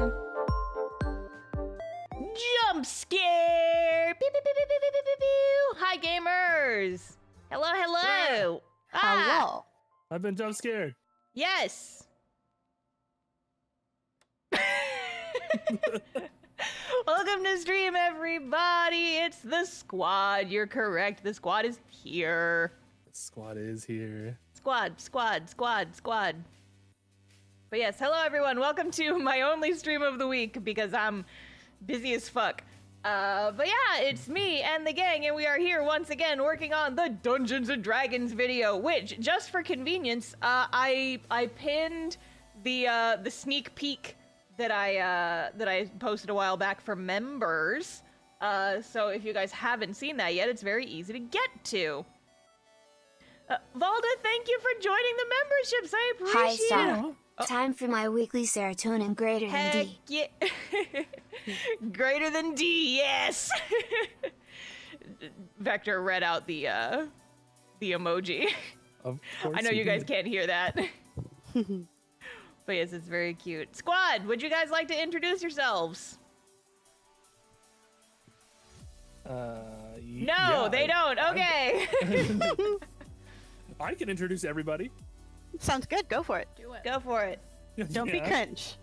on. Jump scare! Pew, pew, pew, pew, pew, pew, pew, pew. Hi, gamers! Hello, hello! Hello. I've been jump scared. Yes! Welcome to stream, everybody! It's the squad. You're correct. The squad is here. The squad is here. Squad. But yes, hello everyone. Welcome to my only stream of the week because I'm busy as fuck. But yeah, it's me and the gang, and we are here once again working on the Dungeons and Dragons video, which, just for convenience, I pinned the sneak peek that I posted a while back for members. So if you guys haven't seen that yet, it's very easy to get to. Valda, thank you for joining the memberships. I appreciate it. Hi, Star. Time for my weekly serotonin greater than Heck D. yeah. Greater than D, yes. Vector read out the emoji. Of course I know you guys can't hear that. But yes, it's very cute. Squad, would you guys like to introduce yourselves? No, yeah, they don't. Okay. I can introduce everybody. Sounds good. Go for it. Do it. Go for it. Don't be Yeah. cringe.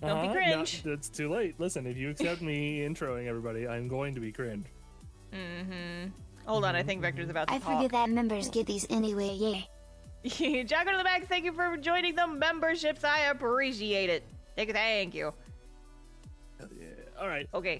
Don't be cringe. No, it's too late. Listen, if you accept me introing everybody, I'm going to be cringe. Hold on, I think Vector's about to I talk. forget that members get these anyway, yeah. Jacko to the back, thank you for joining the memberships. I appreciate it. Thank you. Yeah. All right. Okay.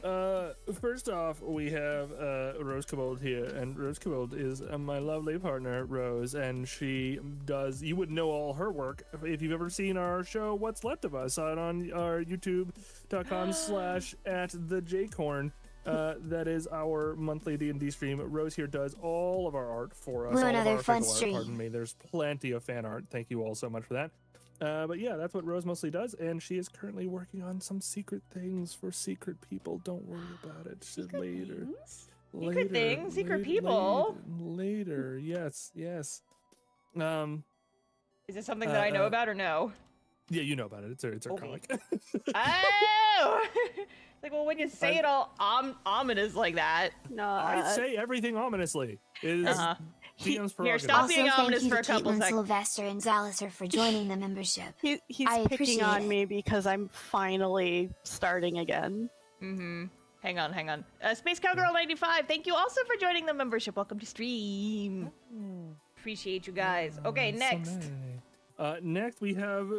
First off, we have Rose Kobold here, and Rose Kobold is my lovely partner, Rose, and she does. You would know all her work if you've ever seen our show, What's Left of Us, on our YouTube.com/@theJcorn. That is our monthly D&D stream. Rose here does all of our art for us. Well, all of another our fun official art, stream. pardon me. There's plenty of fan art. Thank you all so much for that. But yeah, that's what Rose mostly does, and she is currently working on some secret things for secret people. Don't worry about it. Later. Secret things? Secret people? Later. Yes. Is it something that I know about or no? Yeah, you know about it. It's our Okay. comic. Oh! Like, well, when you say it all ominous like that. No. I say everything ominously. It is DM's Here, prerogative. stop being Also, ominous thank for you a to couple Caitlin, seconds. Sylvester, and Zaliser for joining the membership. He's I picking appreciate on it. me because I'm finally starting again. Hang on. Space Cowgirl 95, thank you also for joining the membership. Welcome to stream. Appreciate you guys. Okay, next. Next we have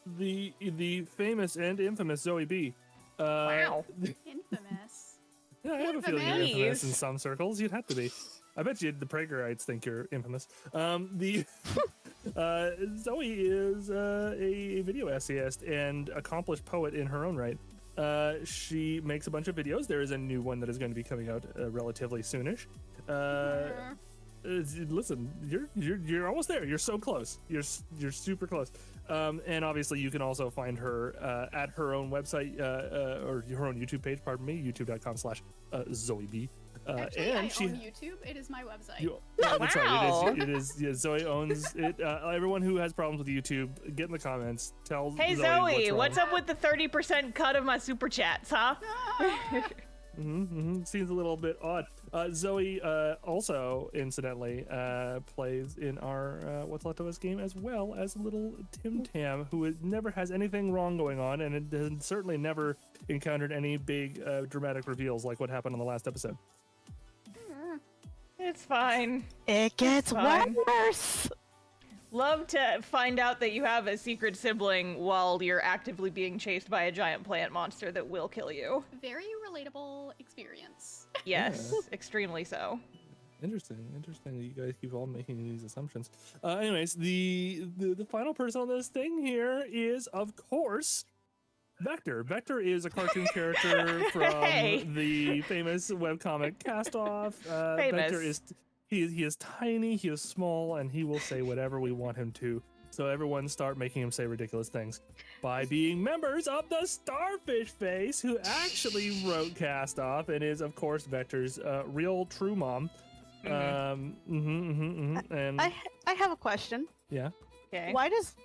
the famous and infamous Zoe B. Wow. Infamous. Yeah, I have a feeling you're Infamous. infamous in some circles. You'd have to be. I bet you the Praegerites think you're infamous. Zoe is a video essayist and accomplished poet in her own right. She makes a bunch of videos. There is a new one that is going to be coming out relatively soonish. Listen, you're almost there. You're so close. You're super close. And obviously, you can also find her at her own website or her own YouTube page. Pardon me, youtube.com/ZoeB. Actually, and I she, own YouTube. It is my website. Yeah, that's Wow. right. It is. Yeah, Zoe owns it. Everyone who has problems with YouTube, get in the comments. Tell Hey, Zoe, Zoe, what's wrong. up with the 30% cut of my super chats, huh? Seems a little bit odd. Zoe also, incidentally, plays in our What's Left of Us game, as well as little Tim Tam, who never has anything wrong going on, and it has certainly never encountered any big dramatic reveals like what happened on the last episode. It's fine. It gets fine. worse. Love to find out that you have a secret sibling while you're actively being chased by a giant plant monster that will kill you. Very relatable experience. Yes, extremely so. Interesting. You guys keep all making these assumptions. Anyways, the final person on this thing here is, of course, Vector. Vector is a cartoon character from Hey. the famous webcomic Cast Off. Vector is he is tiny, he is small, and he will say whatever we want him to. So everyone start making him say ridiculous things by being members of the TheStarfishface, who actually wrote Cast Off and is, of course, Vector's real true mom. And I have a question. yeah. Okay. Why does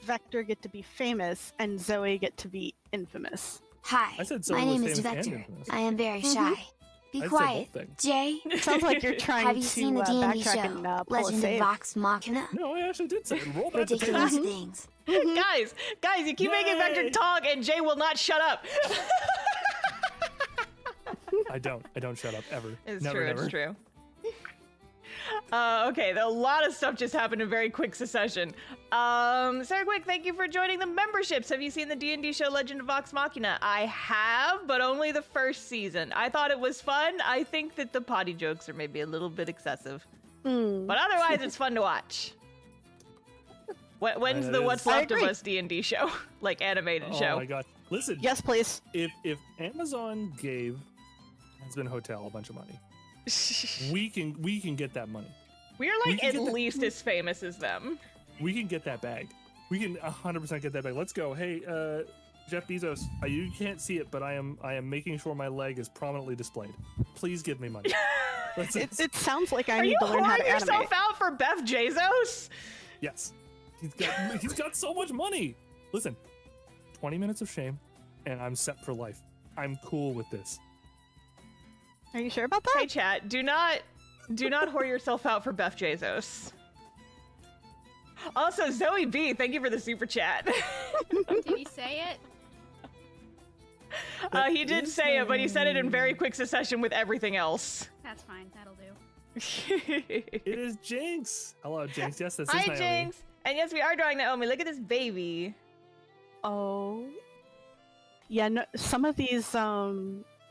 Vector get to be famous and Zoe get to be infamous. Hi, I said Zoe my was name is famous and Vector. infamous. I am very shy. Be I'd say quiet, both things. Jay. It sounds like you're trying Have you to seen the D&D backtrack show, and pull a Legend of save. Vox Machina? No, I actually did say it. Roll back the tape. Ridiculous things. guys, you keep making Vector Yay! talk, and Jay will not shut up. I don't shut up ever. It's Never, true. never. It's true. Okay, a lot of stuff just happened in very quick succession. Sarah Quick, thank you for joining the memberships. Have you seen the D&D show Legend of Vox Machina? I have, but only the first season. I thought it was fun. I think that the potty jokes are maybe a little bit excessive. But otherwise, it's fun to watch. When's the What's Left of Us D&D show? Like animated show. Oh my god. Listen. Yes, please. If Amazon gave Husband Hotel a bunch of money, we can get that money. We are like at least as famous as them. We can get that bag. We can 100% get that bag. Let's go. Hey, Jeff Bezos, you can't see it, but I am making sure my leg is prominently displayed. Please give me money. It sounds like I Are need you to learn how whoring to animate. yourself out for Beth Bezos? Yes. He's got so much money. Listen, 20 minutes of shame, and I'm set for life. I'm cool with this. Are you sure about that? Hey chat, do not whore yourself out for Beth Bezos. Also, Zoe B, thank you for the super chat. Did he say it? He did say it, but he said it in very quick succession with everything else. That's fine. That'll do. It is Jinx. Hello, Jinx. Yes, this Hi, is Naomi. Jinx. And yes, we are drawing Naomi. Look at this baby. Oh. Yeah, no, some of these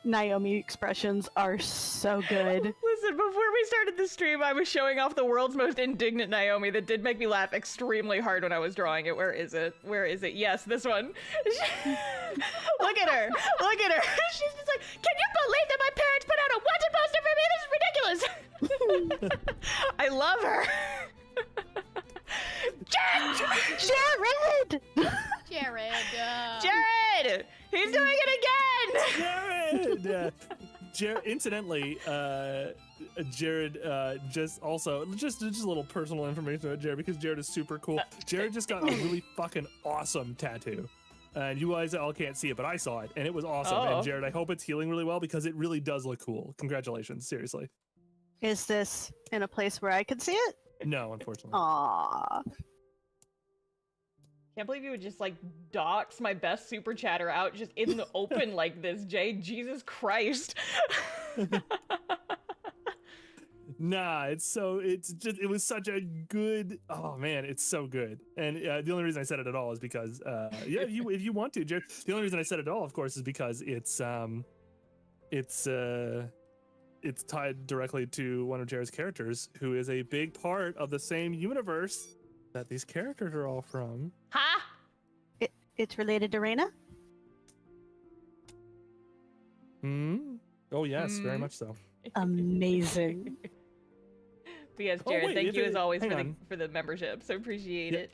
Naomi expressions are so good. Listen, before we started the stream, I was showing off the world's most indignant Naomi that did make me laugh extremely hard when I was drawing it. Where is it? Where is it? Yes, this one. Look at her. Look at her. She's just like, can you believe that my parents put out a wanted poster for me? This is ridiculous. I love her. Jared! Jared! He's doing it again! Jared! Incidentally, Jared just a little personal information about Jared because Jared is super cool. Jared just got a really fucking awesome tattoo. And you guys all can't see it, but I saw it, and it was awesome. Oh. And Jared, I hope it's healing really well because it really does look cool. Congratulations, seriously. Is this in a place where I could see it? No, unfortunately. Aww. Can't believe you would just like dox my best super chatter out just in the open like this, Jay. Jesus Christ. Nah, it was such a good, oh man, it's so good. And the only reason I said it at all is because, if you want to, Jared, the only reason I said it at all, of course, is because it's tied directly to one of Jared's characters, who is a big part of the same universe that these characters are all from. Huh? It's related to Reyna? Oh yes, very much so. Amazing. But yes, Jared, wait, thank you as always hang for the membership. So appreciate it.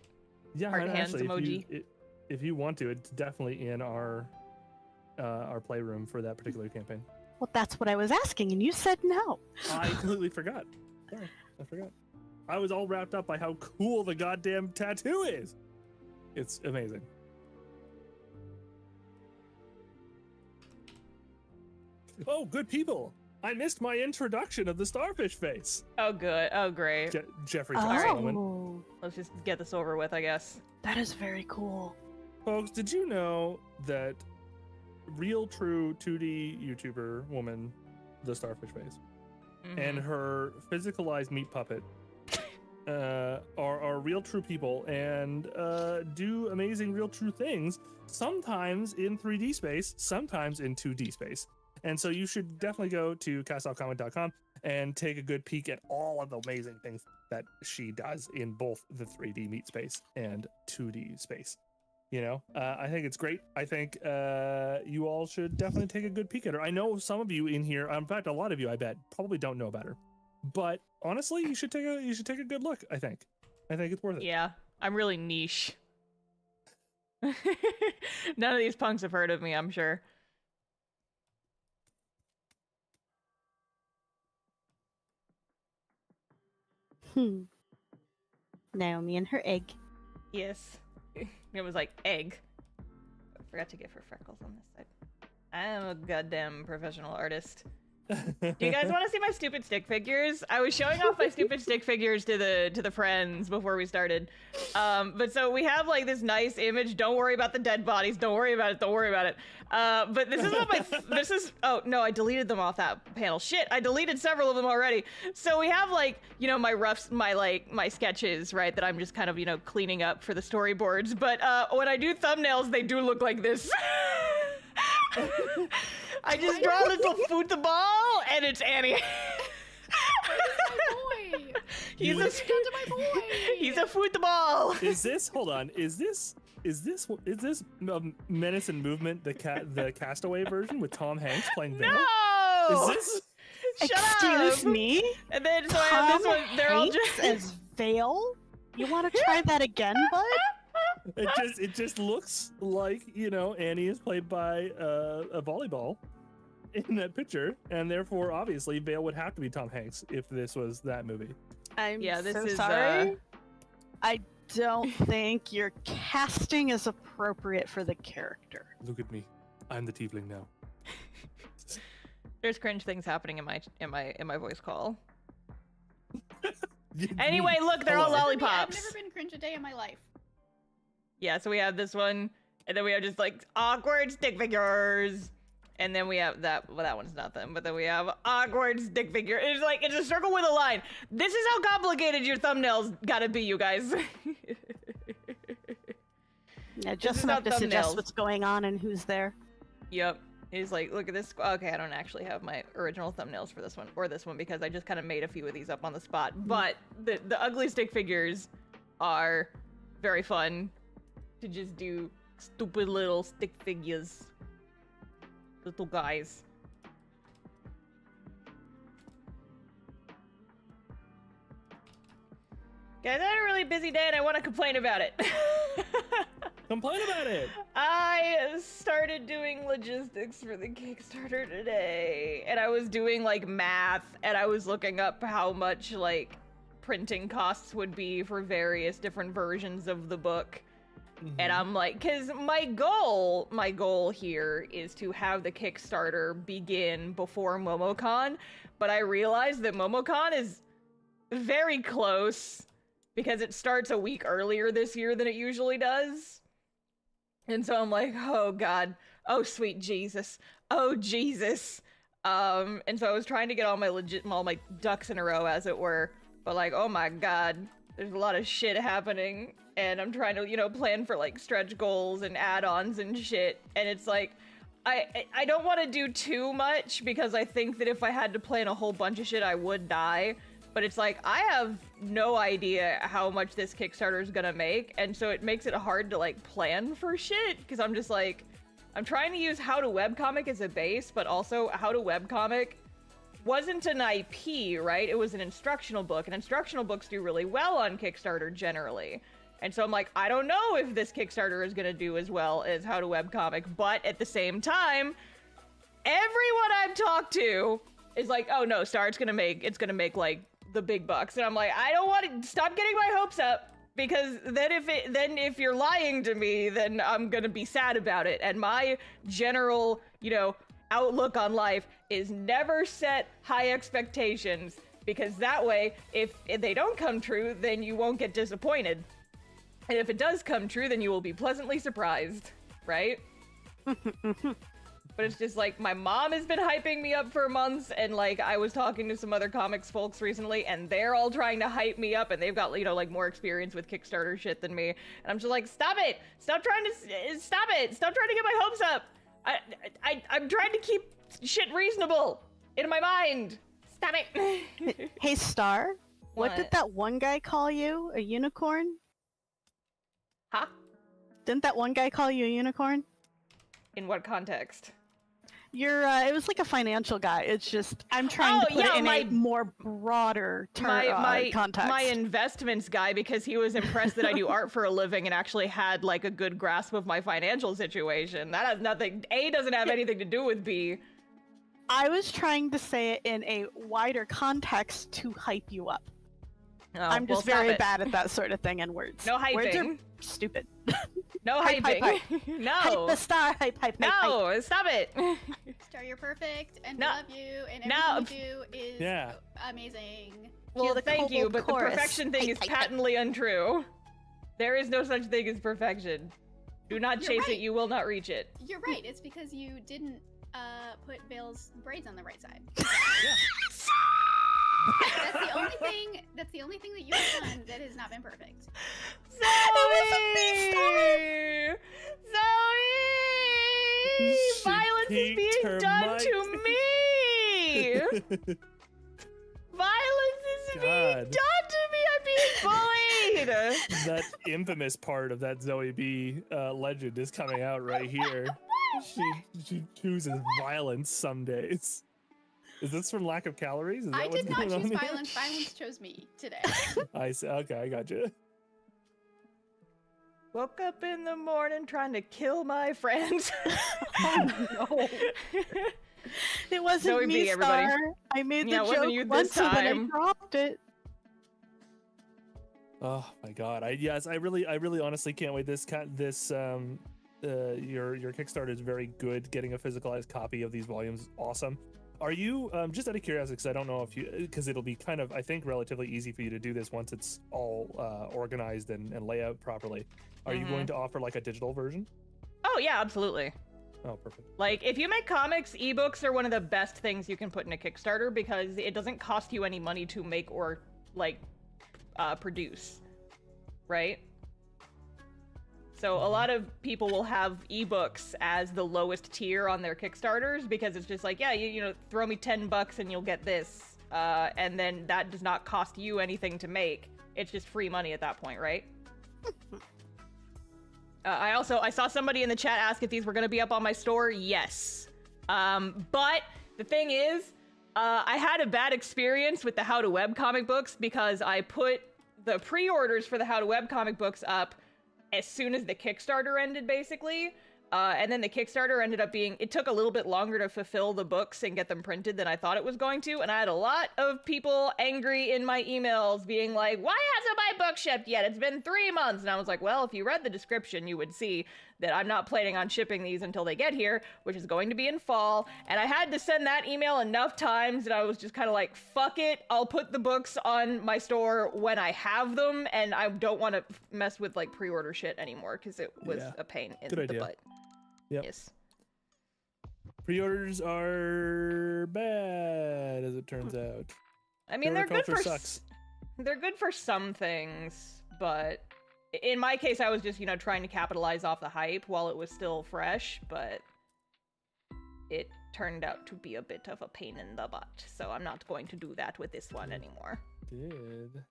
Yeah, Heart and hands actually, emoji. if you want to, it's definitely in our playroom for that particular campaign. Well, that's what I was asking, and you said no. I completely forgot. Sorry, I forgot. I was all wrapped up by how cool the goddamn tattoo is. It's amazing. Oh, good people. I missed my introduction of the Starfishface. Oh, good. Oh, great. Jeffrey Solomon. Oh, Let's just get this over with, I guess. that is very cool. Folks, did you know that real true 2D YouTuber woman, the Starfishface, and her physicalized meat puppet are real true people and do amazing real true things, sometimes in 3D space, sometimes in 2D space. And so you should definitely go to castoffcomic.com and take a good peek at all of the amazing things that she does in both the 3D meat space and 2D space. You know, I think it's great. I think you all should definitely take a good peek at her. I know some of you in here, in fact, a lot of you, I bet, probably don't know about her. But honestly, you should take a good look. I think it's worth it. Yeah, I'm really niche. None of these punks have heard of me, I'm sure. Naomi and her egg. Yes. It was like egg. I forgot to give her freckles on this side. I'm a goddamn professional artist. Do you guys want to see my stupid stick figures? I was showing off my stupid stick figures to the friends before we started. But so we have like this nice image. Don't worry about the dead bodies. Don't worry about it. Don't worry about it. But this is what oh no, I deleted them off that panel. Shit, I deleted several of them already. So we have like, you know, my sketches, right? That I'm just kind of, you know, cleaning up for the storyboards. But when I do thumbnails, they do look like this. I just draw a little football, and it's Annie. My boy. He's my boy. He's a football. Is this? Hold on. Is this Menace and Movement the Castaway version with Tom Hanks playing Venom? No. Is this? Excuse me? And then so I Tom have this one. They're all Hanks just as Vale? You want to try that again, bud? It just looks like, you know, Annie is played by a volleyball in that picture, and therefore obviously Vale would have to be Tom Hanks if this was that movie. I'm this so is sorry. I don't think your casting is appropriate for the character. Look at me. I'm the tiefling now. There's cringe things happening in my voice call. Anyway, look, they're all Hello. lollipops. I've never been cringe a day in my life. Yeah, so we have this one, and then we have just like awkward stick figures, and then we have that. Well, that one's nothing, but then we have awkward stick figure. It's like it's a circle with a line. This is how complicated your thumbnails gotta be, you guys. Yeah, just is enough not to suggest thumbnails. what's going on and who's there. Yep. He's like, look at this. Okay, I don't actually have my original thumbnails for this one or this one because I just kind of made a few of these up on the spot. But the ugly stick figures are very fun to just do stupid little stick figures. Little guys. Guys, I had a really busy day and I want to complain about it. Complain about it. I started doing logistics for the Kickstarter today, and I was doing like math, and I was looking up how much like printing costs would be for various different versions of the book. And I'm like, because my goal here is to have the Kickstarter begin before MomoCon, but I realized that MomoCon is very close because it starts a week earlier this year than it usually does. And so I'm like, oh God, oh sweet Jesus, oh Jesus. And so I was trying to get all my ducks in a row, as it were, but like, oh my God, there's a lot of shit happening, and I'm trying to, you know, plan for like stretch goals and add-ons and shit, and it's like, I don't want to do too much because I think that if I had to plan a whole bunch of shit, I would die. But it's like, I have no idea how much this Kickstarter is gonna make, and so it makes it hard to like plan for shit, because I'm just like, I'm trying to use How to Webcomic as a base, but also How to Webcomic wasn't an IP, right? It was an instructional book, and instructional books do really well on Kickstarter generally. And so I'm like, I don't know if this Kickstarter is gonna do as well as How to Webcomic, but at the same time, everyone I've talked to is like, oh no, it's gonna make like the big bucks, and I'm like, I don't want to stop getting my hopes up, because then if you're lying to me, then I'm gonna be sad about it. And my general, you know, outlook on life is never set high expectations, because that way, if they don't come true, then you won't get disappointed, and if it does come true, then you will be pleasantly surprised, right? But it's just like, my mom has been hyping me up for months, and like, I was talking to some other comics folks recently, and they're all trying to hype me up, and they've got, you know, like more experience with Kickstarter shit than me. And I'm just like, stop it! Stop trying to get my hopes up! I'm trying to keep shit reasonable in my mind. Stop it! Hey, Star, what did What? that one guy call you? A unicorn? Huh? Didn't that one guy call you a unicorn? In what context? It was like a financial guy. It's just, I'm trying to put it in a more broader context. My investments guy, because he was impressed that I do art for a living and actually had like a good grasp of my financial situation. That has nothing, A doesn't have anything to do with B. I was trying to say it in a wider context to hype you up. Oh, I'm just very bad at that sort of thing in words. No hyping. Words are stupid. No hyping. No. Hype the star. Hype. No, stop it. Star, you're perfect, and No. we love you, and everything you do is amazing. Well, thank you, but the perfection thing is patently untrue. There is no such thing as perfection. Do not chase it, you will not reach it. You're right, it's because you didn't put Vale's braids on the right side. That's the only thing that you have done that has not been perfect. Zoe! Zoe! Violence is being done to me! Violence is being done to me! I'm being bullied! That infamous part of that Zoe B legend is coming out right here. She chooses violence some days. Is this from lack of calories? I did not choose violence. Violence chose me today. I see. Okay, I got you. Woke up in the morning trying to kill my friends. Oh no. It wasn't Zoe me, B, everybody. Star. I made the wasn't joke you once this and then I time. dropped it. Oh my god! I really honestly can't wait. Your Kickstarter is very good. Getting a physicalized copy of these volumes is awesome. Are you just out of curiosity? Because I don't know if you, because it'll be kind of, I think, relatively easy for you to do this once it's all organized and lay out properly. Are you going to offer like a digital version? Oh yeah, absolutely. Oh, perfect. Like, if you make comics, ebooks are one of the best things you can put in a Kickstarter because it doesn't cost you any money to make or, like, produce, right? So a lot of people will have ebooks as the lowest tier on their Kickstarters because it's just like, yeah, you know, throw me $10 and you'll get this. And then that does not cost you anything to make. It's just free money at that point, right? I saw somebody in the chat ask if these were going to be up on my store. Yes. But the thing is, I had a bad experience with the How to Web comic books because I put the pre-orders for the How to Web comic books up as soon as the Kickstarter ended, basically. And then the Kickstarter ended up being, it took a little bit longer to fulfill the books and get them printed than I thought it was going to. And I had a lot of people angry in my emails being like, why hasn't my book shipped yet? It's been 3 months. And I was like, well, if you read the description, you would see that I'm not planning on shipping these until they get here, which is going to be in fall. And I had to send that email enough times that I was just kind of like, fuck it. I'll put the books on my store when I have them. And I don't want to mess with like pre-order shit anymore because it was a pain in the butt. Yep. Yes. Pre-orders are bad, as it turns out. I mean, they're good for they're good for some things, but in my case, I was just, you know, trying to capitalize off the hype while it was still fresh, but it turned out to be a bit of a pain in the butt, so I'm not going to do that with this one anymore. Did.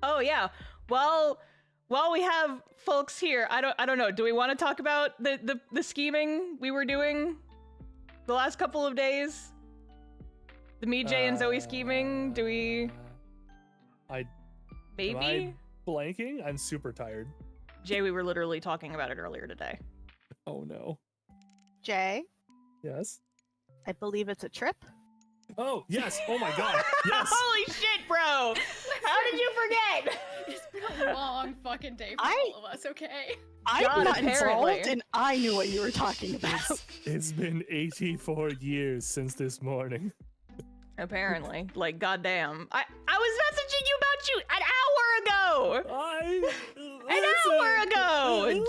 Oh yeah. Well, while we have folks here, I don't know. Do we want to talk about the scheming we were doing the last couple of days? The me, Jay, and Zoe scheming? Do we? Maybe. Am I blanking? I'm super tired. Jay, we were literally talking about it earlier today. Oh no. Jay? Yes. I believe it's a trip. Oh, yes. Oh my god. Yes. Holy shit, bro. How did you forget? It's been a long fucking day for all of us, okay? I'm not involved, and I knew what you were talking about. It's been 84 years since this morning. Apparently. Like, goddamn. I was messaging you about you an hour ago! An hour ago!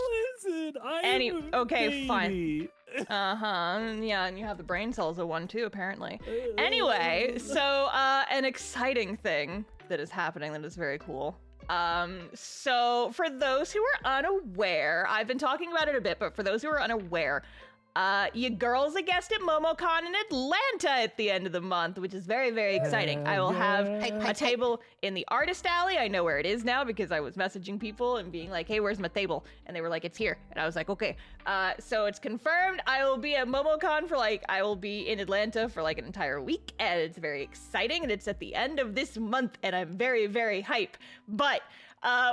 Listen, I'm okay, fine. Yeah, and you have the brain cells of one too, apparently. Anyway, so an exciting thing that is happening that is very cool. So for those who are unaware, I've been talking about it a bit, but for those who are unaware, You girls a guest at MomoCon in Atlanta at the end of the month, which is very, very exciting. I will have a table in the artist alley. I know where it is now because I was messaging people and being like, hey, where's my table? And they were like, it's here. And I was like, okay. So it's confirmed. I will be at MomoCon I will be in Atlanta for like an entire week, and it's very exciting, and it's at the end of this month, and I'm very, very hype. But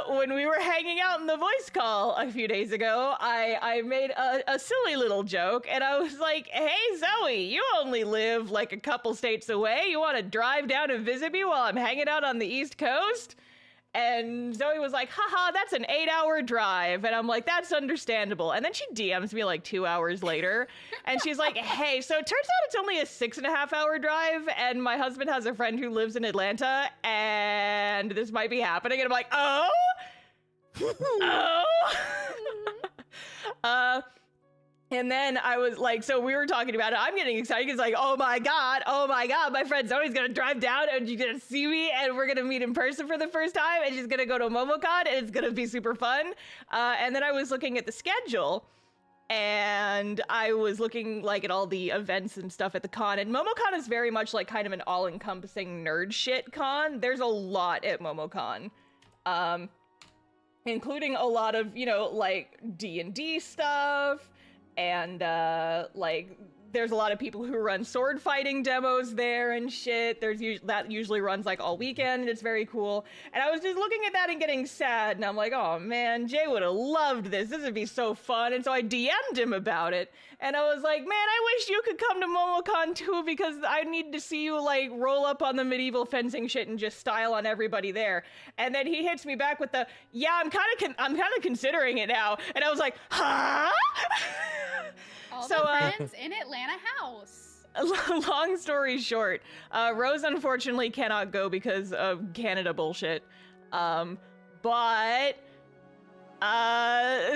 when we were hanging out in the voice call a few days ago, I made a silly little joke, and I was like, hey, Zoe, you only live like a couple states away. You want to drive down and visit me while I'm hanging out on the East Coast? And Zoe was like, haha, that's an 8-hour drive. And I'm like, that's understandable. And then she DMs me like 2 hours later. And she's like, hey, so it turns out it's only a 6.5-hour drive. And my husband has a friend who lives in Atlanta. And this might be happening. And I'm like, oh? Oh? And then I was like, so we were talking about it. I'm getting excited because like, oh my God, my friend Zoe's gonna drive down and she's gonna see me and we're gonna meet in person for the first time and she's gonna go to MomoCon and it's gonna be super fun. And then I was looking at the schedule and I was looking like at all the events and stuff at the con, and MomoCon is very much like kind of an all-encompassing nerd shit con. There's a lot at MomoCon. Including a lot of, you know, like D&D stuff. And, like, there's a lot of people who run sword fighting demos there and shit. That usually runs, like, all weekend, and it's very cool. And I was just looking at that and getting sad, and I'm like, oh, man, Jay would have loved this. This would be so fun. And so I DM'd him about it, and I was like, man, I wish you could come to MomoCon, too, because I need to see you, like, roll up on the medieval fencing shit and just style on everybody there. And then he hits me back with the, yeah, I'm kind of considering it now. And I was like, huh? All the friends in Atlanta house. Long story short, Rose unfortunately cannot go because of Canada bullshit. But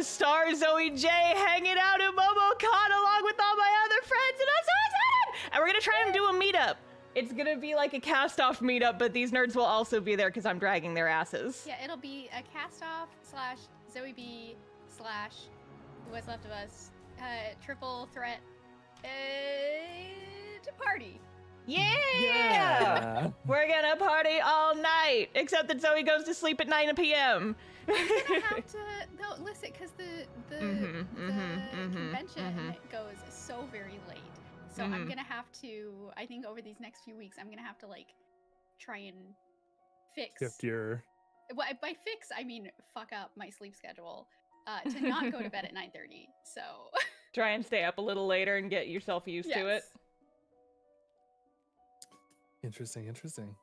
Star Zoe J hanging out at MomoCon along with all my other friends, and I'm so excited! And we're gonna try and do a meetup. It's gonna be like a cast-off meetup, but these nerds will also be there because I'm dragging their asses. Yeah, it'll be a cast-off / Zoe B / what's left of us. Triple threat to party. Yeah! We're gonna party all night, except that Zoe goes to sleep at 9 p.m. I'm gonna have to listen, because the convention goes so very late. So I'm gonna have to, I think over these next few weeks, I'm gonna have to like try and fix. Well, by fix, I mean fuck up my sleep schedule. To not go to bed at 9:30, so... Try and stay up a little later and get yourself used to it. Interesting.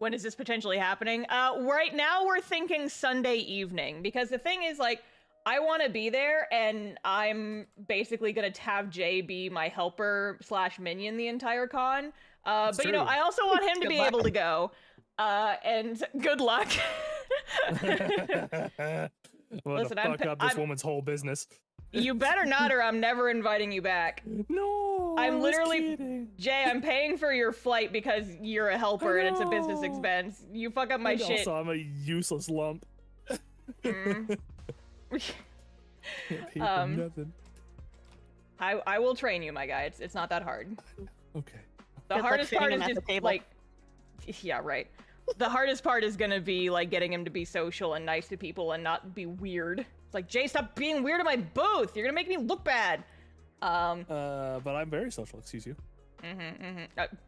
When is this potentially happening? Right now we're thinking Sunday evening, because the thing is, like, I want to be there, and I'm basically going to have Jay be my helper / minion the entire con. But, true. You know, I also want him to be able to go. And good luck. Listen, fuck up this woman's whole business. You better not, or I'm never inviting you back. No, I'm literally Jay. I'm paying for your flight because you're a helper and it's a business expense. You fuck up my shit. Also, I'm a useless lump. I will train you, my guy. It's not that hard. Okay. The hardest part is just like, yeah, right. The hardest part is gonna be like getting him to be social and nice to people and not be weird. It's like, Jay, stop being weird at my booth. You're gonna make me look bad. But I'm very social. Excuse you.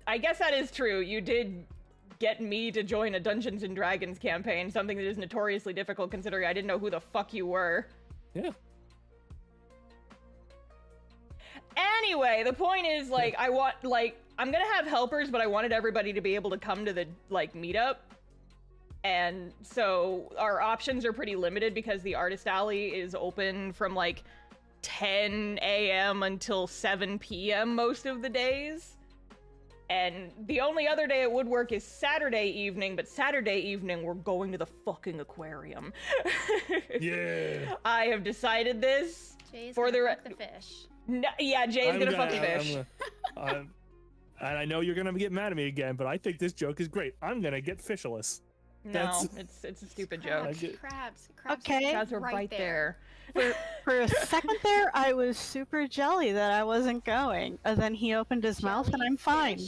I guess that is true. You did get me to join a Dungeons and Dragons campaign, something that is notoriously difficult considering I didn't know who the fuck you were. Yeah. Anyway, the point is, like, I want, like, I'm gonna have helpers, but I wanted everybody to be able to come to the, like, meetup. And so our options are pretty limited because the Artist Alley is open from, like, 10 a.m. until 7 p.m. most of the days. And the only other day it would work is Saturday evening, but Saturday evening we're going to the fucking aquarium. Yeah. I have decided this. Jay's for the fish. No, yeah, Jay's gonna fuck the fish. And I know you're gonna get mad at me again, but I think this joke is great. I'm gonna get fishless. No, it's a stupid joke. Crabs. Okay. Crabs were right there. For a second there, I was super jelly that I wasn't going. And then he opened his mouth, and I'm fine.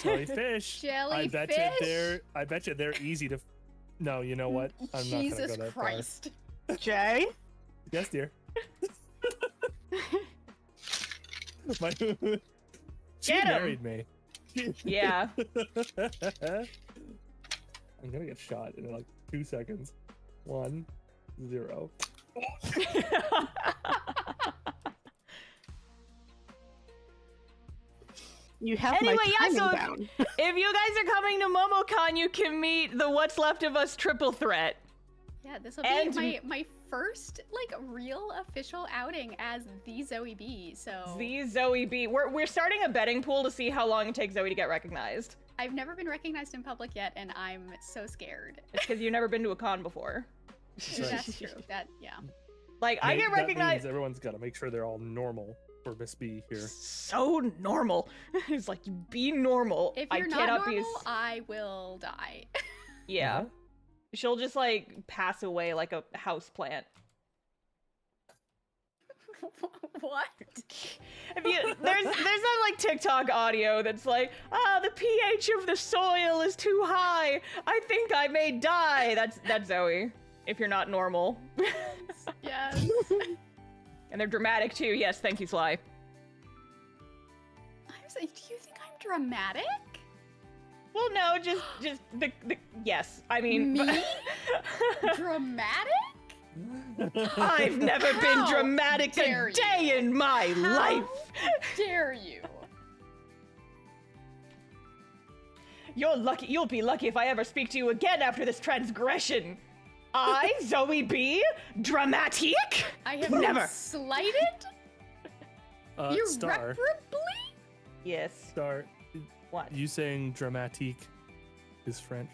Jellyfish. Jellyfish. I bet you they're easy to. No, you know what? I'm not gonna go Jesus that Christ. far. Jay? Yes, dear. She Get him. married me. Yeah. I'm gonna get shot in like 2 seconds. 1, 0. You have anyway, my timing so down. If you guys are coming to MomoCon, you can meet the What's Left of Us triple threat. Yeah, this will be my first like real official outing as the Zoe B. So the Zoe B. We're starting a betting pool to see how long it takes Zoe to get recognized. I've never been recognized in public yet, and I'm so scared. It's because you've never been to a con before. That's true. Yeah. Like I get recognized. That means everyone's got to make sure they're all normal for Miss B here. So normal. It's like, be normal. If you're not normal, I will die. Yeah. Uh-huh. She'll just like pass away like a house plant. What? There's that like TikTok audio that's like, the pH of the soil is too high. I think I may die. That's Zoe. If you're not normal. Yes. And they're dramatic too. Yes, thank you, Sly. I was like, do you think I'm dramatic? Well, no, just the yes. I mean, me? Dramatic? I've never been dramatic a day in my life. Dare you? You're lucky. You'll be lucky if I ever speak to you again after this transgression. I, Zoe B, dramatic? I have never been slighted? Star. Irreparably? Yes. Star. What? You saying dramatique is French?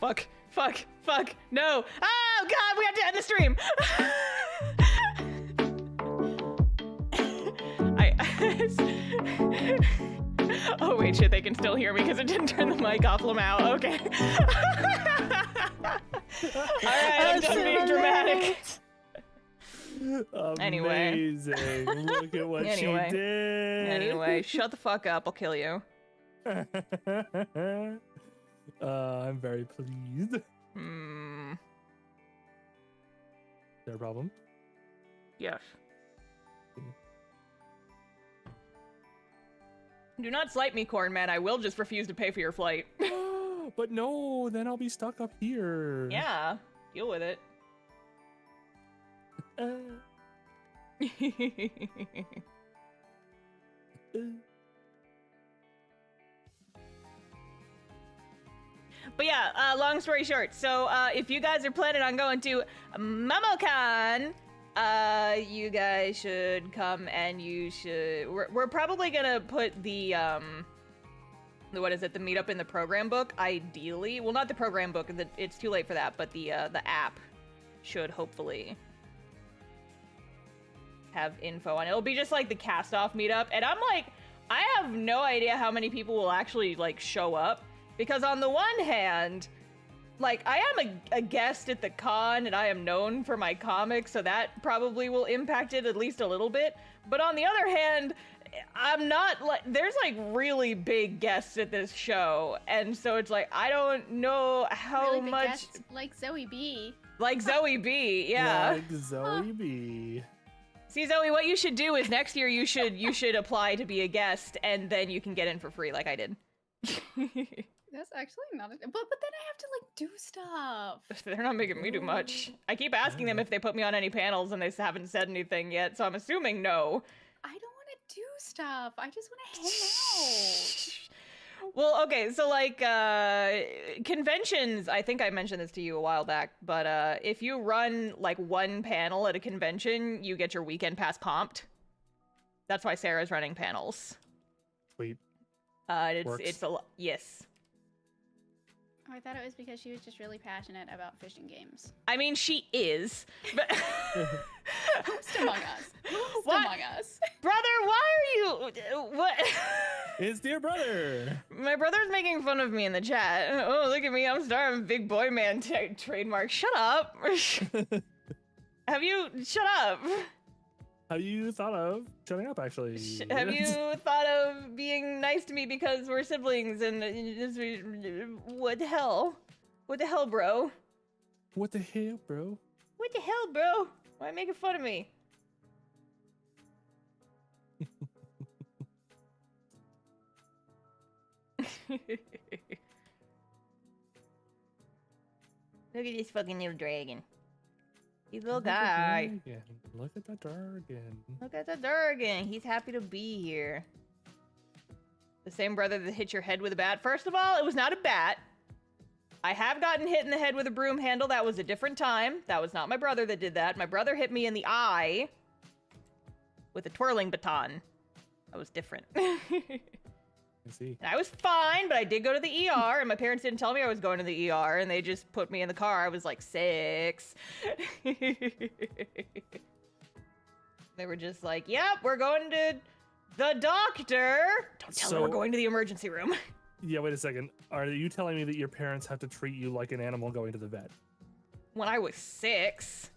Fuck. No. Oh, God, we have to end the stream. Oh, wait, shit, they can still hear me because it didn't turn the mic off. Lamau. Okay. All right, I'm done being dramatic. Anyway. Amazing. Look at what she did. Anyway, shut the fuck up. I'll kill you. I'm very pleased. Is there a problem? Yes. Do not slight me, Corn Man. I will just refuse to pay for your flight. But no, then I'll be stuck up here. Yeah, deal with it. But yeah, long story short, so if you guys are planning on going to MomoCon, you guys should come, and you should. We're probably gonna put the what is it? The meetup in the program book, ideally. Well, not the program book. It's too late for that. But the app should hopefully have info on it. It'll be just like the cast-off meetup, and I'm like, I have no idea how many people will actually like show up, because on the one hand, like, I am a guest at the con, and I am known for my comics, so that probably will impact it at least a little bit. But on the other hand, I'm not, like, there's, like, really big guests at this show, and so it's like, I don't know how really big much... guests, like Zoe B. Like Zoe B, yeah. Like Zoe B. See, Zoe, what you should do is next year you should apply to be a guest, and then you can get in for free like I did. That's actually not but then I have to like do stuff. They're not making me do much. I keep asking them if they put me on any panels, and they haven't said anything yet, so I'm assuming no. I don't want to do stuff. I just want to hang out. Well, okay, so like conventions, I think I mentioned this to you a while back, but if you run like one panel at a convention, you get your weekend pass comped. That's why Sarah's running panels. Sweet. It's a yes. Oh, I thought it was because she was just really passionate about fishing games. I mean, she is, but Host among us. Host among us. Brother, why are you... What? It's dear brother. My brother's making fun of me in the chat. Oh, look at me. I'm starting big boy man trademark. Shut up. Have you... Shut up. Have you thought of shutting up, actually? Have you thought of being nice to me because we're siblings and... What the hell? What the hell, bro? What the hell, bro? What the hell, bro? Why are you making fun of me? Look at this fucking little dragon. He's a little guy. Look at the dragon. Look at the dragon. He's happy to be here. The same brother that hit your head with a bat. First of all, it was not a bat. I have gotten hit in the head with a broom handle. That was a different time. That was not my brother that did that. My brother hit me in the eye with a twirling baton. That was different. I see. I was fine, but I did go to the ER, and my parents didn't tell me I was going to the ER, and they just put me in the car. I was like 6. They were just like, yep, we're going to the doctor. Don't tell them we're going to the emergency room. Yeah, wait a second. Are you telling me that your parents have to treat you like an animal going to the vet? When I was 6.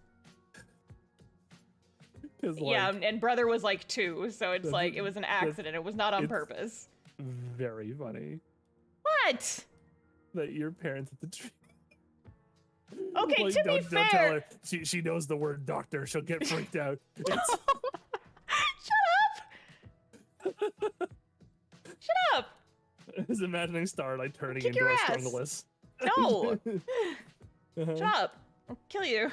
Like, yeah, and brother was like 2, so it's like, it was an accident. It was not on purpose. Very funny. What? That your parents have to treat. Okay, like, to be don't tell fair. her. She knows the word doctor. She'll get freaked out. Shut up! Shut up! I was imagining Starlight turning Kick into your a ass. Strungulus. No! Shut up! I'll kill you.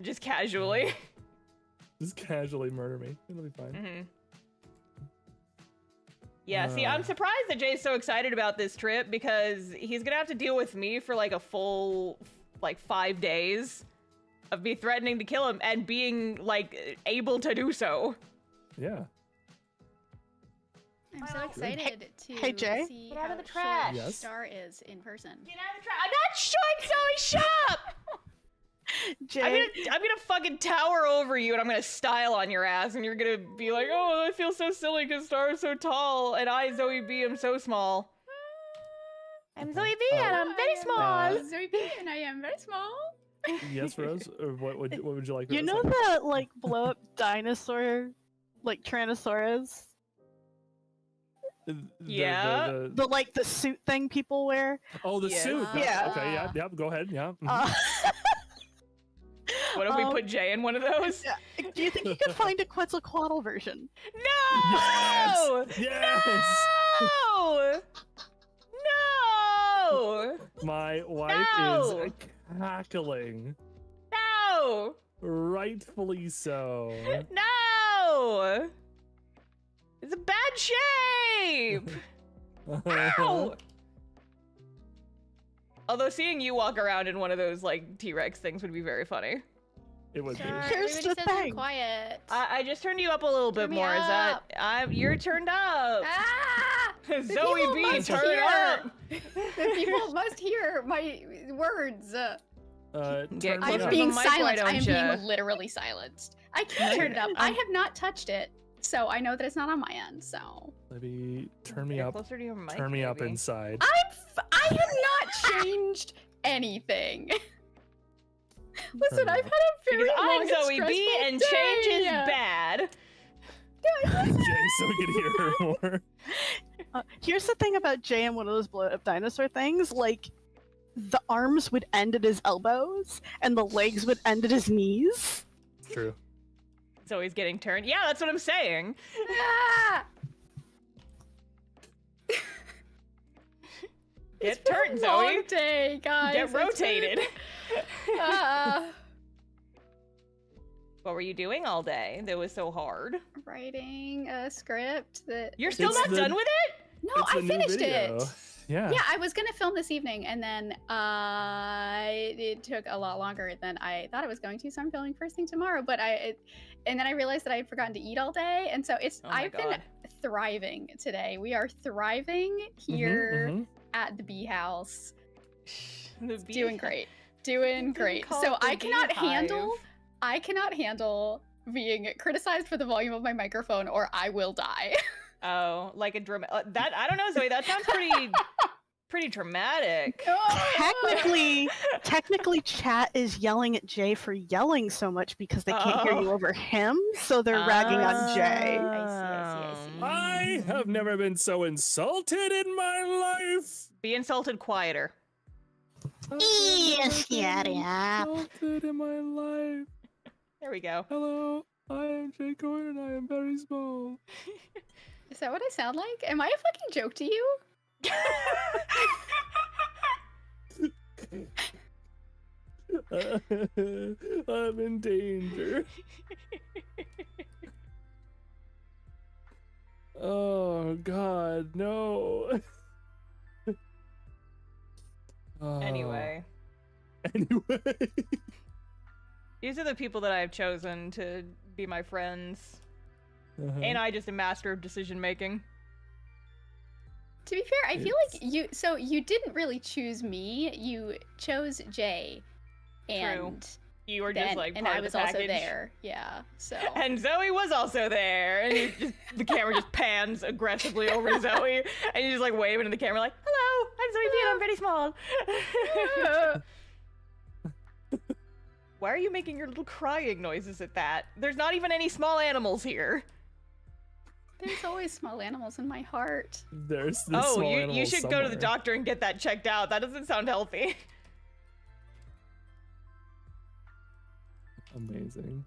Just casually. Just casually murder me. It'll be fine. Mm-hmm. Yeah, see, I'm surprised that Jay's so excited about this trip because he's gonna have to deal with me for like a full, 5 days of me threatening to kill him and being, able to do so. Yeah. I'm so excited to Hey, Jay? see Get out how of the trash. short Yes? Star is in person. Get out of the trap! I'm not short, Zoe! Shut up! Jay, I'm gonna fucking tower over you and I'm gonna style on your ass and you're gonna be like, oh, I feel so silly because Star is so tall and I, Zoe B, am so small. I'm Zoe B and I'm very small. Zoe B and I am very small. Yes, Rose? Or what would you like? you know the blow up dinosaur, Tyrannosaurus? Yeah. The suit thing people wear? Oh, the suit. Yeah. Okay, yeah, go ahead, yeah. What if we put Jay in one of those? Do you think you could find a Quetzalcoatl version? No! Yes! No! No! My wife is cackling. No! Rightfully so. No! It's a bad shape! Ow! Although seeing you walk around in one of those T-Rex things would be very funny. It would be. Here's the thing. Quiet. I just turned you up a little bit more. Is that you're turned up? Ah! Zoe B, turn up. The people must hear my words. Turn I'm up. being mic, why silenced. don't I am ya? being literally silenced. I can't turn it up. I have not touched it, so I know that it's not on my end. So Maybe turn me Get up. closer to your mic, Turn me up maybe. inside. I have not changed anything. Listen, I've had a very Because long I'm and Zoe B stressful and day. change is bad. Jay, so we can hear her more. Here's the thing about Jay and one of those blow up dinosaur things. The arms would end at his elbows, and the legs would end at his knees. True. Zoe's getting turned. Yeah, that's what I'm saying. Ah! Get turned, It's been a long Zoe. day, guys. Get It's been- rotated. Ah. What were you doing all day that was so hard? Writing a script that You're still It's not the- done with it? No, It's I a new finished video. it. Yeah. Yeah, I was gonna film this evening, and then it took a lot longer than I thought it was going to. So I'm filming first thing tomorrow. But and then I realized that I had forgotten to eat all day, and so Oh my I've God. been thriving today. We are thriving here at the bee house. The bee- Doing great. Doing You great. call So it the I cannot beehive. handle I cannot handle being criticized for the volume of my microphone, or I will die. Oh, like a dramatic. That I don't know, Zoe. That sounds pretty dramatic. Technically, chat is yelling at Jay for yelling so much because they can't hear you over him, so they're ragging on Jay. I see. I have never been so insulted in my life. Be insulted quieter. Yes, yeah. Insulted in my life. There we go. Hello, I am Jay Corn and I am very small. Is that what I sound like? Am I a fucking joke to you? I'm in danger. Oh God, no. Anyway. These are the people that I have chosen to be my friends. And I just a master of decision making. To be fair, I feel like you didn't really choose me. You chose Jay. And True. You were just like part and I of was the also package. there. Yeah. So And Zoe was also there. And the camera just pans aggressively over Zoe. And you're just like waving to the camera like, hello, I'm Zoe P and I'm very small. Why are you making your little crying noises at that? There's not even any small animals here. there's always small animals in my heart. There's this Oh, small you animal should go to the somewhere. doctor and get that checked out. That doesn't sound healthy. Amazing.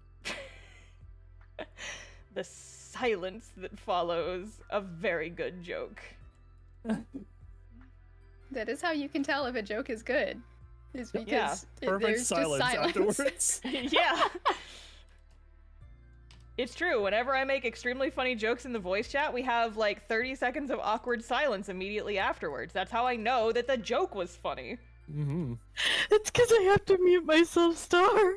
The silence that follows a very good joke. That is how you can tell if a joke is good. Is because Perfect there's silence just silence. afterwards. Yeah. It's true. Whenever I make extremely funny jokes in the voice chat, we have like 30 seconds of awkward silence immediately afterwards. That's how I know that the joke was funny. Mm-hmm. It's because I have to mute myself, Star.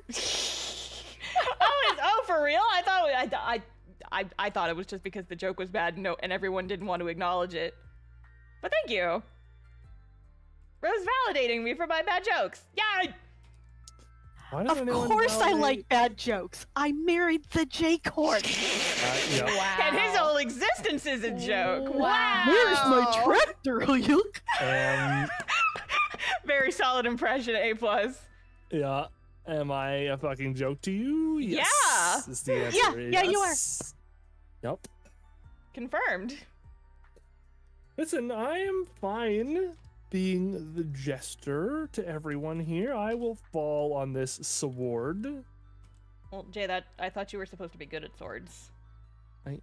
Oh, for real? I thought it was just because the joke was bad and everyone didn't want to acknowledge it. But thank you. Rose validating me for my bad jokes. Yay! Why does Of anyone course I validate- like bad jokes. I married the J Court. Yeah. Wow. And his whole existence is a joke. Wow. Where's my tractor? Very solid impression, A+. Yeah. Am I a fucking joke to you? Yes. Yeah. Is the answer. Yeah, you are. Yes. Yep. Confirmed. Listen, I am fine being the jester to everyone here. I will fall on this sword. Well, Jay, I thought you were supposed to be good at swords. I'm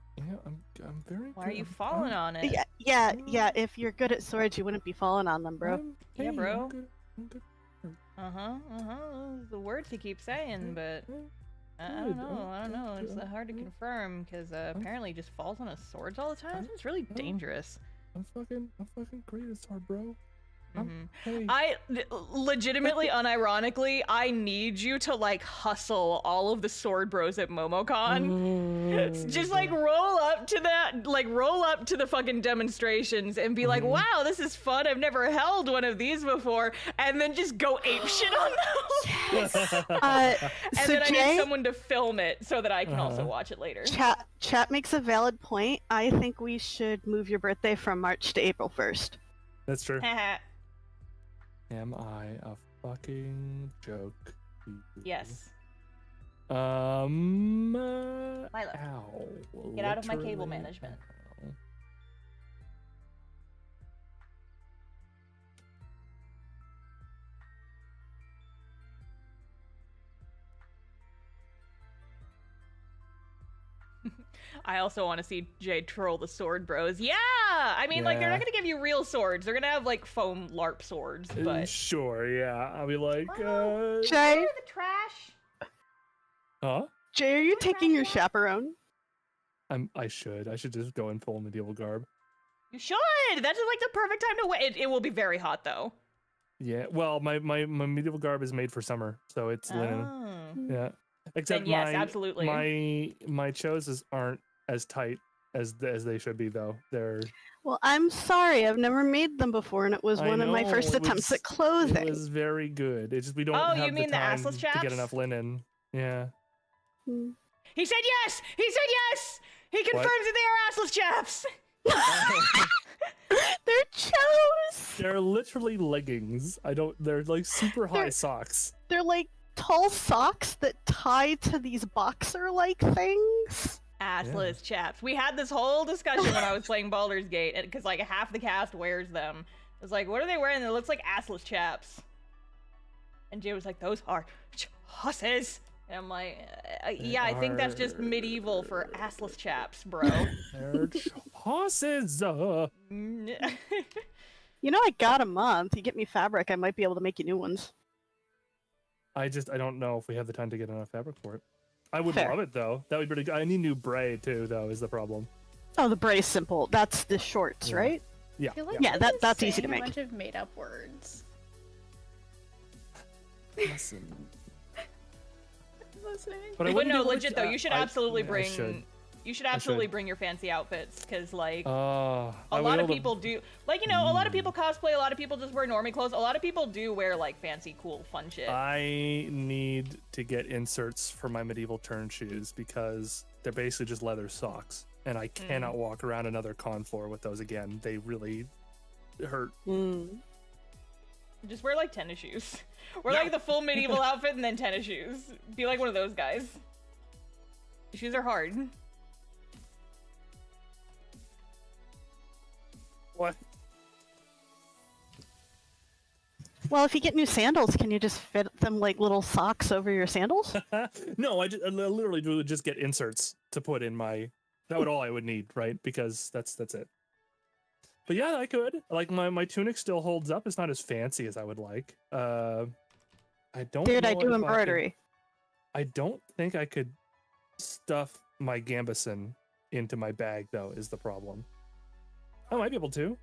very Why good. are you falling on it? Yeah. If you're good at swords, you wouldn't be falling on them, bro. Yeah, bro. I'm good. The words he keeps saying, but I don't know. It's hard to confirm because apparently he just falls on his swords all the time. It's really dangerous. I'm fucking great at sword, bro. Mm-hmm. I legitimately, unironically, I need you to like hustle all of the sword bros at MomoCon. Just like roll up to the fucking demonstrations and be like, wow, this is fun. I've never held one of these before, and then just go ape shit on those. And So then I Jay, need someone to film it so that I can also watch it later. chat makes a valid point. I think we should move your birthday from March to April 1st. That's true. Am I a fucking joke? Yes. Milo. Ow. Get out of my cable management. I also want to see Jay troll the sword bros. Yeah! I mean, like, they're not going to give you real swords. They're going to have, like, foam LARP swords, but... Sure, yeah. I'll be like, Jay? the trash. Huh? Jay, are you taking your chaperone? I should just go in full medieval garb. You should! That's, like, the perfect time to wait. It will be very hot, though. Yeah, well, my medieval garb is made for summer, so it's linen. Oh. Yeah. Except Then yes, absolutely. my choses aren't as tight as they should be, though. They're... Well, I'm sorry. I've never made them before, and it was one of my first attempts at clothing. It was very good. It's just we don't Oh, have you mean the the time assless to chaps? get enough linen. Yeah. He said yes! He said yes! He confirms that they are assless chaps! They're chose! They're literally leggings. They're like super high socks. They're like tall socks that tie to these boxer-like things. Assless chaps. We had this whole discussion when I was playing Baldur's Gate, because like half the cast wears them. It was like, what are they wearing? It looks like assless chaps. And Jay was like, those are husses. And I'm like, yeah, I think that's just medieval for assless chaps, bro. They're hosses. You know, I got a month. You get me fabric, I might be able to make you new ones. I don't know if we have the time to get enough fabric for it. I would Fair. love it though. That would be pretty good. I need new braid too, though, is the problem. Oh, the brace simple. That's the shorts, Yeah. right? Yeah. I feel like Yeah, you're that's just easy to saying make. A bunch of made-up words. Listen. Listening. But I But wouldn't no, do it legit though, you should I- absolutely yeah, I bring. should. You should absolutely should. bring your fancy outfits, because like I a would lot of able to- people do. Like, you know, a lot of people cosplay. A lot of people just wear normie clothes. A lot of people do wear like fancy, cool, fun shit. I need to get inserts for my medieval turn shoes because they're basically just leather socks, and I cannot walk around another con floor with those again. They really hurt. Just wear like tennis shoes. Wear like the full medieval outfit and then tennis shoes. Be like one of those guys. Shoes are hard. What? Well, if you get new sandals, can you just fit them like little socks over your sandals? No, I literally would just get inserts to put in my. That would all I would need, right? Because that's it. But yeah, I could. Like my tunic still holds up. It's not as fancy as I would like. I don't. Dude, know I do if embroidery. I don't think I could stuff my gambeson into my bag though. Is the problem? I might be able to.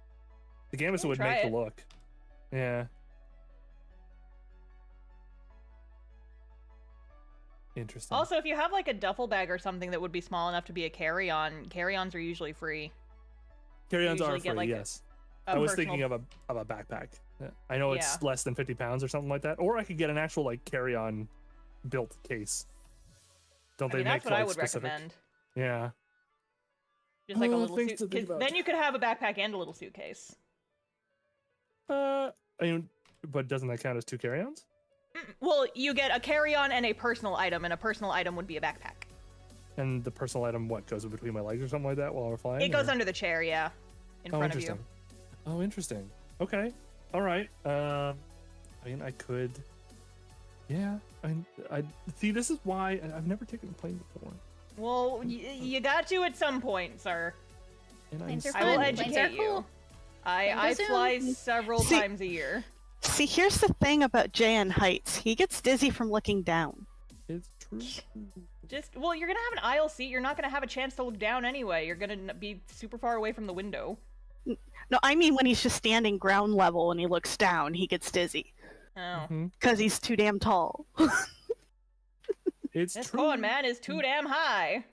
The gambeson would try make it. the look. Yeah. Interesting. Also, if you have like a duffel bag or something that would be small enough to be a carry-on, carry-ons are usually free. Carry-ons are usually get, free. like, Yes. A I was personal- thinking of a backpack. Yeah. I know it's Yeah. less than 50 pounds or something like that, or I could get an actual like carry-on built case. Don't I they mean, make that's what like I would specific? recommend. Yeah. Just like a Oh, little things to suit. think 'Cause about. then you could have a backpack and a little suitcase. I mean, but doesn't that count as two carry-ons? Well, you get a carry-on and a personal item, and a personal item would be a backpack. And the personal item, what goes in between my legs or something like that while we're flying? It goes or- under the chair, yeah, in front of you. interesting. Oh, interesting. Okay. All right. I mean, I could. Yeah. I see. This is why I've never taken a plane before. Well, you got to at some point, sir. And Planes are I will fun. educate Planes are you. cool. I Zoom. fly several See- times a year. See, here's the thing about Jay and heights. He gets dizzy from looking down. It's true. Well, you're gonna have an aisle seat. You're not gonna have a chance to look down anyway. You're gonna be super far away from the window. No, I mean when he's just standing ground level and he looks down, he gets dizzy. Oh. Because he's too damn tall. It's This true. corn man is too damn high.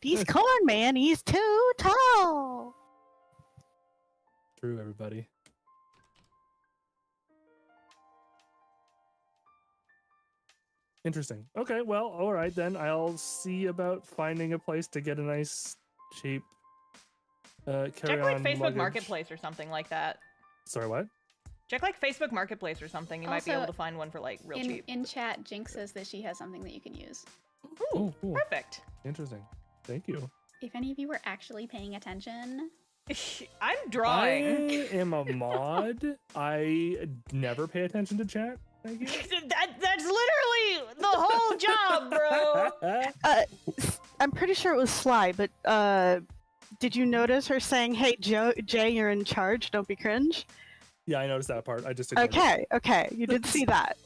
He's corn man, he's too tall. True, everybody. Interesting. Okay, well, all right then. I'll see about finding a place to get a nice, cheap Check carry-on like Facebook luggage. Marketplace or something like that. Sorry, what? Check like Facebook Marketplace or something. You might be Also, able to find one for like real cheap. In chat, Jinx says that she has something that you can use. Ooh, Oh, cool. perfect. Interesting. Thank you. If any of you were actually paying attention, I'm drawing. I am a mod. I never pay attention to chat. Thank you. That's literally the whole job, bro. I'm pretty sure it was Sly, but did you notice her saying, "Hey Jay, you're in charge, don't be cringe"? Yeah, I noticed that part. I just ignored it. Okay, you did see that.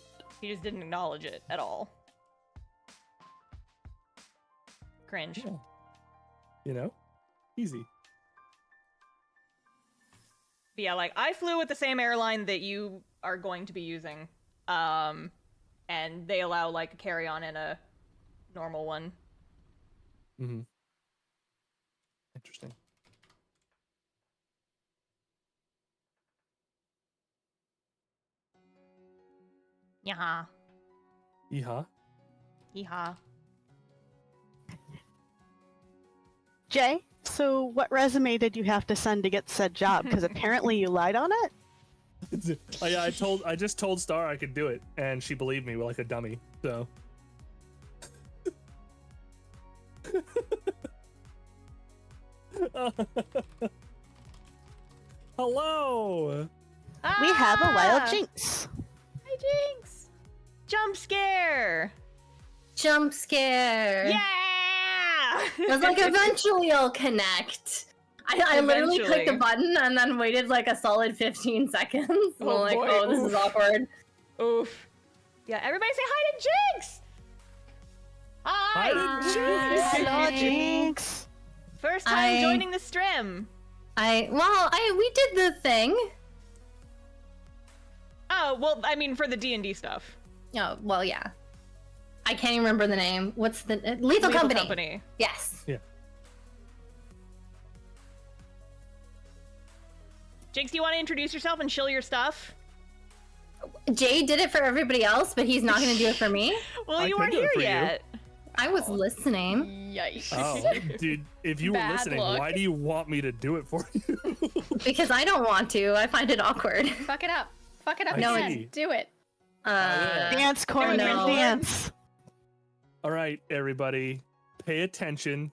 He just didn't acknowledge it at all. Cringe. Yeah. You know, easy. But yeah, like I flew with the same airline that you are going to be using, and they allow like a carry-on and a normal one. Mm-hmm. Interesting. Yaha. Yeehaw. Yeehaw. Jay, so what resume did you have to send to get said job? Because apparently you lied on it. I just told Star I could do it, and she believed me like a dummy. So. Hello. We have a wild Ah! jinx. Hi, Jinx. Jump scare. Jump scare. Yeah. I was like, eventually I'll connect. I literally clicked the button and then waited like a solid 15 seconds. And Oh, I'm like, boy. oh, this is awkward. Oof. Yeah, everybody say hi to Jinx. Hi. Hi to Jinx. Hello, jinx. First time I- joining the stream. We did the thing. Oh, well, I mean for the D&D stuff. Oh, well, yeah. I can't even remember the name. What's the Lethal Company? Company. Yes. Yeah. Jinx, do you want to introduce yourself and shill your stuff? Jay did it for everybody else, but he's not going to do it for me. Well, I you could weren't do it here for you. yet. I was listening Yikes. Oh, dude, if you were Bad listening, luck. why do you want me to do it for you? because I don't want to. I find it awkward. Fuck it up. Fuck it up. I No, see. do it. Dance, Corbin, no. dance. All right, everybody, pay attention.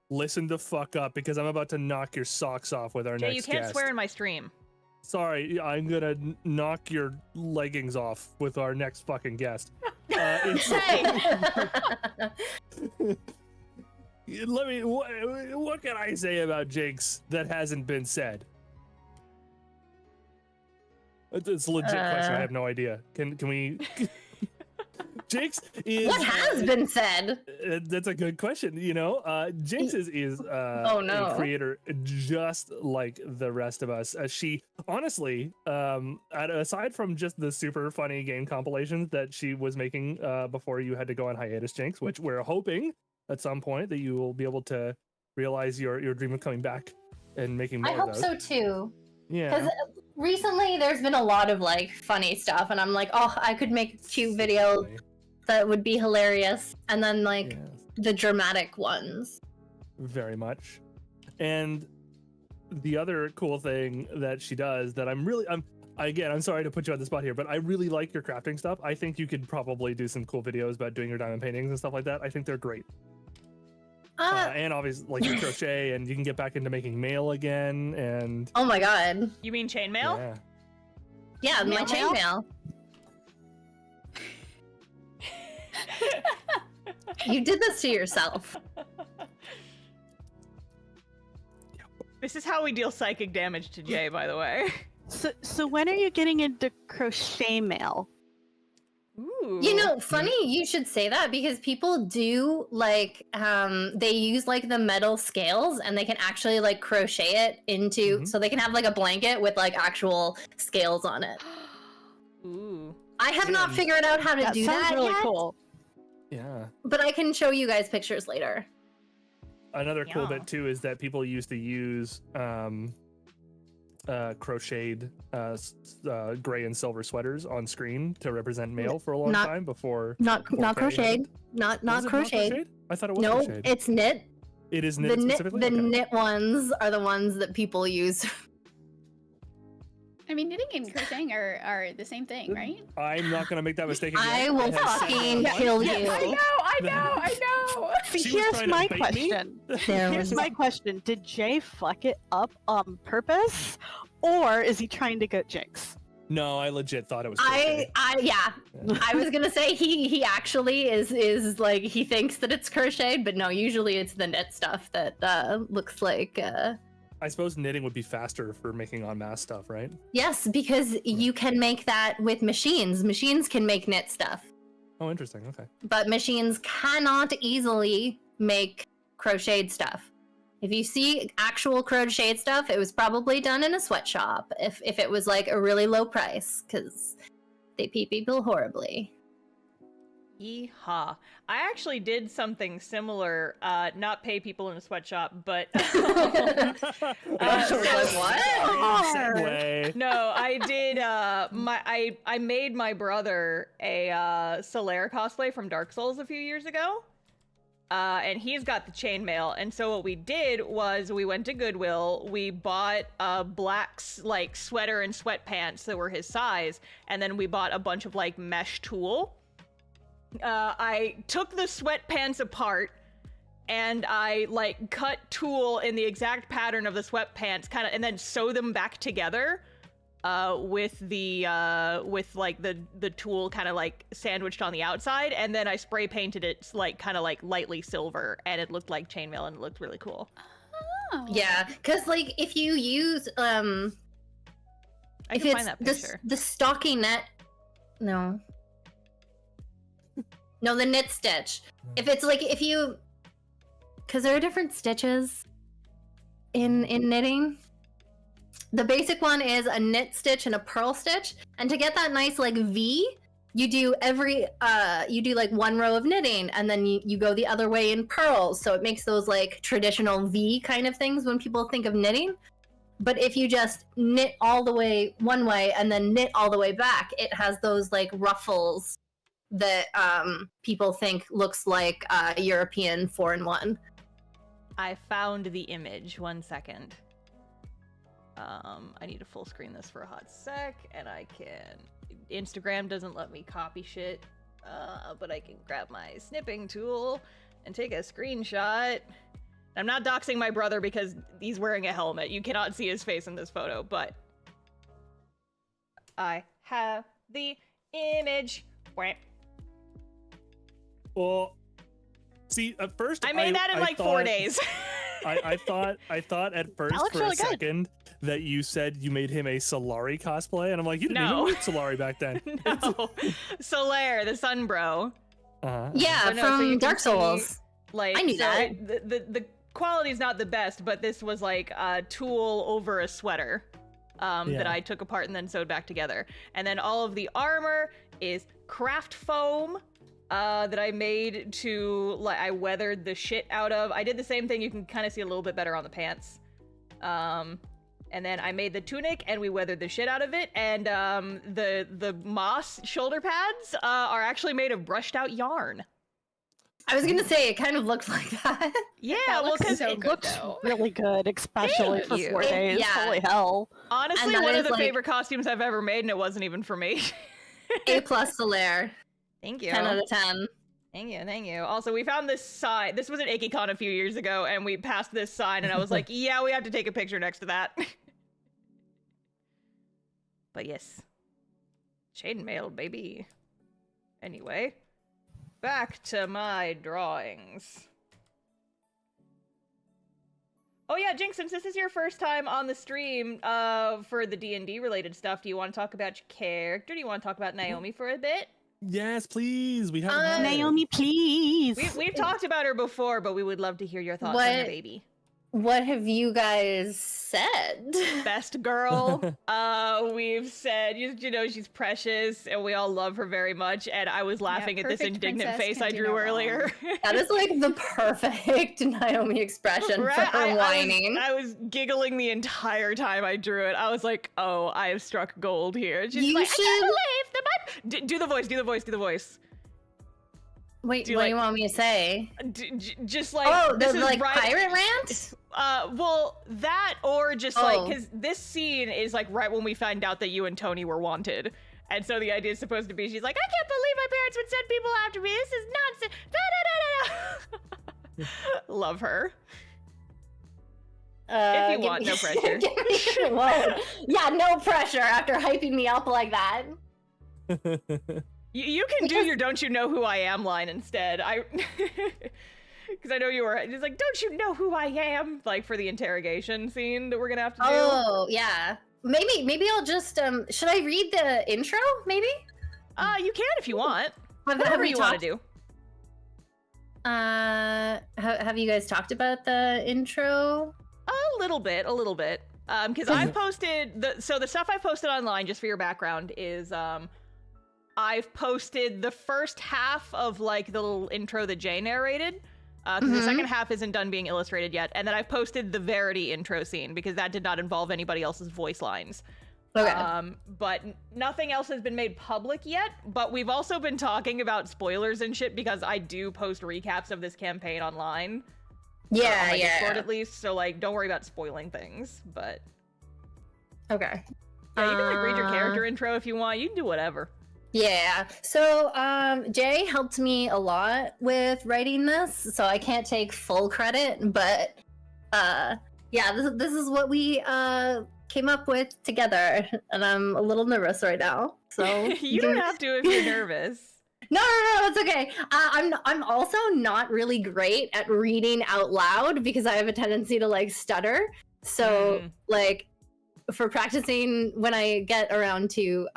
Listen the fuck up because I'm about to knock your socks off with our Jay, next you can't guest. swear in my stream. Sorry, I'm gonna knock your leggings off with our next fucking guest. Let me. What can I say about Jinx that hasn't been said? It's a legit question. I have no idea. Can we? Jinx is. What has been said? That's a good question. You know, Jinx is Oh, no. a creator just like the rest of us. She honestly, aside from just the super funny game compilations that she was making before you had to go on hiatus, Jinx, which we're hoping at some point that you will be able to realize your dream of coming back and making more I of hope those. so too. Yeah. Because recently there's been a lot of like funny stuff, and I'm like, oh, I could make a cute video that would be hilarious, and then like Yeah. the dramatic ones. Very much. And the other cool thing that she does that I'm sorry to put you on the spot here, but I really like your crafting stuff. I think you could probably do some cool videos about doing your diamond paintings and stuff like that. I think they're great. And obviously like your crochet, and you can get back into making mail again, and Oh my god. You mean chainmail? yeah. Yeah, my Mail? chainmail. You did this to yourself. This is how we deal psychic damage to Jay, by the way. So when are you getting into crochet mail? Ooh. You know, funny you should say that, because people do like they use like the metal scales, and they can actually like crochet it into so they can have like a blanket with like actual scales on it. Ooh. I have not Yeah. figured out how to That do sounds that really yet, cool. Yeah. but I can show you guys pictures later. Another cool Yeah. bit too is that people used to use crocheted gray and silver sweaters on screen to represent mail for a long Not- time before. Not crocheted. happened. Not Was it crocheted. I thought it was No, crocheted. it's knit. It is The knit knit specifically. the Okay. knit ones are the ones that people use. I mean, knitting and crocheting are the same thing, right? I'm not gonna make that mistake again. I will have said fucking that kill once. you. I know. But She was here's trying to my bait me. question. There Here's was- my question. Did Jay fuck it up on purpose? Or is he trying to get Jinx? No, I legit thought it was. I yeah. I was gonna say he actually is like, he thinks that it's crocheted, but no, usually it's the knit stuff that looks like I suppose knitting would be faster for making en masse stuff, right? yes, because you can make that with machines. Machines can make knit stuff, Oh, interesting. Okay. but machines cannot easily make crocheted stuff. If you see actual crocheted stuff, it was probably done in a sweatshop. If it was like a really low price, because they pee people horribly. Yeehaw. I actually did something similar, not pay people in a sweatshop, but Segue. no, I did I made my brother a Solaire cosplay from Dark Souls a few years ago. and he's got the chainmail. And so what we did was we went to Goodwill, we bought a black like sweater and sweatpants that were his size, and then we bought a bunch of like mesh tulle. I took the sweatpants apart and I like cut tulle in the exact pattern of the sweatpants, kind of, and then sew them back together with the tulle kind of like sandwiched on the outside, and then I spray painted it like kind of like lightly silver, and it looked like chainmail and it looked really cool. Oh. Yeah, because like if you use I if can it's find that picture. the stockinette, no, the knit stitch. If it's like if you, because there are different stitches in knitting. The basic one is a knit stitch and a purl stitch, and to get that nice like V, you do you do like one row of knitting, and then you go the other way in purls, so it makes those like traditional V kind of things when people think of knitting. But if you just knit all the way one way and then knit all the way back, it has those like ruffles that people think looks like a European 4-in-1. I found the image. 1 second. I need to full screen this for a hot sec, and I can... Instagram doesn't let me copy shit, but I can grab my snipping tool and take a screenshot. I'm not doxing my brother because he's wearing a helmet. You cannot see his face in this photo, but... I have the image. Well, see, at first I made that in like 4 days. I thought at first looks for really a good. second that you said you made him a Solari cosplay, and I'm like, you didn't No. even meet Solari back then. No. Solaire, the sun bro. Yeah, But no, from so you can Dark see, Souls. Like, I knew so that. the quality's not the best, but this was like a tulle over a sweater that I took apart and then sewed back together. And then all of the armor is craft foam that I made to, like, I weathered the shit out of. I did the same thing. You can kind of see a little bit better on the pants. And then I made the tunic and we weathered the shit out of it. And the moss shoulder pads are actually made of brushed out yarn. I was gonna say it kind of looked like that. Yeah, That well, looks because so It good, looks though. really good, especially for you. 4 days. Yeah. Holy hell. honestly, that one of is, the like- favorite costumes I've ever made, and it wasn't even for me. A+ Solaire. Thank you. 10 out of 10. Thank you, thank you. Also, we found this sign. This was at AkiCon a few years ago, and we passed this sign, and I was like, yeah, we have to take a picture next to that. But yes. Chainmail, baby. Anyway, back to my drawings. Oh yeah, Jinx, since this is your first time on the stream for the D&D related stuff, do you want to talk about your character? Do you want to talk about Naomi for a bit? Yes, please. We haven't had it. Naomi, please. We've talked about her before, but we would love to hear your thoughts on the What? baby. What have you guys said? Best girl. We've said, you know, she's precious, and we all love her very much. And I was laughing at this perfect indignant princess face can I do drew no wrong. earlier. That is like the perfect Naomi expression for her whining. I was giggling the entire time I drew it. I was like, oh, I have struck gold here. And she's You like, should- I can't believe the do the voice, do the voice, do the voice. Wait, do you what like- do you want me to say? Just like, Oh, this the is like right. pirate rant? Well, that or just like, Oh. because this scene is like right when we find out that you and Tony were wanted. And so the idea is supposed to be, she's like, I can't believe my parents would send people after me. This is nonsense. Da, da, da, da. Love her. If you want, no pressure. Whoa. Yeah, no pressure after hyping me up like that. You can do your "Don't you know who I am" line instead. Because I know you were. It's like, don't you know who I am? Like for the interrogation scene that we're gonna have to do. Oh, yeah. Maybe I'll just should I read the intro? Maybe. You can if you want. Have Whatever we you want to talked- do. Have you guys talked about the intro? A little bit. Because I've posted the stuff I posted online, just for your background, is I've posted the first half of like the little intro that Jay narrated. Because the second half isn't done being illustrated yet, and then I've posted the Verity intro scene because that did not involve anybody else's voice lines. Okay. But nothing else has been made public yet. But we've also been talking about spoilers and shit because I do post recaps of this campaign online. Yeah, on my yeah. Discord at least. So like, don't worry about spoiling things. But Okay. yeah, you can like read your character intro if you want. You can do whatever. Yeah. So Jay helped me a lot with writing this, so I can't take full credit, but yeah, this is what we came up with together, and I'm a little nervous right now. So You don't have to if you're nervous. No, it's okay. I'm also not really great at reading out loud because I have a tendency to like stutter. So like for practicing when I get around to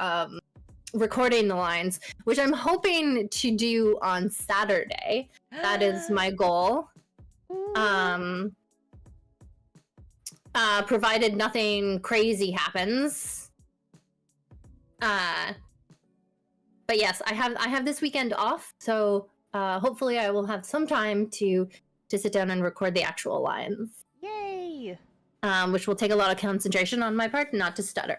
recording the lines, which I'm hoping to do on Saturday. That is my goal. Provided nothing crazy happens. But yes, I have this weekend off, so hopefully I will have some time to sit down and record the actual lines. Yay! Which will take a lot of concentration on my part, not to stutter.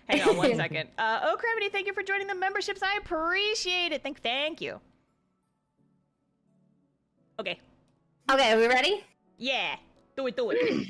Hang on one second. Oh, Gravity, thank you for joining the memberships. I appreciate it. Thank you. Okay. Okay, are we ready? Yeah. Do it.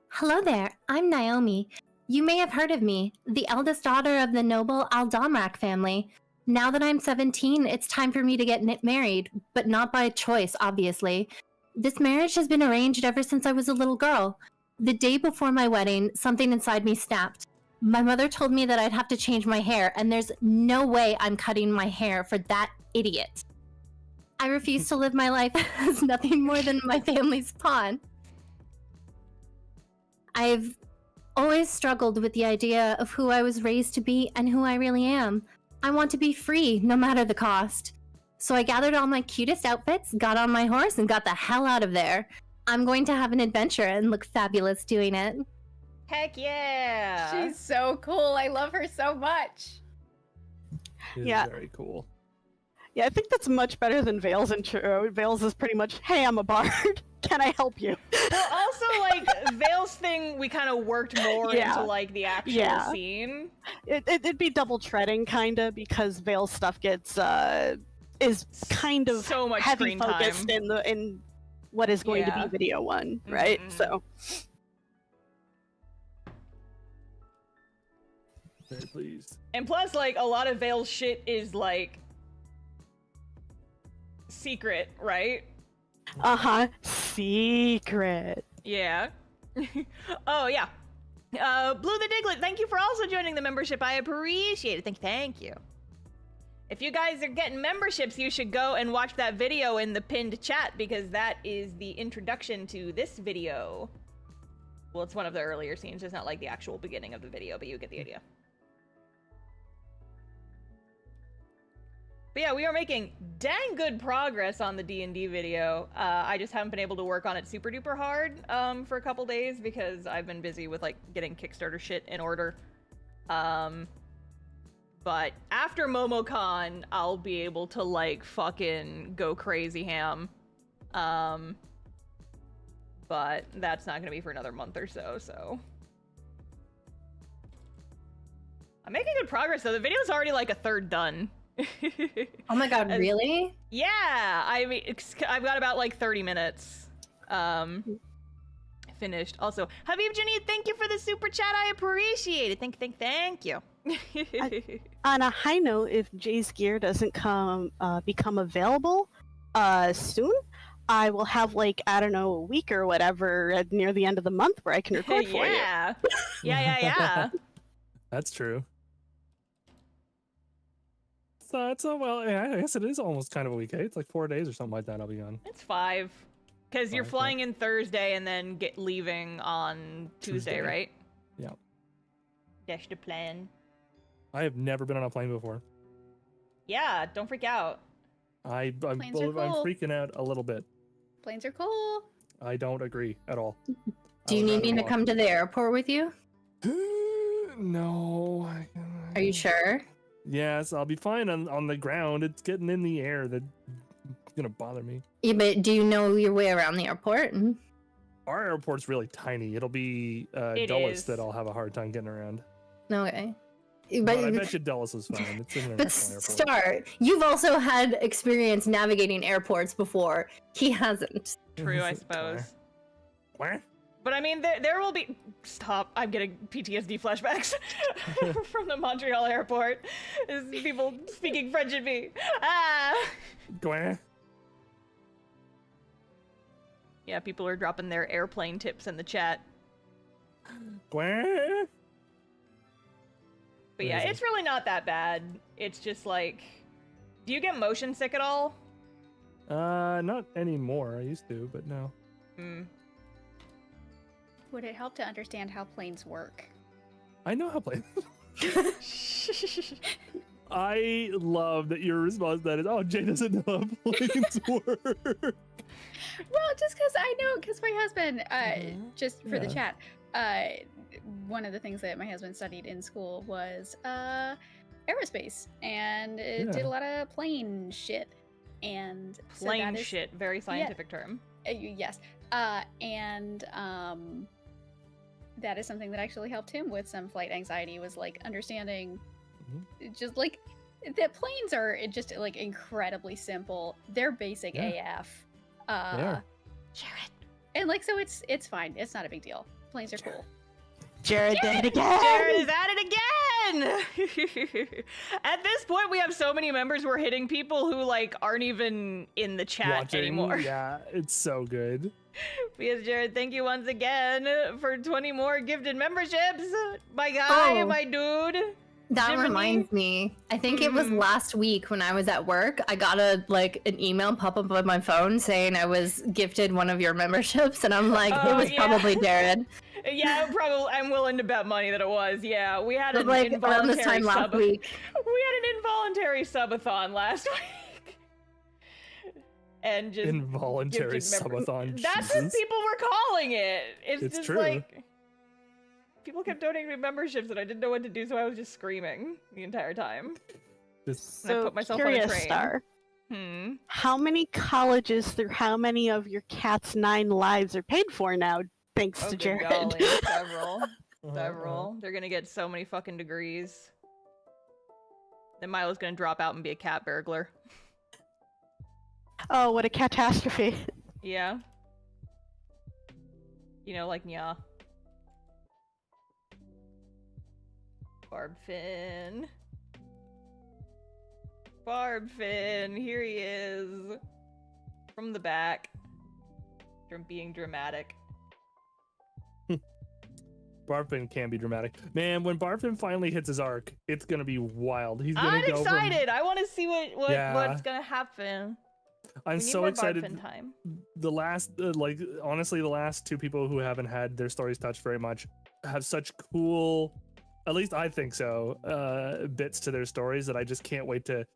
Hello there, I'm Naomi. You may have heard of me, the eldest daughter of the noble Aldamrak family. Now that I'm 17, it's time for me to get married, but not by choice, obviously. This marriage has been arranged ever since I was a little girl. The day before my wedding, something inside me snapped. My mother told me that I'd have to change my hair, and there's no way I'm cutting my hair for that idiot. I refuse to live my life as nothing more than my family's pawn. I've always struggled with the idea of who I was raised to be and who I really am. I want to be free, no matter the cost. So I gathered all my cutest outfits, got on my horse, and got the hell out of there. I'm going to have an adventure and look fabulous doing it. Heck yeah! She's so cool. I love her so much. Yeah. Very cool. Yeah, I think that's much better than Vale's intro. Vale's is pretty much, hey, I'm a bard. Can I help you? Well, also, like, Vale's thing, we kind of worked more into, like, the actual scene. It'd be double treading, kind of, because Vale's stuff gets, is kind of so much heavy screen focused time. in what is going to be video one, right? So. Very pleased. And plus, like, a lot of Vale's shit is, like, secret, right? Secret. Yeah. Oh, yeah. Blue the Diglett, thank you for also joining the membership. I appreciate it. Thank you. If you guys are getting memberships, you should go and watch that video in the pinned chat because that is the introduction to this video. Well, it's one of the earlier scenes. It's not like the actual beginning of the video, but you get the idea. But yeah, we are making dang good progress on the D&D video. I just haven't been able to work on it super duper hard for a couple days because I've been busy with like getting Kickstarter shit in order. But after MomoCon, I'll be able to like fucking go crazy ham. But that's not gonna be for another month or so, so. I'm making good progress though. The video's already like a third done. Oh my god, really? Yeah, I mean, I've got about like 30 minutes finished. Also, Habib Janine, thank you for the super chat. I appreciate it. Thank you. On a high note, if Jay's gear doesn't become available soon, I will have like, I don't know, a week or whatever near the end of the month where I can record for you. Yeah. That's true. So well, yeah, I guess it is almost kind of a week. Eh? It's like 4 days or something like that. I'll be on. It's 5, because you're flying in Thursday and then leaving on Tuesday, right? Yeah. That's the plan. I have never been on a plane before. Yeah, don't freak out. I'm Planes are cool. freaking out a little bit. Planes are cool. I don't agree at all. Do you need me to come to the airport with you? No. Are you sure? Yes, I'll be fine on the ground. It's getting in the air that's gonna bother me. Yeah, but do you know your way around the airport? Our airport's really tiny. It'll be Dulles that I'll have a hard time getting around. Okay. But I bet you Dulles is fine. It's an international airport. Star, you've also had experience navigating airports before. He hasn't. True, I suppose. Where? But I mean, there will be. Stop! I'm getting PTSD flashbacks from the Montreal airport. There's people speaking French at me. Ah! Where? Yeah, people are dropping their airplane tips in the chat. Where? But yeah, it's really not that bad. It's just like, do you get motion sick at all? Not anymore. I used to, but no. Would it help to understand how planes work? I know how planes. I love that your response to that is, oh, Jay doesn't know how planes work. Well, just because I know, because my husband, just for the chat, one of the things that my husband studied in school was aerospace, and did a lot of plane shit. And plane shit, very scientific term. Yes. And that is something that actually helped him with some flight anxiety, was like understanding just like that planes are just like incredibly simple. They're basic AF. Jared. And like, so it's fine. It's not a big deal. Planes are cool. Jared did it again! Jared is at it again! At this point, we have so many members we're hitting people who like aren't even in the chat anymore. Yeah, it's so good. Because Jared, thank you once again for 20 more gifted memberships. My guy, my dude. That Jiminy. reminds me. I think it was last week when I was at work. I got an email pop up on my phone saying I was gifted one of your memberships, and I'm like, it was probably Jared. Yeah, probably. I'm willing to bet money that it was. Yeah, we had an like around involuntary this time last week. We had an involuntary subathon last week, and just involuntary subathon. That's what people were calling it. It's just true. like people kept donating me memberships, and I didn't know what to do, so I was just screaming the entire time. So I put myself curious, on a train. Star. How many colleges through how many of your cat's 9 lives are paid for now? Thanks to Jared. Golly, several. They're gonna get so many fucking degrees. Then Milo's gonna drop out and be a cat burglar. Oh, what a catastrophe. Yeah. You know, like, yeah. Barbfin. Barbfin, here he is. From the back. From being dramatic. Barfin can be dramatic. Man, when Barfin finally hits his arc, it's gonna be wild. He's gonna I'm excited! I want to see what's gonna happen. I'm so excited. Barfin time. The last, honestly, the last 2 people who haven't had their stories touched very much have such cool, at least I think so, bits to their stories that I just can't wait to.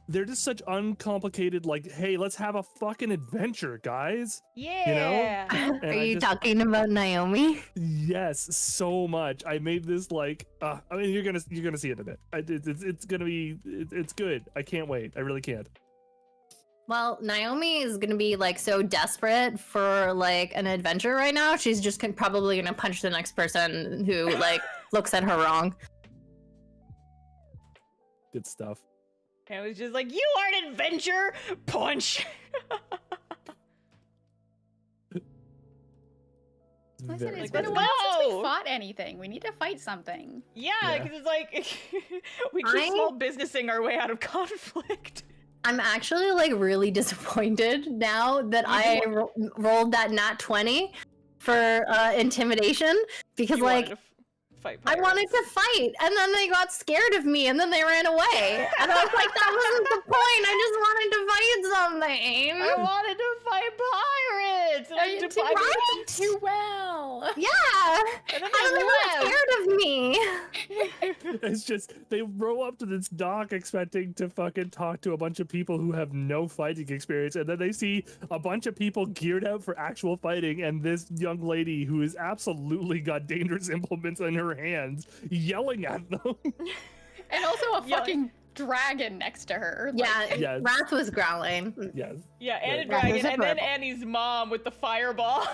They're just such uncomplicated, like, hey, let's have a fucking adventure, guys. Yeah. You know? Are you talking about Naomi? Yes, so much. I made this like, I mean, you're gonna see it in a bit. It's gonna be, it's good. I can't wait. I really can't. Well, Naomi is gonna be like so desperate for like an adventure right now. She's just probably gonna punch the next person who like looks at her wrong. Good stuff. And it was just like, you aren't adventure! Punch! Listen, Like, it's been a let's while since go! we fought anything. We need to fight something. Yeah, because it's like, we keep small businessing our way out of conflict. I'm actually like really disappointed now that I rolled that nat 20 for intimidation, because like I wanted to fight, and then they got scared of me, and then they ran away. And I was like, that wasn't the point. I just wanted to fight something. I wanted to fight pirates! And I right? Too well. Yeah. And then How they were scared of me? It's just, they roll up to this dock expecting to fucking talk to a bunch of people who have no fighting experience, and then they see a bunch of people geared out for actual fighting, and this young lady who has absolutely got dangerous implements in her hands yelling at them. And also a fucking dragon next to her. Yeah, Yes. Wrath was growling. Yes. Yeah, and a Right. dragon, and then Annie's mom with the fireball.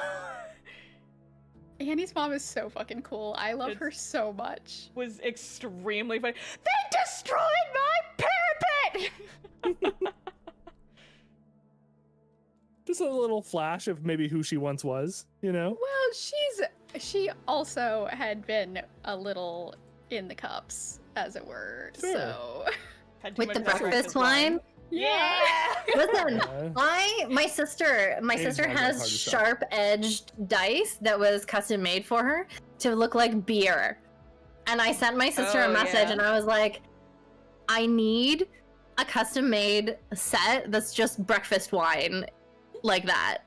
Annie's mom is so fucking cool. I love her so much. Was extremely funny. They destroyed my parapet! Just a little flash of maybe who she once was, you know? Well, she also had been a little in the cups, as it were. Sure. So With the breakfast wine? Yeah! Listen, my sister has sharp-edged dice that was custom made for her to look like beer. And I sent my sister a message and I was like, I need a custom-made set that's just breakfast wine like that.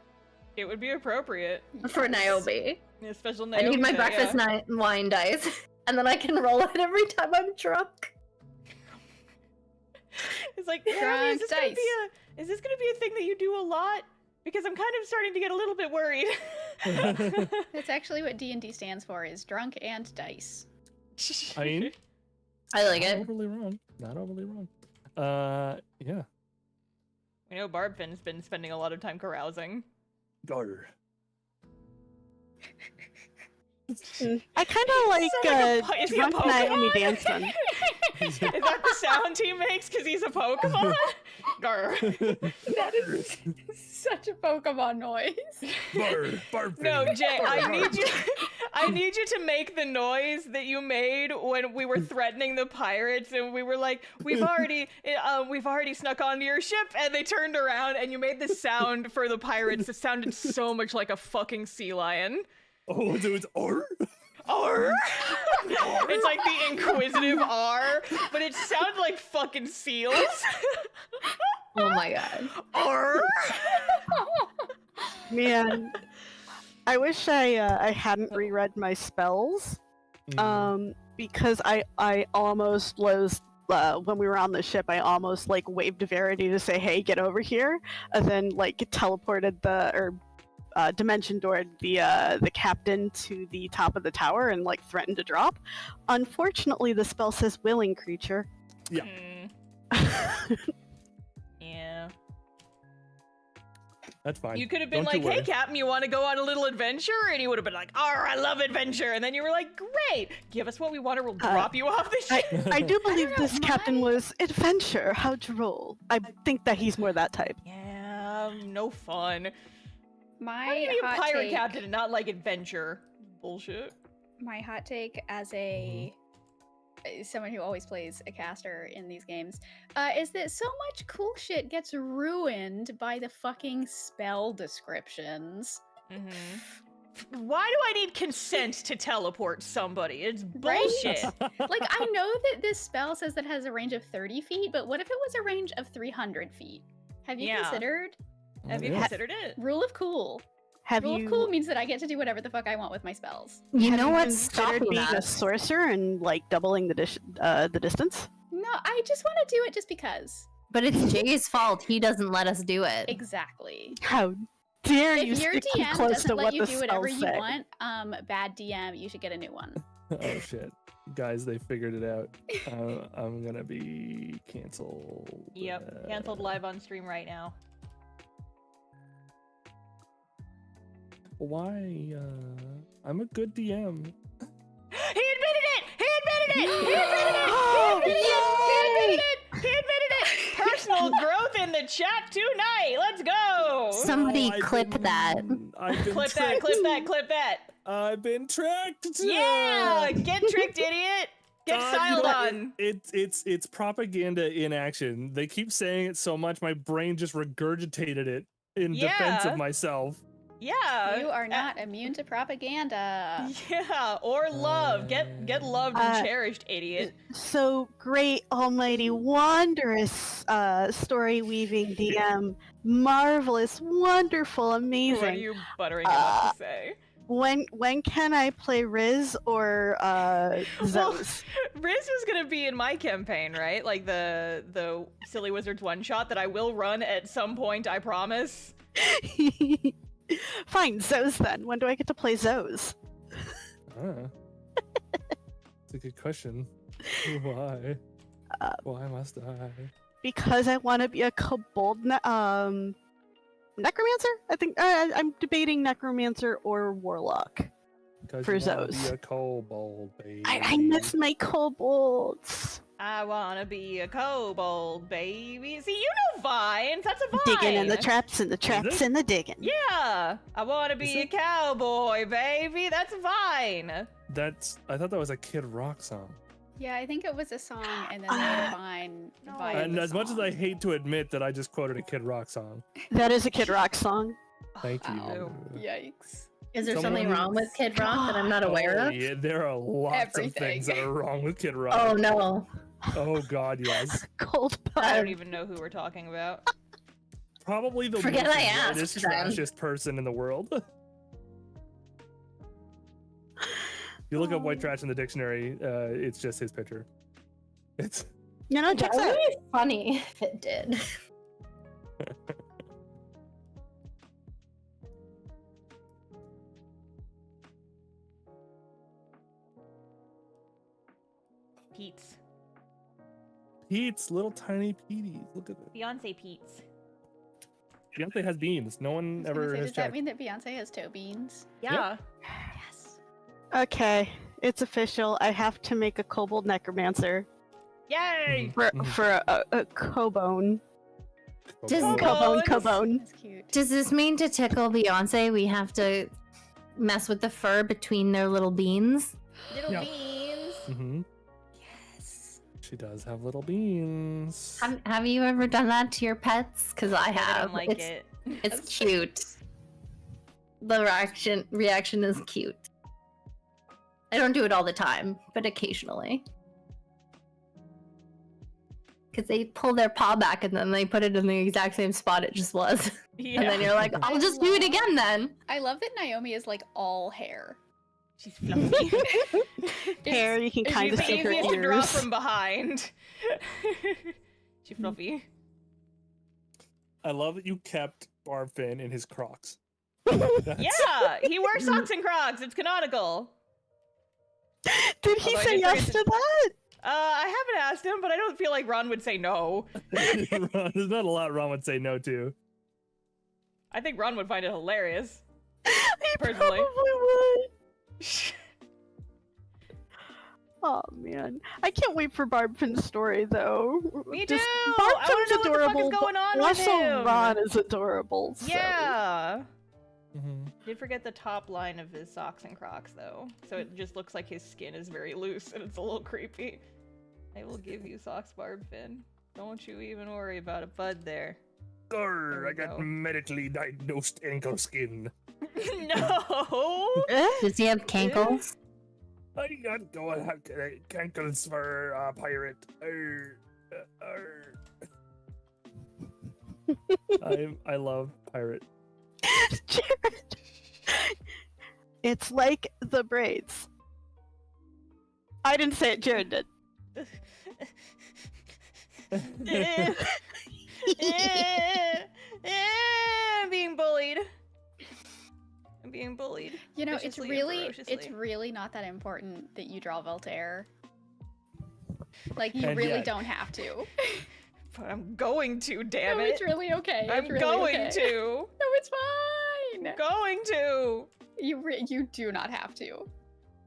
It would be appropriate. For Naomi. Yeah, special I Naomi need my set, breakfast wine dice. And then I can roll it every time I'm drunk. It's like, Naomi, is this gonna be a thing that you do a lot? Because I'm kind of starting to get a little bit worried. That's actually what D&D stands for, is drunk and dice. I mean, I like it. Not overly wrong. Not overly wrong. Yeah. I know Barbfin's been spending a lot of time carousing. Garter. I kind of like drunk Naomi dancing. Is that the sound he makes because he's a Pokemon? Gar. That is such a Pokemon noise. Barf. No, Jay, I need you to make the noise that you made when we were threatening the pirates and we were like, we've already snuck onto your ship, and they turned around and you made the sound for the pirates that sounded so much like a fucking sea lion. Oh, so it's R? R? It's like the inquisitive R, but it sounds like fucking seals. Oh my god. R? Man, I wish I hadn't reread my spells, because I almost was when we were on the ship. I almost like waved to Verity to say, "Hey, get over here," and then like teleported dimension doored the captain to the top of the tower and like threatened to drop. Unfortunately, the spell says willing creature. Yeah. Yeah. That's fine. You could have been Don't like, you "Hey, worry. Captain, you want to go on a little adventure?" And he would have been like, "Oh, I love adventure." And then you were like, "Great, give us what we want, or we'll drop you off the ship." I do believe this captain was adventure. How'd you roll? I think that he's more that type. Yeah, no fun. My How do you be a hot pirate take, captain and not like adventure? Bullshit. my hot take as someone who always plays a caster in these games, is that so much cool shit gets ruined by the fucking spell descriptions. Why do I need consent to teleport somebody? It's bullshit. Like, I know that this spell says that it has a range of 30 feet, but what if it was a range of 300 feet? Have you considered? Have you considered it? Rule of cool. Rule of cool means that I get to do whatever the fuck I want with my spells. You know what's considered stopping being a us? sorcerer and like doubling the distance? No, I just want to do it just because. But it's Jay's fault. He doesn't let us do it. Exactly. How dare you If your stick too DM close doesn't to let what you the do whatever spells you say? want, bad DM, you should get a new one. Oh shit. Guys, they figured it out. I'm gonna be canceled. Yep, canceled live on stream right now. Why? I'm a good DM. He admitted it! He admitted it! He admitted it! He admitted it! He admitted it! Personal growth in the chat tonight! Let's go! Somebody clip that. Clip that, clip that, clip that! I've been tricked! Yeah! Get tricked, idiot! Get styled on! It's propaganda in action. They keep saying it so much, my brain just regurgitated it in defense of myself. Yeah! You are not immune to propaganda. Yeah, or love. Get loved and cherished, idiot. So great, almighty, wondrous story weaving DM, marvelous, wonderful, amazing. What are you buttering him up to say? When can I play Riz or Zeus? Riz was gonna be in my campaign, right? Like the Silly Wizards one shot that I will run at some point, I promise. Fine, Zeus then. When do I get to play Zeus? It's a good question. Why? Why must I? Because I want to be a kobold necromancer. I think I'm debating necromancer or warlock. for you wanna those. Be a kobold, baby. I miss my kobolds. I wanna be a kobold, baby. See, you know vines. That's a vine. Digging in the traps and the traps and the digging. Yeah. I wanna be a cowboy, baby. That's a vine. I thought that was a Kid Rock song. Yeah, I think it was a song, and then they had a vine. And as much as I hate to admit that I just quoted a Kid Rock song. That is a Kid Rock song. Thank you. Ow. Yikes. Is there something wrong with Kid Rock that I'm not aware of? Yeah, there are lots of things that are wrong with Kid Rock. Oh no. Oh God, yes. Cold I don't even know who we're talking about. Probably the Forget I most asked them. trashiest person in the world. If you look up white trash in the dictionary, it's just his picture. It's check That would that. be funny if it did. Pete's. Pete's, little tiny Petey's. Look at it. Beyonce Pete's. Beyonce has beans. No one ever has Does that checked. mean that Beyonce has toe beans? Yeah. Yes. Okay, it's official. I have to make a kobold necromancer Yay! for a kobone. Does- Kobone. That's cute. Does this mean to tickle Beyonce we have to mess with the fur between their little beans? Little Yeah. beans. Mm-hmm. Yes. She does have little beans. Have you ever done that to your pets? Because I I have. don't like it's, it. It's cute. The reaction is cute. I don't do it all the time, but occasionally. Because they pull their paw back and then they put it in the exact same spot it just was. Yeah. And then you're like, I'll just do it again then. I love that Naomi is like all hair. She's fluffy. Hair, you can She's kind of the see her easiest to draw ears. from behind. She's fluffy. I love that you kept Barfin in his Crocs. Yeah, he wears socks and Crocs. It's canonical. Did he Although I say did yes forget to that? I haven't asked him, but I don't feel like Ron would say no. There's not a lot Ron would say no to. I think Ron would find it hilarious. He Personally. probably would. Oh man, I can't wait for Barbfin's story though. Me too. Just- I want to know what the fuck adorable, is going on but with also him. Ron is adorable. So. Yeah. Mm-hmm. Did forget the top line of his socks and Crocs though, so it just looks like his skin is very loose and it's a little creepy. I will give you socks, Barbfin. Don't you even worry about a bud there. Grr, we I got go. medically diagnosed ankle skin. No. Eh? Does he have cankles? I got going have cankles for a pirate. I love pirate. Jared. It's like the braids. I didn't say it, Jared did. I'm being bullied. I'm being bullied. You know, it's viciously and it's ferociously. really not that important that you draw Voltaire. Like you And really yet- don't have to. But I'm going to, damn No, it. it's really okay. I'm It's really going okay. to. No, it's fine. Going to. You do not have to.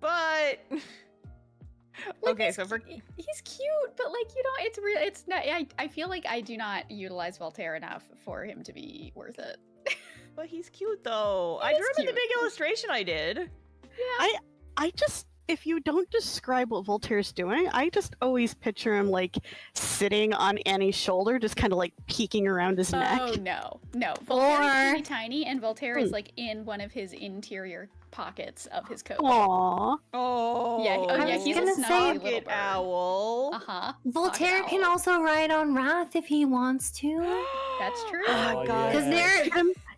But Like, okay, he's so for he's cute, but like you know, it's real. It's not. I feel like I do not utilize Voltaire enough for him to be worth it. but he's cute though. I He drew is him in the cute. big illustration I did. I just, if you don't describe what Voltaire's doing, I just always picture him like sitting on Annie's shoulder, just kind of like peeking around his neck. Oh no, no. Voltaire is Or- really tiny, and Voltaire is like in one of his interior pockets of his coat. Aww. Oh, Yeah, oh, yeah, he's a snuggy pocket little bird. owl. Uh huh. Voltaire can also ride on Wrath if he wants to. That's true. Oh my Oh, god. Because they're,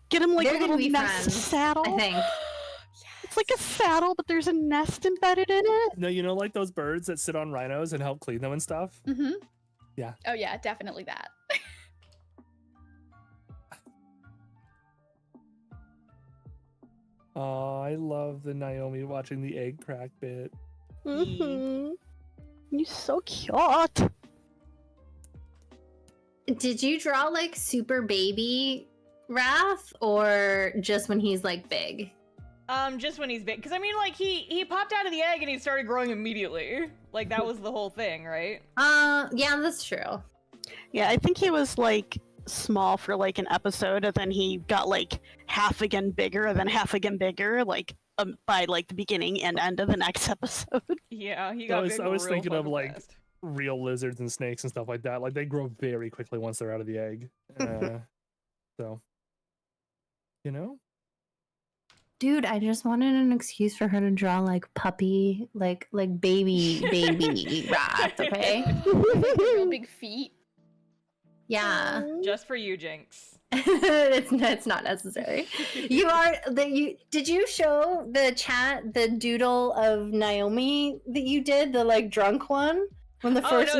Get him like they're a gonna little be nest friends, saddle. I think. It's like a saddle, but there's a nest embedded in it. No, you know, like those birds that sit on rhinos and help clean them and stuff? Mm-hmm. Yeah. Oh yeah, definitely that. Oh, I love the Naomi watching the egg crack bit. Mm-hmm. You're so cute. Did you draw like super baby Wrath or just when he's like big? Just when he's big, because I mean, like he popped out of the egg and he started growing immediately. Like that was the whole thing, right? Yeah, that's true. Yeah, I think he was like small for like an episode, and then he got like half again bigger, and then half again bigger, like by like the beginning and end of the next episode. Yeah, he got. I was thinking of fucking like fast. real lizards and snakes and stuff like that. Like they grow very quickly once they're out of the egg. So, you know. Dude, I just wanted an excuse for her to draw like puppy, like baby rats, okay? Real big feet. Yeah. Just for you, Jinx. it's not necessary. Did you show the chat the doodle of Naomi that you did, the like drunk one? When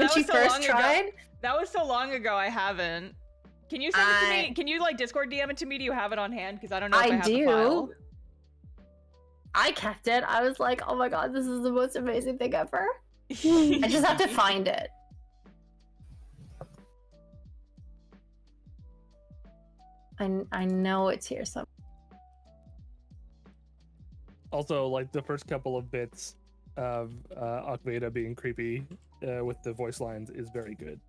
she first tried? That was so long ago, I haven't. Can you send it to me? Can you like Discord DM it to me? Do you have it on hand? Because I don't know if I have the file. I kept it. I was like, oh my god, this is the most amazing thing ever. I just have to find it. I know it's here somewhere. Also, like the first couple of bits of Akveda being creepy with the voice lines is very good.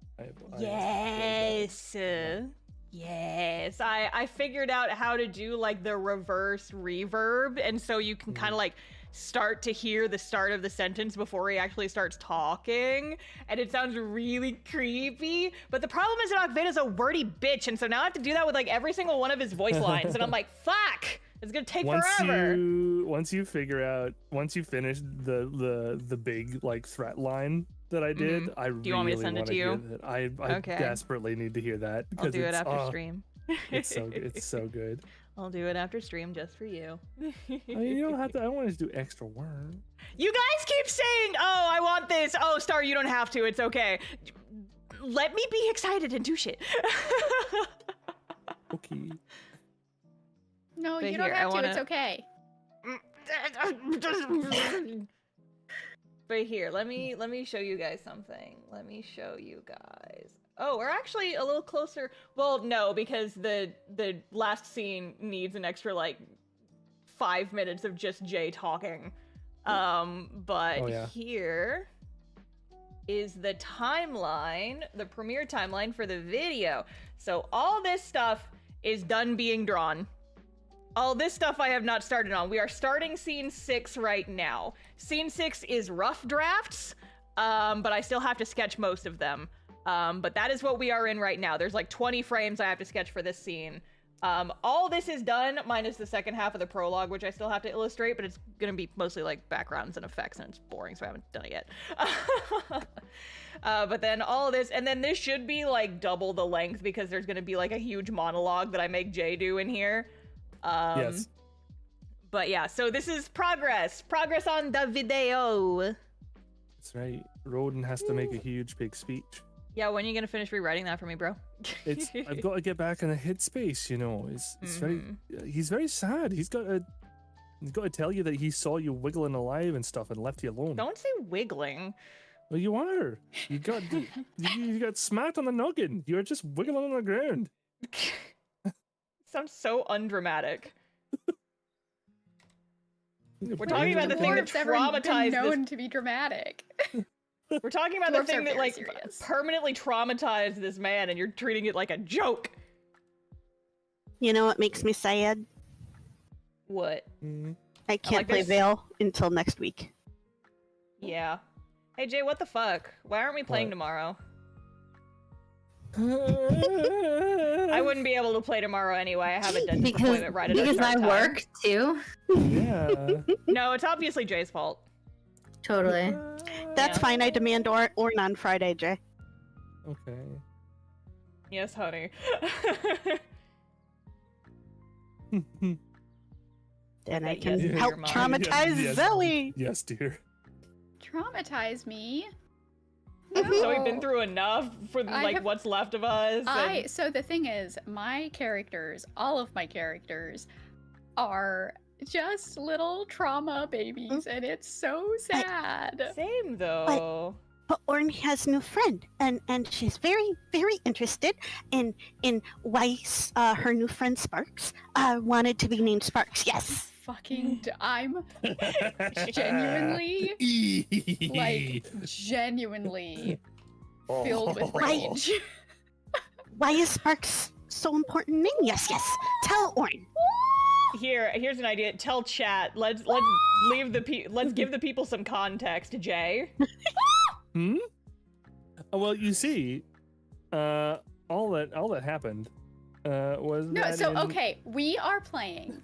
Yes. Yes, I figured out how to do like the reverse reverb, and so you can kind of like start to hear the start of the sentence before he actually starts talking, and it sounds really creepy. But the problem is that Akveda's a wordy bitch, and so now I have to do that with like every single one of his voice lines, and I'm like, fuck, it's gonna take forever. Once you finish the big like threat line that I did, I really do you want me to send it to you? I desperately need to hear that. I'll do it after stream. It's so good. I'll do it after stream just for you. You don't have to. I don't want to do extra work. You guys keep saying, "Oh, I want this." Oh, Star, you don't have to. It's okay. Let me be excited and do shit. Okay. No, But you don't here, have to. It's okay. But here, let me show you guys something. Let me show you guys. Oh, we're actually a little closer. Well, no, because the last scene needs an extra like 5 minutes of just Jay talking. But here is the timeline, the premiere timeline for the video. So all this stuff is done being drawn. All this stuff I have not started on. We are starting scene 6 right now. Scene 6 is rough drafts, but I still have to sketch most of them. But that is what we are in right now. There's like 20 frames I have to sketch for this scene. All this is done, minus the second half of the prologue, which I still have to illustrate, but it's gonna be mostly like backgrounds and effects, and it's boring, so I haven't done it yet. But then all of this, and then this should be like double the length because there's gonna be like a huge monologue that I make Jay do in here. Yes. But yeah, so this is progress on the video. That's right. Roden has to make a huge big speech. Yeah, when are you gonna finish rewriting that for me, bro? I've got to get back in the headspace, you know. He's very sad. He's got to tell you that he saw you wiggling alive and stuff and left you alone. Don't say wiggling. Well, you are. You got smacked on the noggin. You're just wiggling on the ground. Sounds so undramatic. We're talking about the thing that traumatized known to be dramatic. We're talking about the thing that like serious. permanently traumatized this man, and you're treating it like a joke. You know what makes me sad? What? I can't play Veil until next week. Yeah. Hey Jay, what the fuck? Why aren't we playing tomorrow? I wouldn't be able to play tomorrow anyway. I have a dentist appointment right at our because start I time. work too. Yeah. No, it's obviously Jay's fault. Totally. That's fine. I demand Orn on Friday, Jay. Okay. Yes, honey. And I Yes, can dear help mom. traumatize Yes, Zoe. Yes, dear. Traumatize me. So we've been through enough for like what's left of us. So the thing is, my characters, all of my characters, are just little trauma babies, and it's so sad. Same though. But Orn has a new friend, and she's very, very interested in why her new friend Sparks wanted to be named Sparks. Yes. I'm genuinely, genuinely filled with rage. Why is Sparks so important name? Yes. Tell Orin. Here's an idea. Tell chat. Let's give the people some context, Jay. Well, you see, all that happened was okay, we are playing.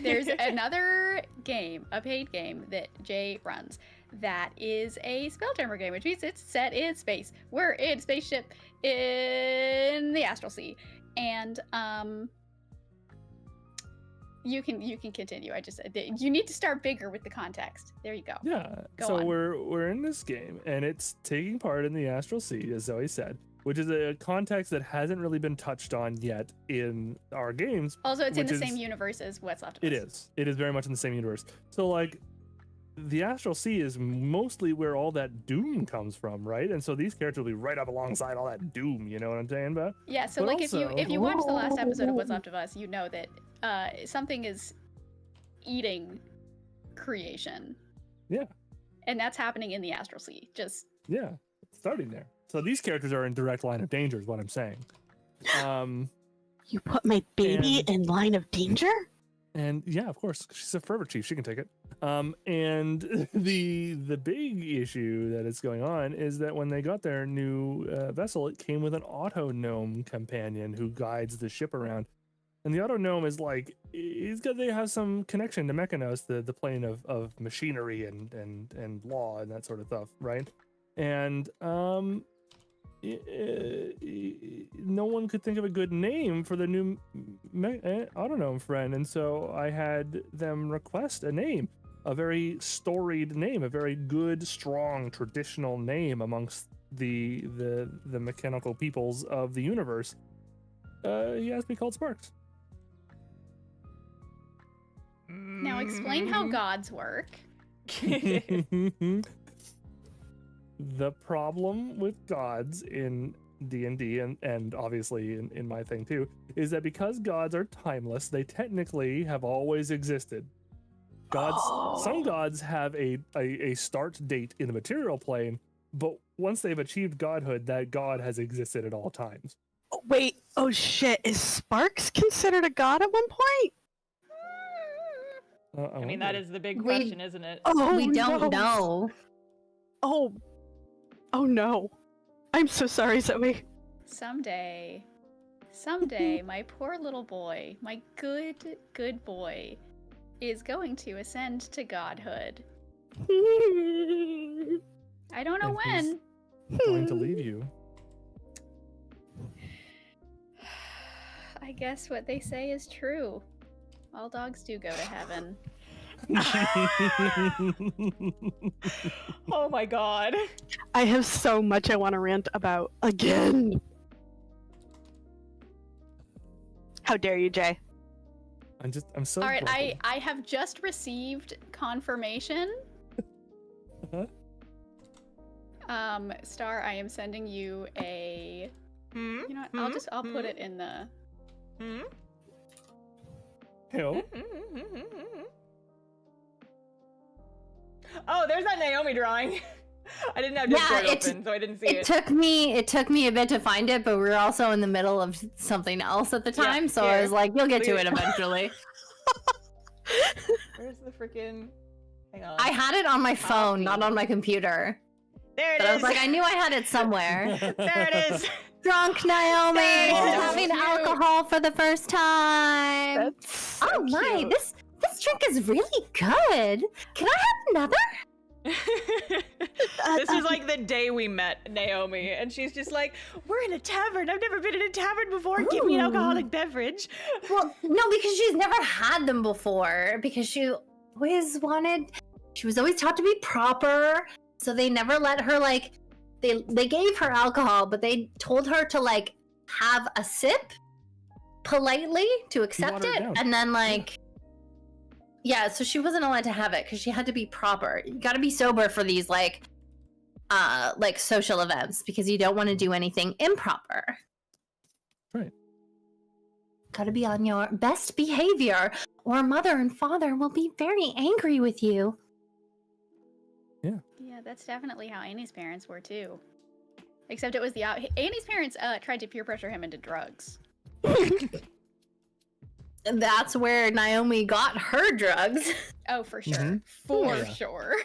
There's another game, a paid game that Jay runs that is a Spelljammer game, which means it's set in space. We're in spaceship in the Astral Sea, and you can continue. You need to start bigger with the context. There you go. Yeah. Go on. we're in this game, and it's taking part in the Astral Sea, as Zoe said, which is a context that hasn't really been touched on yet in our games. Also, it's in the same universe as What's Left of Us. It is very much in the same universe. So like, the Astral Sea is mostly where all that doom comes from, right? And so these characters will be right up alongside all that doom. You know what I'm saying, Beth? Yeah. So But like, also, if you watch the last episode of What's Left of Us, you know that something is eating creation. Yeah. And that's happening in the Astral Sea. Yeah, it's starting there. So these characters are in direct line of danger, is what I'm saying. You put my baby in line of danger? And yeah, of course, she's a forever chief. She can take it. And the big issue that is going on is that when they got their new vessel, it came with an auto gnome companion who guides the ship around. And the auto gnome is like, they have some connection to Mechanos, the plane of machinery and law and that sort of stuff, right? And no one could think of a good name for the new auto gnome friend, and so I had them request a name, a very storied name, a very good, strong, traditional name amongst the mechanical peoples of the universe. He has to be called Sparks. Now explain how gods work. The problem with gods in D&D and obviously in my thing too is that because gods are timeless, they technically have always existed. Some gods have a start date in the material plane, but once they've achieved godhood, that god has existed at all times. Wait, oh shit, is Sparks considered a god at one point? I mean, that is the big question, isn't it? Oh, we don't know. Oh no. I'm so sorry, Zoe. Someday, my poor little boy, my good boy, is going to ascend to godhood. I don't know when. He's going to leave you. I guess what they say is true. All dogs do go to heaven. Oh my god. I have so much I want to rant about again. How dare you, Jay? I'm so All right, broken. I have just received confirmation. Star, I am sending you a. You know what? I'll put it in the. Hell. Oh, there's that Naomi drawing. I didn't have Discord open, so I didn't see it. It took me a bit to find it, but we were also in the middle of something else at the time, Yeah, so here. I was like, "You'll get to it eventually." Where's the freaking? Hang on. I had it on my phone, not on my computer. There it But is. I was like, I knew I had it somewhere. There it is. Drunk Naomi There it is. having alcohol for the first time. That's so Oh my, cute. this drink is really good. Can I have another? This is like the day we met Naomi, and she's just like, "We're in a tavern. I've never been in a tavern before. Give me an alcoholic beverage." Well, no, because she's never had them before. Because she was always taught to be proper. So they never let her they gave her alcohol, but they told her to have a sip politely to accept water it it, down. and then yeah, so she wasn't allowed to have it because she had to be proper. You got to be sober for these social events because you don't want to do anything improper. Right. Gotta be on your best behavior, or mother and father will be very angry with you. Yeah, that's definitely how Annie's parents were too. Except it was Annie's parents tried to peer pressure him into drugs. That's where Naomi got her drugs. Oh, for sure. Mhm. For Yeah. sure.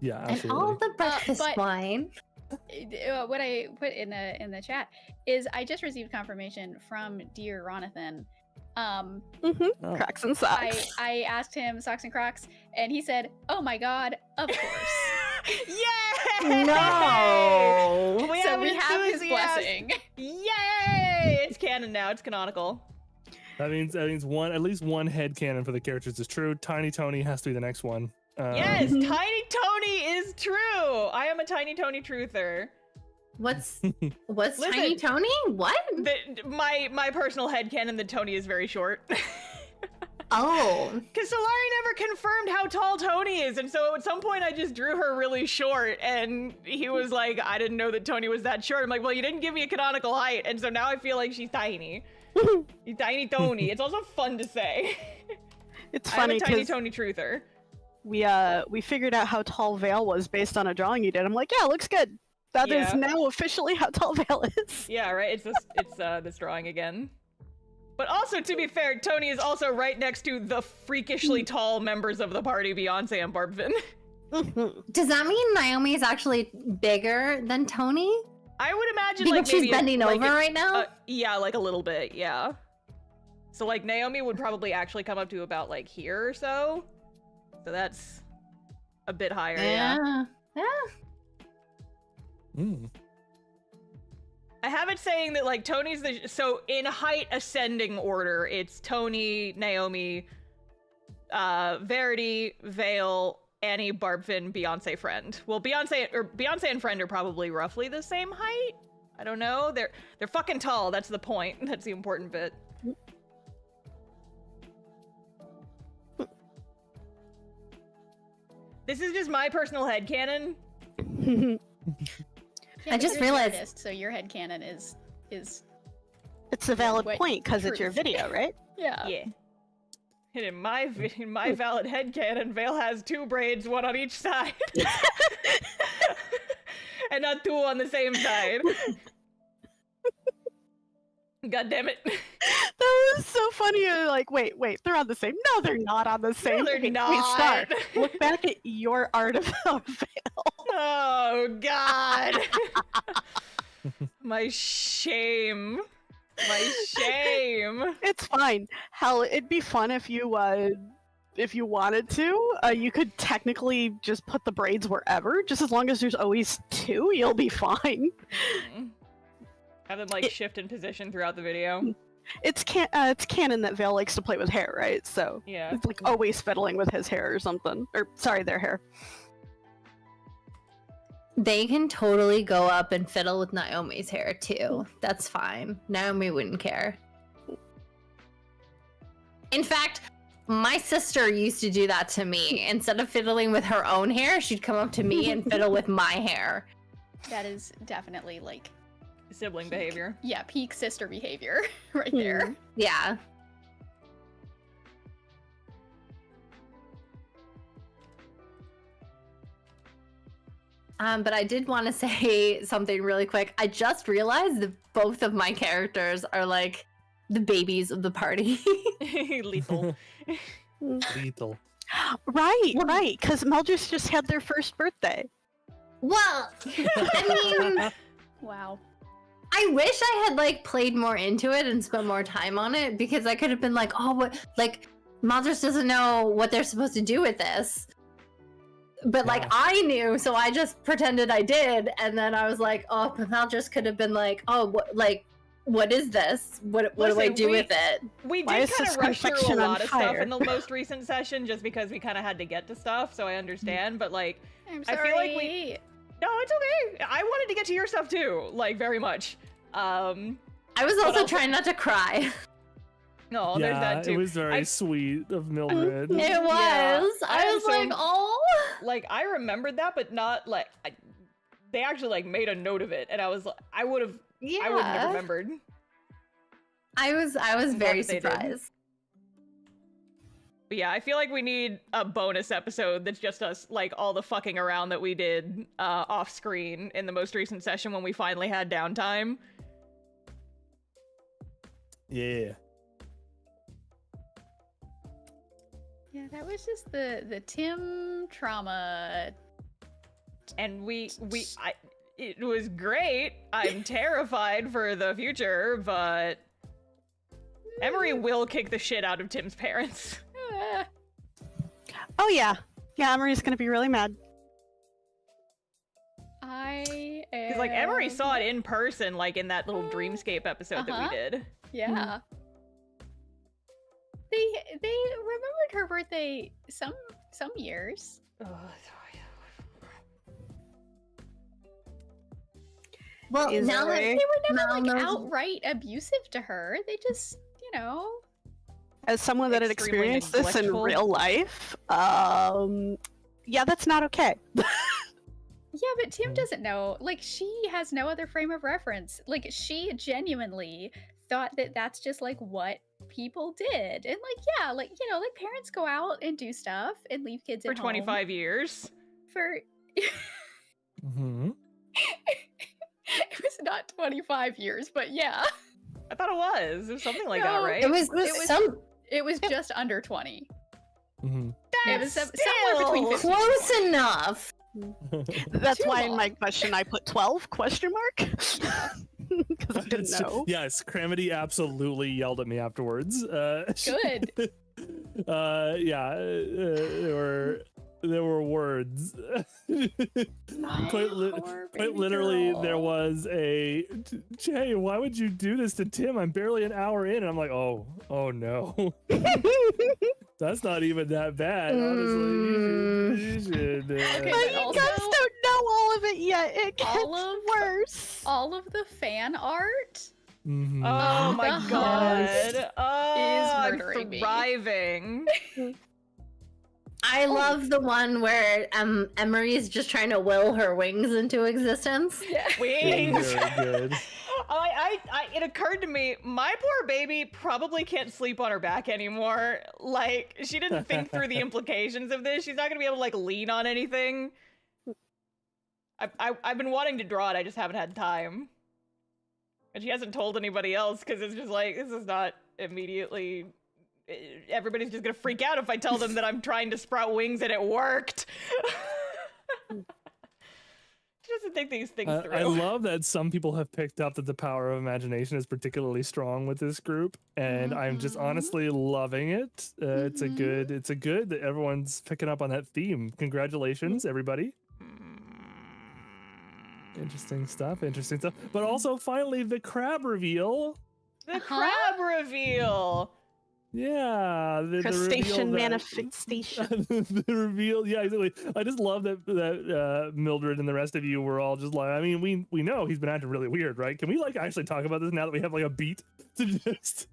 Yeah, And absolutely. all the breakfast but- wine. What I put in the chat is I just received confirmation from dear Ronathan. Mm-hmm. Oh. Cracks and socks. I asked him socks and Crocs, and he said, "Oh my god, of course." Yay! No. We So have, we have his enthusiasm. blessing. Yay! It's canon now. It's canonical. That means at least one headcanon for the characters is true. Tiny Tony has to be the next one. Yes, Tiny Tony is true. I am a Tiny Tony truther. What's Listen. Tiny Tony? What? My personal headcanon that Tony is very short. Oh. Because Solari never confirmed how tall Tony is, and so at some point I just drew her really short, and he was like, I didn't know that Tony was that short. I'm like, well, you didn't give me a canonical height, and so now I feel like she's tiny. Tiny Tony. It's also fun to say. It's I'm funny a Tiny because Tony truther. we figured out how tall Vale was based on a drawing you did. I'm like, yeah, looks good. That is Yeah. now officially how tall Vale is. Yeah, right? It's this drawing again. But also, to be fair, Tony is also right next to the freakishly tall members of the party, Beyonce and Barbvin. Does that mean Naomi is actually bigger than Tony? I would imagine Because like she's maybe bending like over right now? yeah, like a little bit, yeah. So like Naomi would probably actually come up to about like here or so. So that's a bit higher, yeah. Yeah. Mm. I have it saying that like Tony's so in height ascending order, it's Tony, Naomi, Verity, Vale, Annie, Barbvin, Beyonce, Friend. Well, Beyonce and Friend are probably roughly the same height. I don't know. They're fucking tall. That's the point. That's the important bit. This is just my personal headcanon. Yeah, I but just you're the realized- artist, so your headcanon is It's a valid What- point because it's your truth. video, right? yeah. Yeah. And in my valid headcanon, Vale has 2 braids, 1 on each side. And not 2 on the same side. God damn it. That was so funny. You're like, wait, they're on the same. No, they're not on the same. they're Wait, not. Star, look back at your art of Vale. Oh, God. My shame. My shame. It's fine. Hell, it'd be fun if you wanted to. You could technically just put the braids wherever. Just as long as there's always 2, you'll be fine. Have them like shift in position throughout the video. It's canon that Vale likes to play with hair, right? So Yeah. it's like always fiddling with his hair or something. Or sorry, their hair. They can totally go up and fiddle with Naomi's hair too. That's fine. Naomi wouldn't care. In fact, my sister used to do that to me. Instead of fiddling with her own hair, she'd come up to me and fiddle with my hair. That is definitely like Sibling behavior. yeah, peak sister behavior right there. Yeah. But I did want to say something really quick. I just realized that both of my characters are like the babies of the party. Lethal. Lethal. Right. Because Meldris just had their first birthday. Well, I mean, Wow. I wish I had like played more into it and spent more time on it because I could have been like, oh, what? Like, Meldris doesn't know what they're supposed to do with this. But like Wow. I knew, so I just pretended I did, and then I was like, "Oh, but Meldris could have been like, oh, what is this? What do I Listen, do with it?" We Why did is kind this of rush through a confection on lot of stuff fire? in the most recent session just because we kind of had to get to stuff, so I understand, but like, I'm I sorry. feel like we- no, it's okay. I wanted to get to your stuff too, like, very much. I was also also- trying not to cry. No, there's that too. It was very I- sweet of Mildred. It Yeah, was. I I'm was so- like, oh. Like, I remembered that, but not, like, they actually, like, made a note of it, and I was, I wouldn't have remembered. I was glad very that they did. surprised. But yeah, I feel like we need a bonus episode that's just us, like, all the fucking around that we did off screen in the most recent session when we finally had downtime. Yeah. Yeah, that was just the Tim trauma. And it was great. I'm terrified for the future, but Emery will kick the shit out of Tim's parents. Oh yeah. Yeah, Emery's gonna be really mad. Because, like, Emery saw it in person, like, in that little Dreamscape episode that we did. Yeah. They remembered her birthday some years. Well, Is now that They were never Mel like knows- outright abusive to her. They just, you know. As someone that had Extremely experienced this in neglectful. real life, yeah, that's not okay. Yeah, but Tim doesn't know. Like, she has no other frame of reference. Like, she genuinely thought that that's just like what people did. And like, yeah, like, you know, like parents go out and do stuff and leave kids For at home 25 years. for Mm-hmm. it was not 25 years, but yeah. I thought it was. It was something like that, No, right? It was just under 20. Mm-hmm. It was That's somewhere between still 15. close enough. That's Too why in long. my question I put 12 question mark because I didn't know. Yes, Cramity absolutely yelled at me afterwards. Good. Yeah, there were words. Quite literally, there was a Jay. Why would you do this to Tim? I'm barely an hour in, and I'm like, oh no. That's not even that bad, honestly. You should, Okay, But but you also- guys don't know all of it yet. It gets All of- worse. All of the fan art. Mhm. Oh my The god. host Oh, I'm murdering me. thriving. I love the one where Emery is just trying to will her wings into existence. Yeah. Wings. Very good. It occurred to me, my poor baby probably can't sleep on her back anymore. Like, she didn't think through the implications of this. She's not gonna be able to, like, lean on anything. I've been wanting to draw it, I just haven't had time. And she hasn't told anybody else, because it's just like, this is not immediately... Everybody's just gonna freak out if I tell them that I'm trying to sprout wings and it worked. She doesn't think these things through. I love that some people have picked up that the power of imagination is particularly strong with this group, and I'm just honestly loving it. It's a good that everyone's picking up on that theme. Congratulations, everybody. Interesting stuff. But also, finally, the crab reveal. The crab reveal. Yeah, the Crustacean reveal that- manifestation. the reveal, yeah, exactly. I just love that Mildred and the rest of you were all just like, I mean, we know he's been acting really weird, right? Can we like actually talk about this now that we have like a beat to just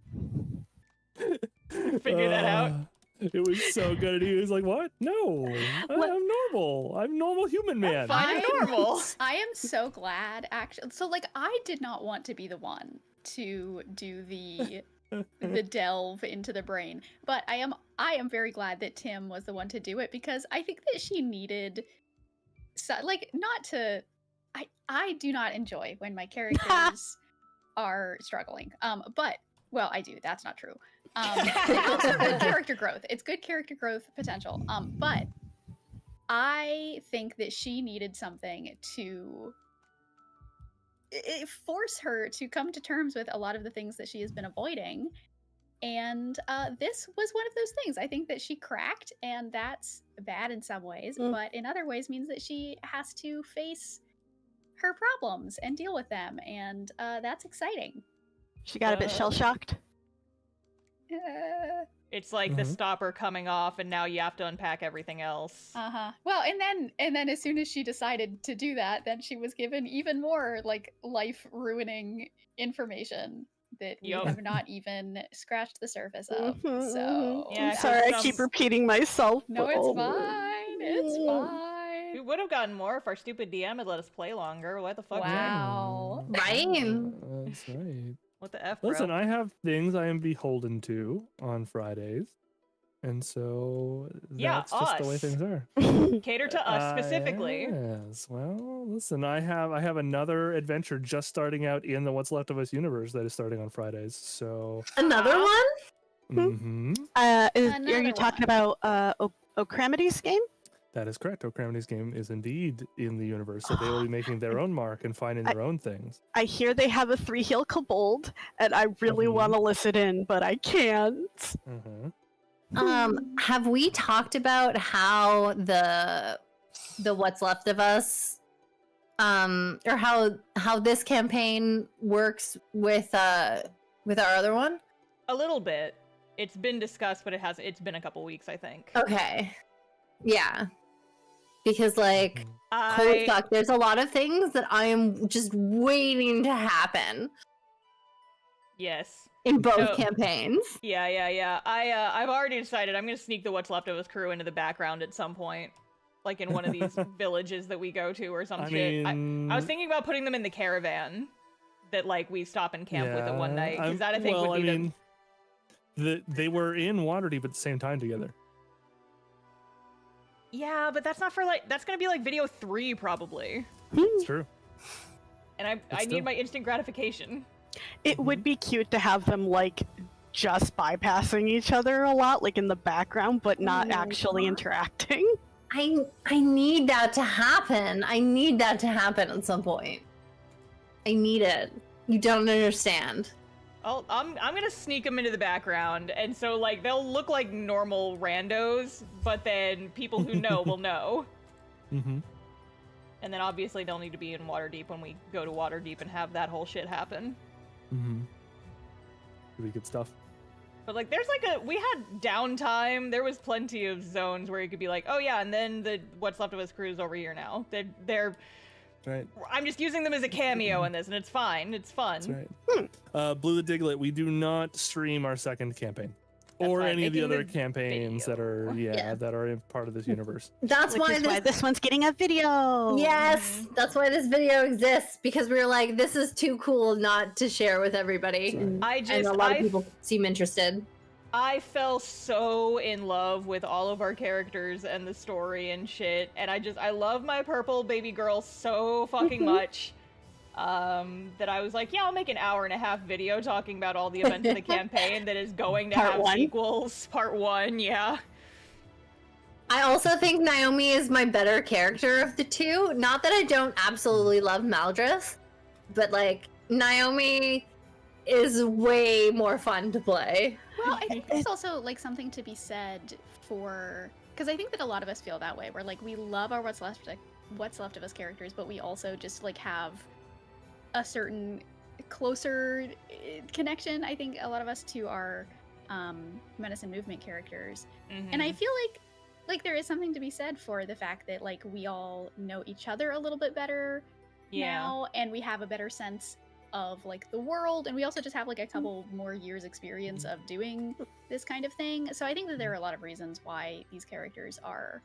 Figure that out. It was so good, and he was like, "What? No, I'm normal. I'm normal human man." Fine and normal. I am so glad, actually. So, like, I did not want to be the one to do the delve into the brain, but I am very glad that Tim was the one to do it, because I think that she needed, I do not enjoy when my characters are struggling. But well, I do. That's not true. It's also good character growth. It's good character growth potential. But I think that she needed something to force her to come to terms with a lot of the things that she has been avoiding. And this was one of those things. I think that she cracked, and that's bad in some ways, but in other ways means that she has to face her problems and deal with them, and that's exciting. She got a bit shell-shocked. It's like the stopper coming off, and now you have to unpack everything else. Well, and then as soon as she decided to do that, then she was given even more like life-ruining information that we have not even scratched the surface of. So Yeah, I'm sorry, I some- keep repeating myself. no, but- it's fine. It's fine. We would have gotten more if our stupid DM had let us play longer. What the fuck? Wow. Right? That's right. What the F, bro? Listen, I have things I am beholden to on Fridays. And so that's just the way us. things are. Cater to us specifically. Yes. Well, listen, I have another adventure just starting out in the What's Left of Us universe that is starting on Fridays. So Another one? mm-hmm. Are you Another talking one. about Ocramity's game? That is correct. O'Cramity's game is indeed in the universe, so they will be making their own mark and finding their own things. I hear they have a 3-heel kobold, and I really want to listen in, but I can't. Have we talked about how the What's Left of Us, or how this campaign works with our other one? A little bit. It's been discussed, but it's been a couple weeks, I think. Okay. Yeah. Because like, holy fuck, there's a lot of things that I am just waiting to happen. Yes. In both campaigns. Yeah. I've already decided I'm gonna sneak the What's Left of Us crew into the background at some point, like in one of these villages that we go to or some shit. I was thinking about putting them in the caravan that like we stop and camp with at one night, because that I think would be they were in Waterdeep at the same time together. Yeah, but that's not for that's gonna be like video 3 probably. It's true. And I need my instant gratification. It would be cute to have them like just bypassing each other a lot, like in the background, but not actually interacting. I need that to happen. I need that to happen at some point. I need it. You don't understand. I'm gonna sneak them into the background, and so like they'll look like normal randos, but then people who know will know. Mm-hmm. And then obviously they'll need to be in Waterdeep when we go to Waterdeep and have that whole shit happen. Mm-hmm. Pretty good stuff. But like there's like we had downtime. There was plenty of zones where you could be like, oh yeah, and then the What's Left of Us crew's over here now. They're right. I'm just using them as a cameo in this, and it's fine. It's fun. That's right. Blue the Diglett, we do not stream our second campaign. Or any of the other campaigns that are that are in part of this universe. That's why this one's getting a video. Yes, that's why this video exists, because we were like, this is too cool not to share with everybody. Right. And a lot of people seem interested. I fell so in love with all of our characters and the story and shit, and I love my purple baby girl so fucking much. That I was like, yeah, I'll make an 1.5-hour video talking about all the events of the campaign that is going to have sequels. Part 1, yeah. I also think Naomi is my better character of the two. Not that I don't absolutely love Maldress, but like, Naomi is way more fun to play. Well, I think there's also like something to be said for, because I think that a lot of us feel that way. We're like, we love our What's Left of Us characters, but we also just like have a certain closer connection, I think, a lot of us, to our Menace and Movement characters. And I feel like there is something to be said for the fact that like we all know each other a little bit better now, and we have a better sense of like the world, and we also just have like a couple more years experience of doing this kind of thing. So I think that there are a lot of reasons why these characters are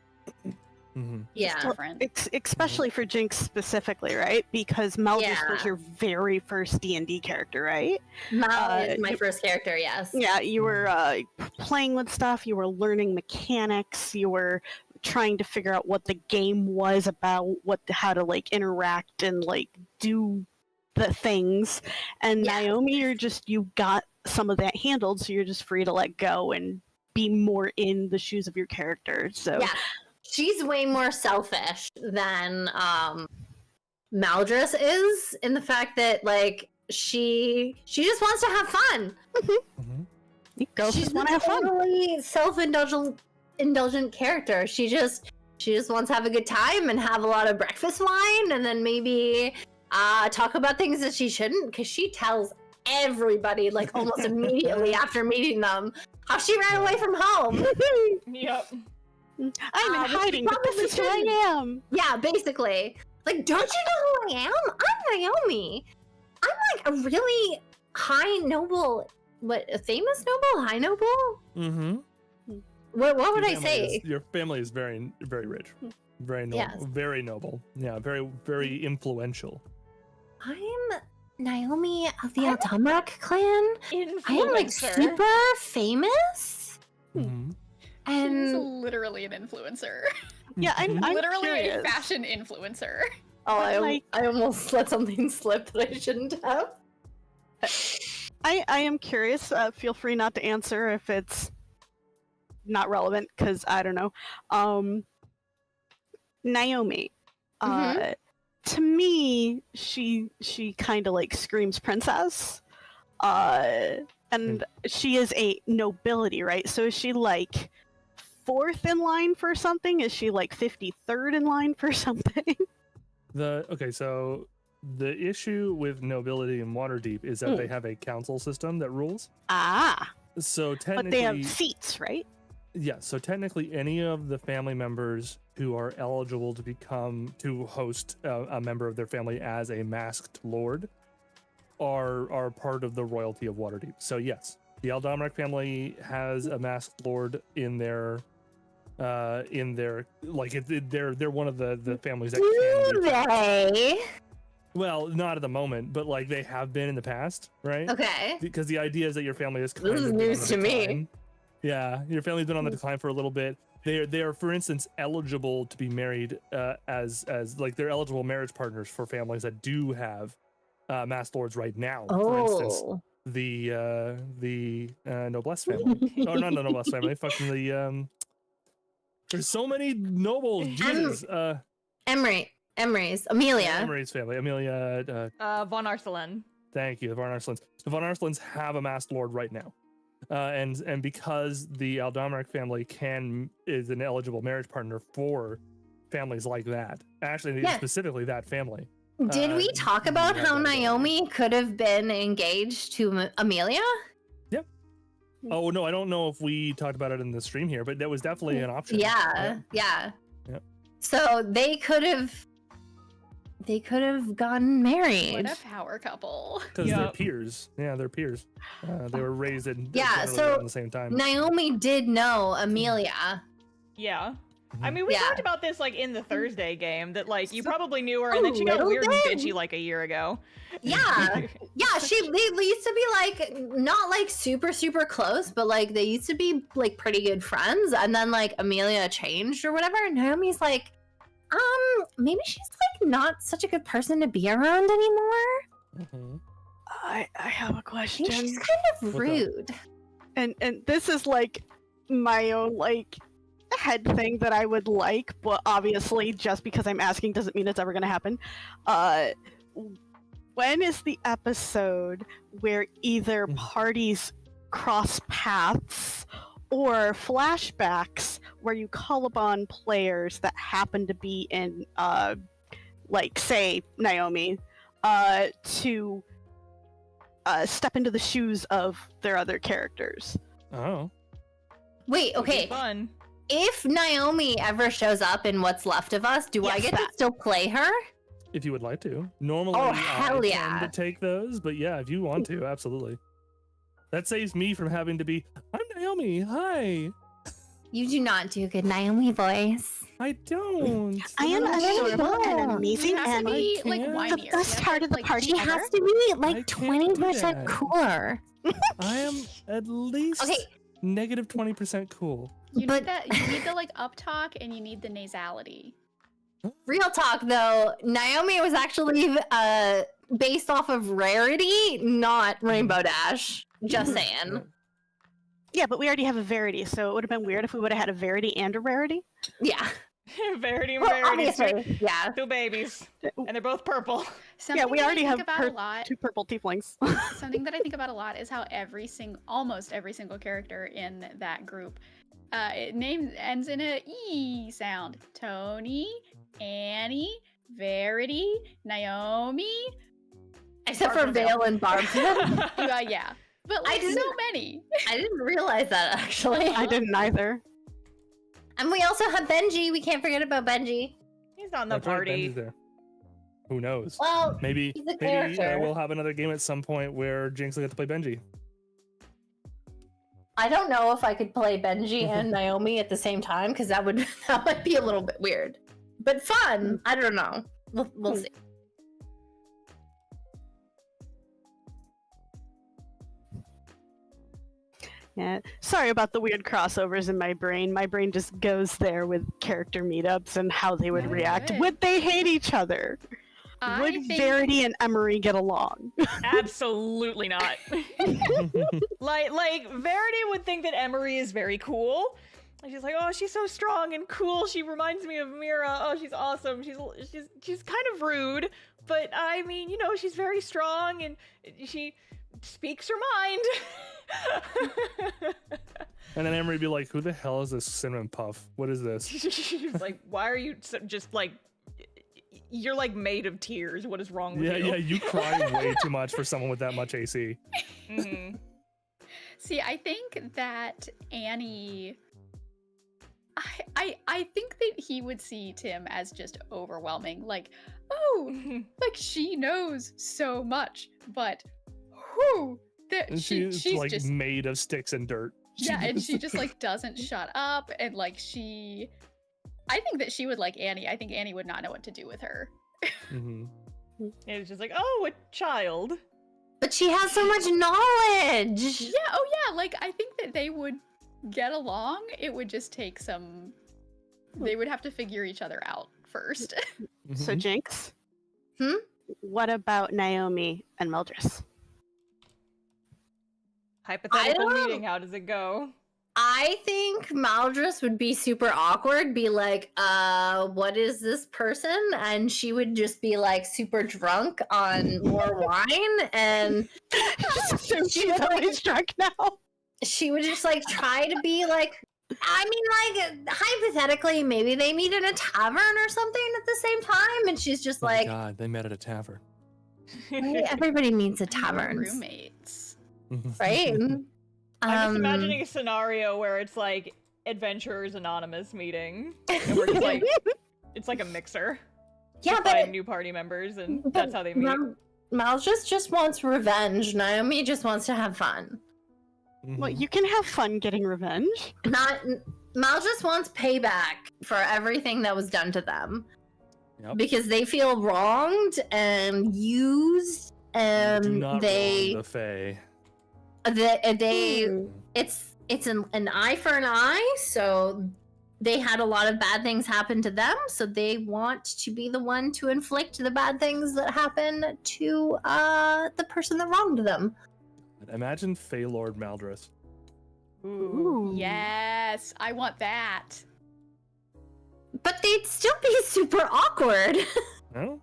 different. Especially for Jinx specifically, right? Because Maldress was your very first D&D character, right? Mal is my first character, yes. Yeah, you were playing with stuff, you were learning mechanics, you were trying to figure out what the game was about, how to like interact and like do the things. And Naomi, you got some of that handled, so you're just free to let go and be more in the shoes of your character. So yeah. She's way more selfish than Maldress is, in the fact that like she just wants to have fun. Girls She's just want to have fun. Totally self-indulgent character. She just wants to have a good time and have a lot of breakfast wine, and then maybe talk about things that she shouldn't, because she tells everybody like almost immediately after meeting them how she ran away from home. Yep. I'm in hiding, but this is who I am. Yeah, basically. Like, don't you know who I am? I'm Naomi. I'm like a really high noble, a famous noble? High noble? Mm-hmm. What would I say? Your family is very, very rich. Very noble. Yes. Very noble. Yeah, very, very influential. I'm Naomi of the Aldamrak clan? Influencer. I am like super famous. Mhm. She's And literally an influencer. Yeah, I'm Literally curious. a fashion influencer. Oh, But, I almost let something slip that I shouldn't have. I am curious. Feel free not to answer if it's not relevant, because I don't know. Naomi. To me, she kind of like screams princess. And she is a nobility, right? So is she like 4th in line for something? Is she like 53rd in line for something? So the issue with nobility in Waterdeep is that they have a council system that rules. So technically, But they have seats, right? Yeah, so technically any of the family members who are eligible to host a member of their family as a masked lord are part of the royalty of Waterdeep. So yes, the Aldamrak family has a masked lord in their they're one of the families that can Do they? Well, not at the moment, but like they have been in the past, right? Okay. Because the idea is that your family is kind This is of news to me. Yeah, your family's been on the decline for a little bit. They are, for instance, eligible to be married as like they're eligible marriage partners for families that do have masked lords right now. For instance, the noblesse family, or not the noblesse family, fucking the There's so many nobles. Jesus. Emery's. Amelia. Emery's family. Amelia. Von Arslan. Thank you. The Von Arslans. The Von Arslans have a masked lord right now. And because the Aldamrak family is an eligible marriage partner for families like that. Actually, specifically that family. Did we talk about how Naomi could have been engaged to Amelia? Yep. Oh no, I don't know if we talked about it in the stream here, but that was definitely an option. Yeah. So they could have gotten married. What a power couple. Because they're peers. Yeah, they're peers. They were raised at so at the same time. Naomi did know Amelia. Yeah. I mean, we talked about this like in the Thursday game that like you probably knew her and then she got little weird and bit. bitchy like a year ago. Yeah. They used to be like not like super close, but like they used to be like pretty good friends, and then like Amelia changed or whatever, and Naomi's like, maybe she's like not such a good person to be around anymore. I have a I question. think she's kind of rude. And this is like my own like head thing that I would like, but obviously just because I'm asking doesn't mean it's ever going to happen. When is the episode where either parties cross paths or flashbacks where you call upon players that happen to be in like say Naomi to step into the shoes of their other characters? Oh. Wait, okay. Fun. If Naomi ever shows up in What's Left of Us, do I get to still play her? If you would like to. Normally, hell I yeah. tend to take those, but yeah, if you want to, absolutely. That saves me from having to be, I'm Naomi, hi. You do not do a good Naomi voice. I don't. I am adorable and amazing You have to and be like can't. whinier. the best part of the party She ever. has to be I like can't do 20% that. cooler. I am at least Okay. negative 20% cool. You But- need that. You need the like up talk and you need the nasality. Real talk though, Naomi was actually based off of Rarity, not Rainbow Dash. Just saying. Yeah, but we already have a Verity, so it would have been weird if we would have had a Verity and a Rarity. Yeah. Verity and Well, Verity. obviously, yeah. Two babies. And they're both purple. Something we that already I have think about a lot. two purple tieflings. Something that I think about a lot is how almost every single character in that group, name ends in a E sound. Tony, Annie, Verity, Naomi. Except for Vale and Barb. Yeah. But like didn't- so many. I didn't realize that actually. I didn't either. And we also have Benji. We can't forget about Benji. He's not in the That's right, party. Benji's there. Who knows? Well, Maybe he's a character. we'll have another game at some point where Jinx will get to play Benji. I don't know if I could play Benji and Naomi at the same time because that might be a little bit weird, but fun. I don't know. We'll see. Yeah. Sorry about the weird crossovers in my brain. My brain just goes there with character meetups and how they would No, react. good. Would they hate each other? Would Verity and Emery get along? Absolutely not. like Verity would think that Emery is very cool. And she's like, oh, she's so strong and cool. She reminds me of Mira. Oh, she's awesome. She's kind of rude, but I mean, you know, she's very strong and she speaks her mind. And then Emery would be like, who the hell is this cinnamon puff? What is this? She's like, why are you just like, you're like made of tears. What is wrong with you? Yeah, you cry way too much for someone with that much AC. Mm-hmm. See, I think that Annie... I think that he would see Tim as just overwhelming. Like, oh, like she knows so much, but whew, She's she's like just made of sticks and dirt. yeah, and she just like doesn't shut up, and like she, I think that she would like Annie. I think Annie would not know what to do with her. Mm-hmm. And it's just like, oh, a child. But she has so much knowledge. Yeah, oh yeah, like I think that they would get along. It would just take some. They would have to figure each other out first. So Jinx? Hmm? What about Naomi and Mildress? Hypothetical I don't- meeting, how does it go? I think Maldress would be super awkward, be like, what is this person? And she would just be like super drunk on more wine, and So she's always drunk now. she would just like try to be like, I mean, like hypothetically, maybe they meet in a tavern or something at the same time, and she's just like, God, they met at a tavern. "Right, everybody meets at I know taverns, roommates. right?" I'm just imagining a scenario where it's like Adventurers Anonymous meeting, and we're just like, it's like a mixer. yeah, to but find new party members, and that's how they meet. Maldress just wants revenge. Naomi just wants to have fun. Well, you can have fun getting revenge. Maldress wants payback for everything that was done to them. Yep. Because they feel wronged and used, Do and not they wrong the Fae. it's an eye for an eye, so they had a lot of bad things happen to them, so they want to be the one to inflict the bad things that happen to the person that wronged them. Imagine Fae Lord Maldress. Ooh. Yes, I want that. But they'd still be super awkward. No?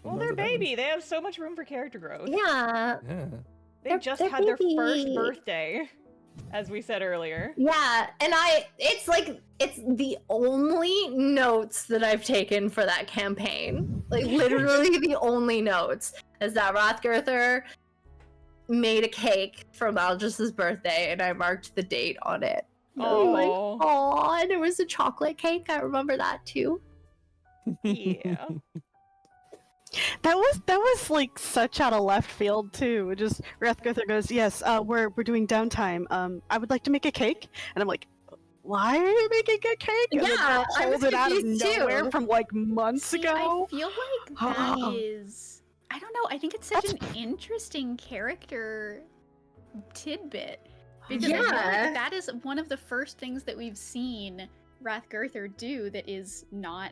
Well, they're baby. They have so much room for character growth. Yeah. Yeah. They They're- just they're had their first baby. birthday, as we said earlier. Yeah, and it's like, it's the only notes that I've taken for that campaign. Like, literally the only notes is that Rothgerther made a cake for Maldress's birthday, and I marked the date on it. Oh. Like, aw, and it was a chocolate cake. I remember that too. Yeah. That was like such out of left field too. Just Rathgother goes, yes, we're doing downtime. I would like to make a cake, and I'm like, why are you making a cake? And Yeah, then I was pulls it out of confused too. nowhere from like months See, ago. I feel like that is. I don't know. I think it's such an interesting character tidbit. Because I feel Yeah. like that is one of the first things that we've seen Rathgerther do that is not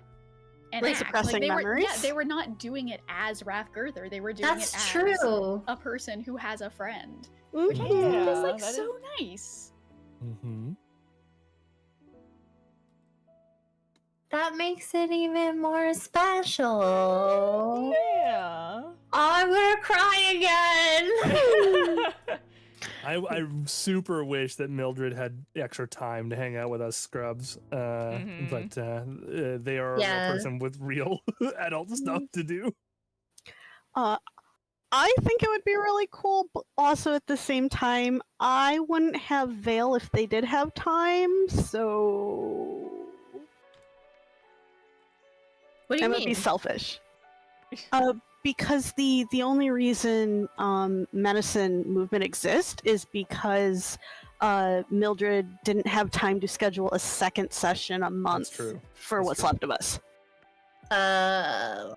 an Like act. suppressing they memories? they were not doing it as Rathgerther. They were doing That's it as true. a person who has a friend. Mhm. Which I think Yeah, is like that so nice. Mm-hmm. That makes it even more special. Yeah. I'm gonna cry again. I super wish that Mildred had extra time to hang out with us scrubs, Mhm. but they are a Yeah. real person with real adult stuff to do. I think it would be really cool, but also at the same time, I wouldn't have Vale if they did have time, so What do you that would mean? be selfish. Because the only reason medicine movement exists is because Mildred didn't have time to schedule a second session a month true. for That's what's true. left of us. I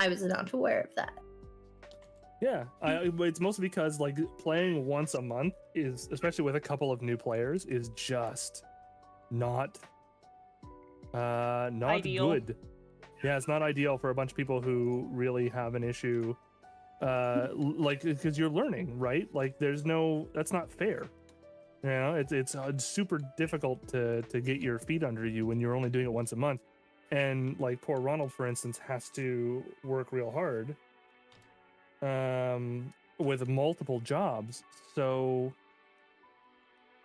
was not aware of that. Yeah, it's mostly because like playing once a month is, especially with a couple of new players, is just not Ideal. good. Yeah, it's not ideal for a bunch of people who really have an issue, like because you're learning, right? Like that's not fair. You know, it's super difficult to get your feet under you when you're only doing it once a month, and like poor Ronald, for instance, has to work real hard. With multiple jobs, so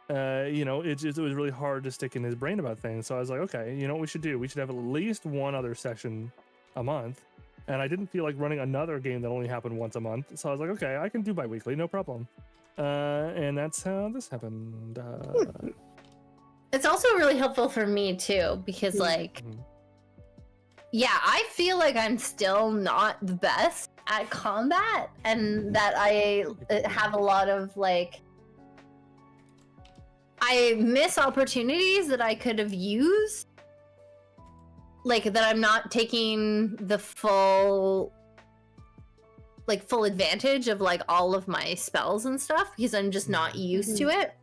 you know, it was really hard to stick in his brain about things. So I was like, okay, you know what we should do? We should have at least one other session a month. And I didn't feel like running another game that only happened once a month. So I was like, okay, I can do bi-weekly, no problem. And that's how this happened. It's also really helpful for me too, because like, yeah, I feel like I'm still not the best at combat, and that I have a lot of like, I miss opportunities that I could have used, like that I'm not taking the full advantage of like all of my spells and stuff because I'm just not used to it.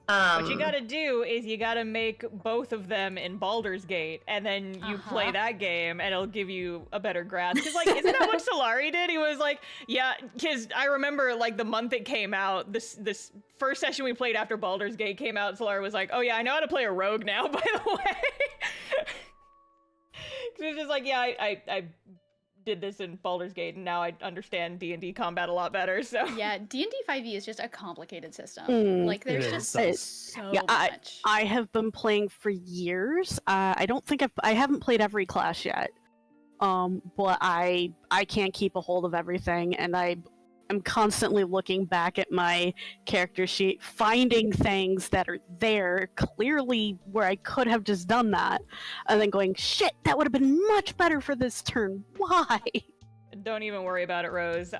What you gotta do is you gotta make both of them in Baldur's Gate, and then you play that game, and it'll give you a better grasp. Because, like, isn't that what Solari did? He was like, yeah, because I remember, like, the month it came out, this first session we played after Baldur's Gate came out, Solari was like, oh yeah, I know how to play a rogue now, by the way. Because it was just like, yeah, I did this in Baldur's Gate, and now I understand D&D combat a lot better, so. Yeah, D&D 5e is just a complicated system. Like, there's just so much. I have been playing for years. I don't think I haven't played every class yet. But I can't keep a hold of everything, and I'm constantly looking back at my character sheet, finding things that are there clearly where I could have just done that, and then going, shit, that would have been much better for this turn. Why? Don't even worry about it, Rose.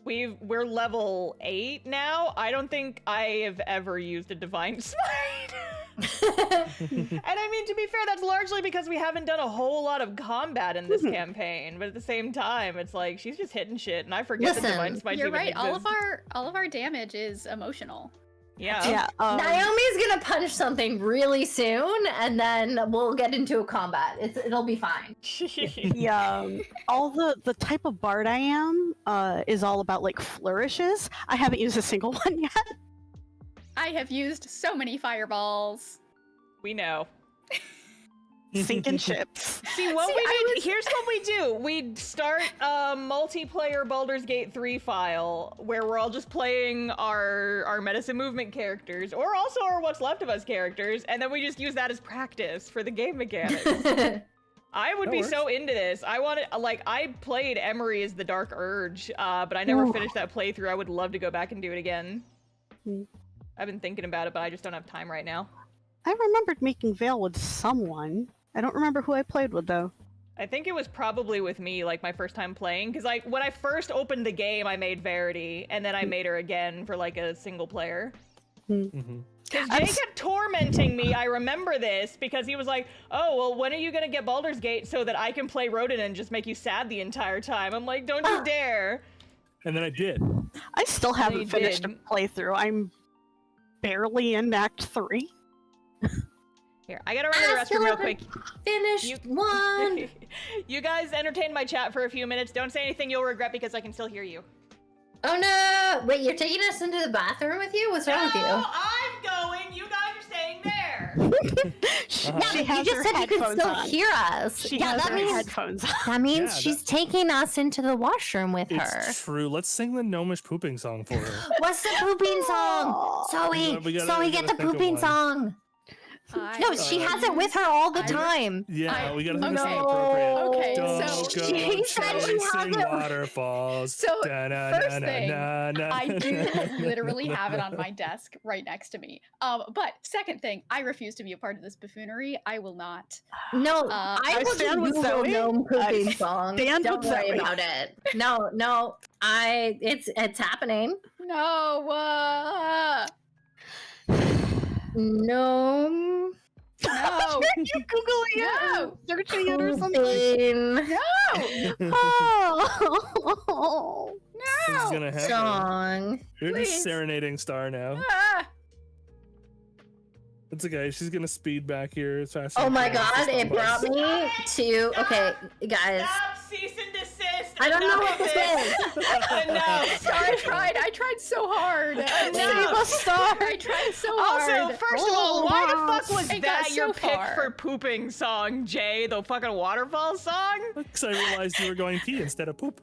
We're level 8 now. I don't think I have ever used a Divine Smite. And I mean, to be fair, that's largely because we haven't done a whole lot of combat in this campaign. But at the same time, it's like she's just hitting shit, and I forget that Divine Smite. You're even right. exists. All of our damage is emotional. Yeah. Naomi's gonna punch something really soon, and then we'll get into a combat. It'll be fine. All the type of bard I am is all about like flourishes. I haven't used a single one yet. I have used so many fireballs. We know. Sinking ships. Here's what we do. We start a multiplayer Baldur's Gate 3 file where we're all just playing our medicine movement characters, or also our What's Left of Us characters, and then we just use that as practice for the game mechanics. I would be so into this. I played Emery as the Dark Urge, but I never finished that playthrough. I would love to go back and do it again. I've been thinking about it, but I just don't have time right now. I remembered making Veil with someone. I don't remember who I played with, though. I think it was probably with me, like, my first time playing, because, like, when I first opened the game, I made Verity, and then I made her again for, like, a single player. Because Jay kept tormenting me, I remember this, because he was like, oh, well, when are you gonna get Baldur's Gate so that I can play Rodin and just make you sad the entire time? I'm like, don't you dare. And then I did. I still haven't finished a playthrough. I'm barely in Act 3. Here, I gotta run to the restroom real quick. Finished one. You guys entertain my chat for a few minutes. Don't say anything you'll regret because I can still hear you. Oh no! Wait, you're taking us into the bathroom with you? What's wrong with you? No, I'm going. You guys are staying there. You just said you could still hear us. She has her headphones on. That means she's taking us into the washroom with her. It's true. Let's sing the gnomish pooping song for her. What's the pooping song? Zoe, get the pooping song. No, she has it with her all the time. Yeah, we gotta think of something appropriate. Okay, Don't so go chasing waterfalls. So first thing, I do literally have it on my desk right next to me. But second thing, I refuse to be a part of this buffoonery. I will not. No, I will stand with Google Zoe. gnome pooping song. Don't worry Zoe. about it. No, it's happening. No. Gnome No. Are you Googling it? No. Searching it or something? No. Oh. This is gonna happen. Song. You're Please. just serenading Star now. Ah. It's okay. She's gonna speed back here as fast as Oh she my can to god, stop it us. brought me to. Okay, guys. Stop, cease and desist. I don't know Enough what of this is. Enough. I tried so hard. Save Enough. us, Star. I tried so hard. Also, first of all, why the fuck was It got that your so pick far. for pooping song, Jay? The fucking waterfall song? Because I realized you were going pee instead of poop.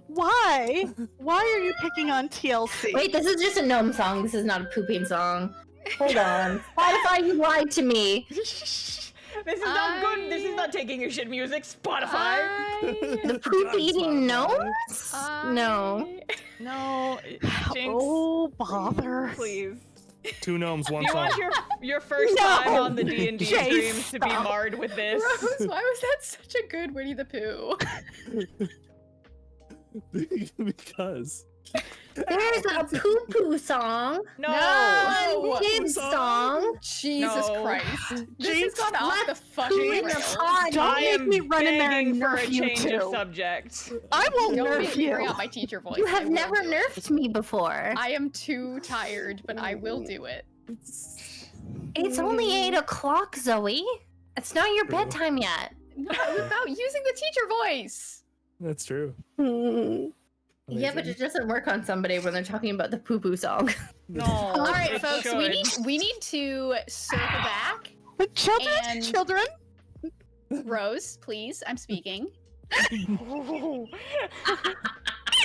Why? Why are you picking on TLC? Wait, this is just a gnome song. This is not a pooping song. Hold on. Spotify, you lied to me. This is not good. This is not taking your shit music, Spotify. The poop eating gnomes? No. No, Jinx, Oh, bother. please. 2 gnomes, 1 You song. want your first No. time on the D&D Jay, streams to be stop. marred with this? Rose, why was that such a good Winnie the Pooh? Because. There's a poo-poo song. No. No. A kid song. Jesus No. Christ. This has Jinx, gone off the let's fucking poo in the rails. pod. Don't I make am me run in there begging and for a nerf you change of too. subject. I will Don't nerf make me bring you. out my teacher voice. You I have will never do it. nerfed me before. I am too tired, but I will do it. It's only 8 o'clock, Zoe. It's not your True. bedtime yet. No, about using the teacher voice. That's true. Hmm. Yeah, but it doesn't work on somebody when they're talking about the poo-poo song. No. All right, it folks, should. we need to circle back. With children, And- children. Rose, please, I'm speaking.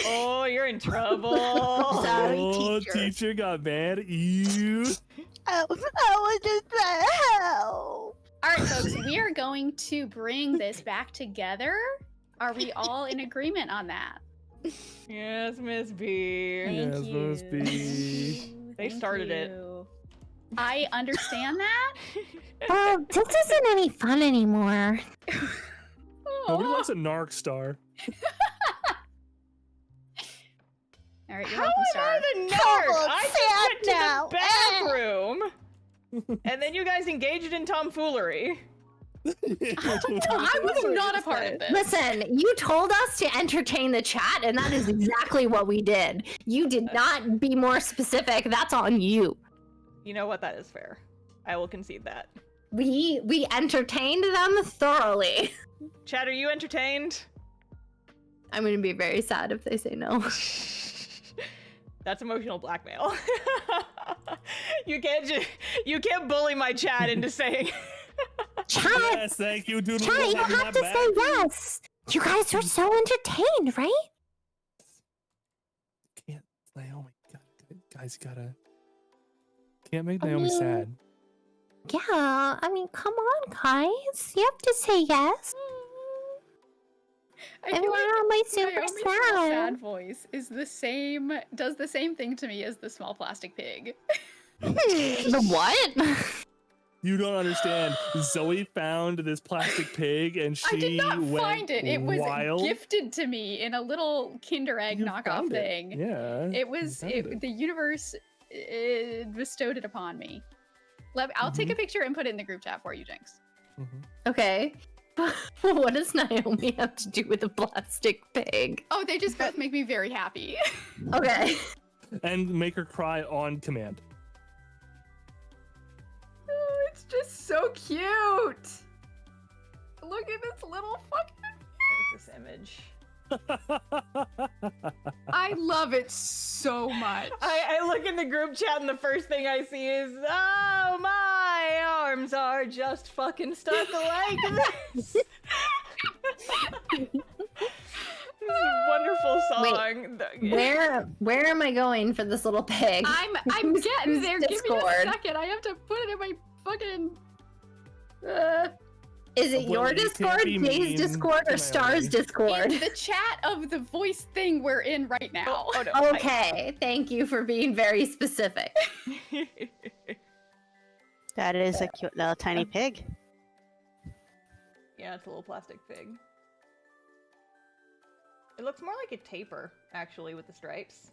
Oh, you're in trouble. Sorry, Oh, teacher. teacher got mad at you. I was just help. All right, folks, we are going to bring this back together. Are we all in agreement on that? Yes, Miss B. Yes, Miss B. They started it. I understand that. Oh, this isn't any fun anymore. Nobody Oh. wants a narc star. All right, you're How welcome, am Star. I the Come nerd? on, I sad just went to now. the bathroom, and then you guys engaged in tomfoolery. I was not a part of this. Listen, you told us to entertain the chat, and that is exactly what we did. You did not be more specific. That's on you. You know what? That is fair. I will concede that. We entertained them thoroughly. Chad, are you entertained? I'm gonna be very sad if they say no. That's emotional blackmail. you can't bully my Chad into saying. Chat, Yes, thank you, Doodle. chat, you have to say yes. You guys were so entertained, right? Can't, Naomi. Guys, gotta. Can't make Naomi sad. Yeah, I mean, come on, guys. You have to say yes. I And feel why like am I super Naomi's little sad? sad voice is the same, does the same thing to me as the small plastic pig. The what? You don't understand. Zoe found this plastic pig and she I did not went find it. It was wild. gifted to me in a little Kinder Egg You knockoff found it. thing. Yeah. It was you found it. the universe bestowed it upon me. I'll take a picture and put it in the group chat for you, Jinx. Mhm. Okay. What does Naomi have to do with a plastic pig? Oh, they just both make me very happy. Okay. And make her cry on command. Oh, it's just so cute. Look at this little fucking. There's this image. I love it so much. I look in the group chat and the first thing I see is, oh, my arms are just fucking stuck like this. This is a wonderful song. Where am I going for this little pig? I'm getting there. Give me Discord. a second. I have to put it in my fucking. Is it Well, your you can't Discord, be mean Jay's Discord, to or Star's Naomi. Discord? In the chat of the voice thing we're in right now. Oh, no. Okay, thank you for being very specific. That is a cute little tiny pig. Yeah, it's a little plastic pig. It looks more like a tapir, actually, with the stripes.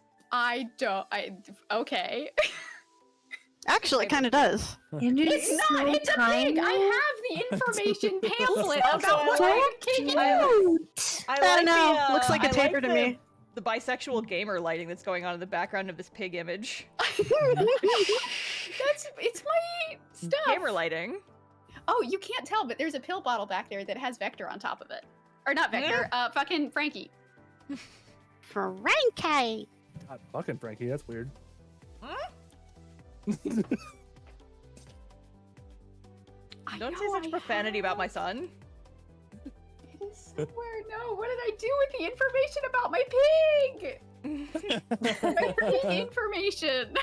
Okay. Actually, it kind of does. It's not. It's a pig. I have the information pamphlet about what I don't know. Looks like a taper to me. The bisexual gamer lighting that's going on in the background of this pig image. It's my stuff. Gamer lighting. Oh, you can't tell, but there's a pill bottle back there that has Vector on top of it. Or not Vector, fucking Frankie. Frankie! God, fucking Frankie, that's weird. Don't say such profanity about my son. It is somewhere. No, what did I do with the information about my pig? My pig information.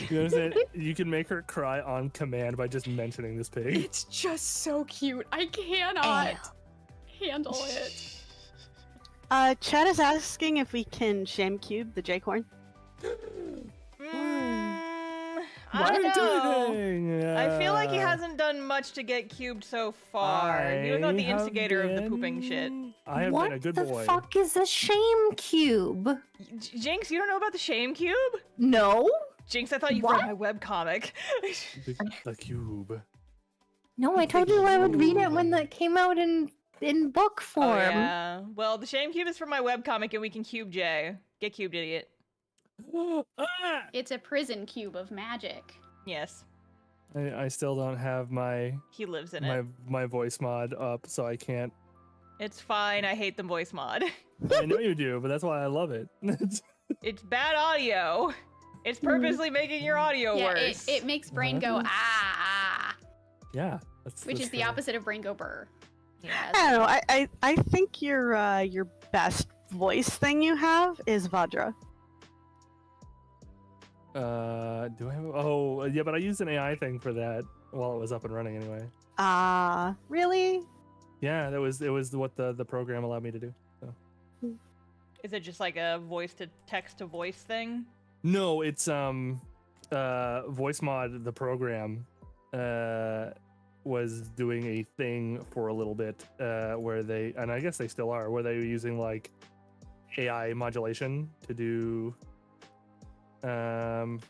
You understand? You can make her cry on command by just mentioning this pig. It's just so cute. I cannot handle it. Chad is asking if we can shame cube the J-Corn. I don't know. doing? I feel like he hasn't done much to get cubed so far. He was not the instigator of the pooping shit. I have been a good boy. What the fuck is a shame cube? Jinx, you don't know about the shame cube? No. Jinx, I thought you read my webcomic. The cube. No, I told you I would read it when that came out in book form. Oh, yeah. Well, the shame cube is from my webcomic and we can cube Jay. Get cubed, idiot. It's a prison cube of magic. Yes. I still don't have my He lives in it. my voice mod up, so I can't. It's fine. I hate the voice mod. I know you do, but that's why I love it. It's bad audio. It's purposely making your audio worse. It makes brain go ah. Yeah, Which is the opposite of brain go burr. Yeah. I don't know. I think your best voice thing you have is Vajra. Do I have? Oh, yeah, but I used an AI thing for that while it was up and running anyway. Really? Yeah, it was what the program allowed me to do. So. Is it just like a voice to text to voice thing? No, it's voice mod. The program was doing a thing for a little bit where they, and I guess they still are, where they were using like AI modulation to do kind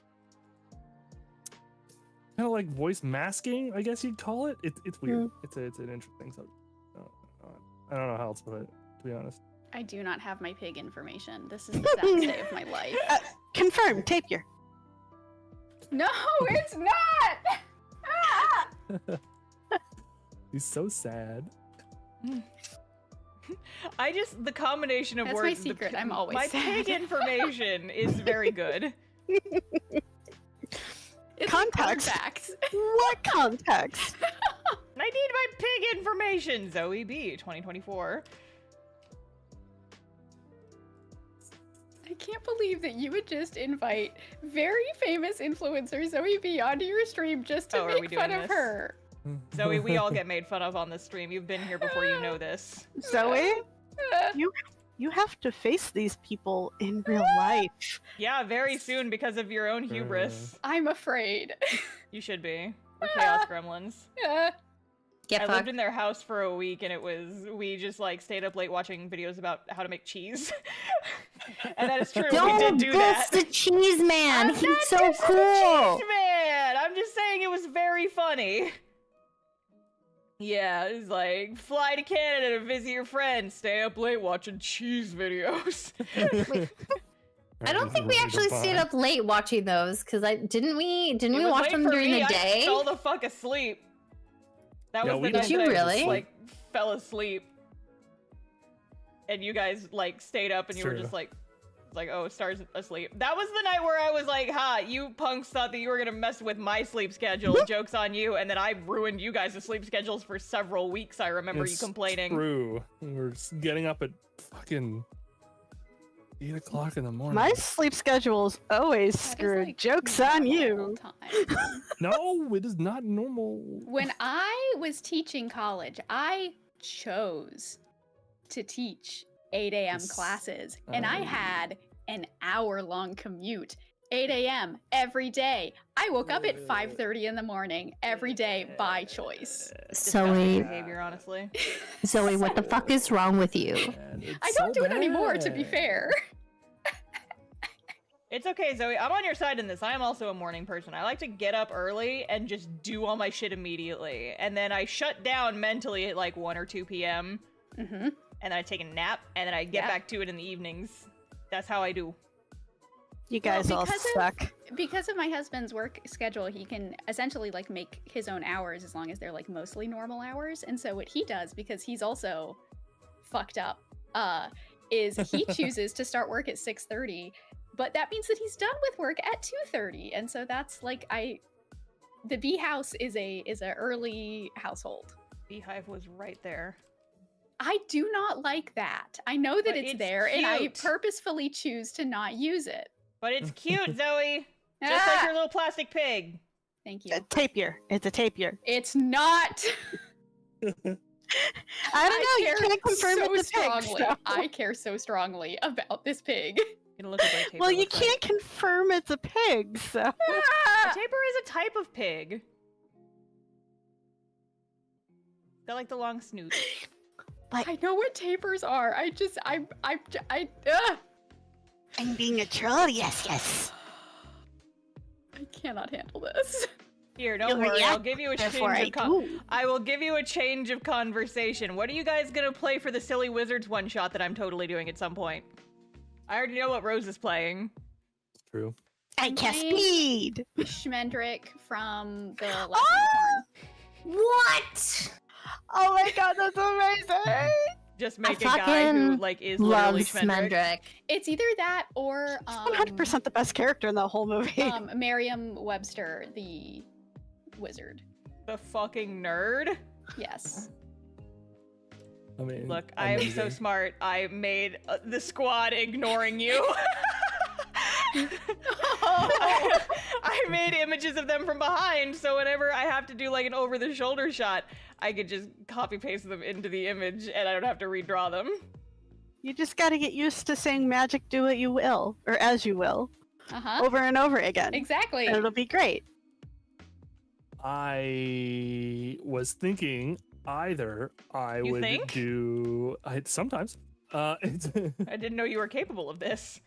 of like voice masking, I guess you'd call it. It's weird. It's an interesting subject. I don't know how else to put it, to be honest. I do not have my pig information. This is the saddest day of my life. Confirm, Tapir. No, it's not! He's so sad. The combination of That's words. my secret. I'm always my sad. pig information is very good. It's Context. Like facts. What context? I need my pig information. Zoe B, 2024. I can't believe that you would just invite very famous influencer Zoe B onto your stream just to Oh, are we make doing fun of this? her. Zoe, we all get made fun of on this stream. You've been here before, you know this. Zoe, you have to face these people in real life. Yeah, very soon because of your own hubris. I'm afraid. You should be. We're chaos gremlins. Get I fucked. lived in their house for a week and we just like stayed up late watching videos about how to make cheese. And that is true, we did do that. the cheese man. I'm He's not so dissing the cool. cheese man! I'm just saying it was very funny. Yeah, it's like, fly to Canada to visit your friends, stay up late watching cheese videos. Wait, I don't think we actually stayed up late watching those because didn't we It was watch late them for during me. the day? I fell the fuck asleep. That Yeah, was we the night did. that Did you I really? just, like, fell asleep. And you guys, like, stayed up and you were True. just like, oh, Star's asleep. That was the night where I was like, ha, you punks thought that you were gonna mess with my sleep schedule. Joke's on you. And then I ruined you guys' sleep schedules for several weeks. I remember you complaining. True. We're getting up at fucking 8 o'clock in the morning. My sleep schedule's always That is, screwed. like, Joke's on normal you. time. No, it is not normal. When I was teaching college, I chose to teach 8 a.m. Yes. classes, and I Oh. had an hour-long commute. 8 a.m. every day. I woke up at 5:30 in the morning every day by choice. Disgusting Zoe, behavior, honestly. Zoe, what the fuck is wrong with you? Man, it's I don't so do it anymore, to be bad. fair. It's okay, Zoe. I'm on your side in this. I am also a morning person. I like to get up early and just do all my shit immediately. And then I shut down mentally at like 1 or 2 p.m. Mm-hmm. And then I take a nap, and then I get back to it in the evenings. That's how I do. You guys all suck. Because of my husband's work schedule, he can essentially like make his own hours as long as they're like mostly normal hours. And so what he does, because he's also fucked up, is he chooses to start work at 6:30, but that means that he's done with work at 2:30. And so that's like the bee house is a early household. Beehive was right there. I do not like that. I know that But it's it's there, and I cute. purposefully choose to not use it. But it's cute, Zoe. Just like your little plastic pig. Thank you. A tapir. It's a tapir. It's not. I don't know. You can't confirm so it's a pig. strongly. So. I care so strongly about this pig. Gonna look at what a tapir Well, you looks like. can't confirm it's a pig, so. A tapir is a type of pig. Got like the long snoot. I know what tapirs are. I'm being a troll. Yes, yes. I cannot handle this. Here, don't You'll worry. I'll react, give you a therefore change I of do. I will give you a change of conversation. What are you guys gonna play for the Silly Wizards one shot that I'm totally doing at some point? I already know what Rose is playing. True. I cast Playing speed. Schmendrick from the Last Oh! Unicorn. What? Oh my god, that's amazing. Just I make a guy who fucking like is Love literally Schmendrick. Smendrick. It's either that or 100% the best character in the whole movie. Merriam-Webster, the wizard. The fucking nerd. Yes. I mean, Look, I am so amazing. smart. I made the squad ignoring you. I made images of them from behind, so whenever I have to do like an over-the-shoulder shot, I could just copy-paste them into the image, and I don't have to redraw them. You just gotta get used to saying magic do what you will, or as you will, Uh-huh. over and over again. Exactly. And it'll be great. I was thinking either I You would think? do sometimes. It's I didn't know you were capable of this.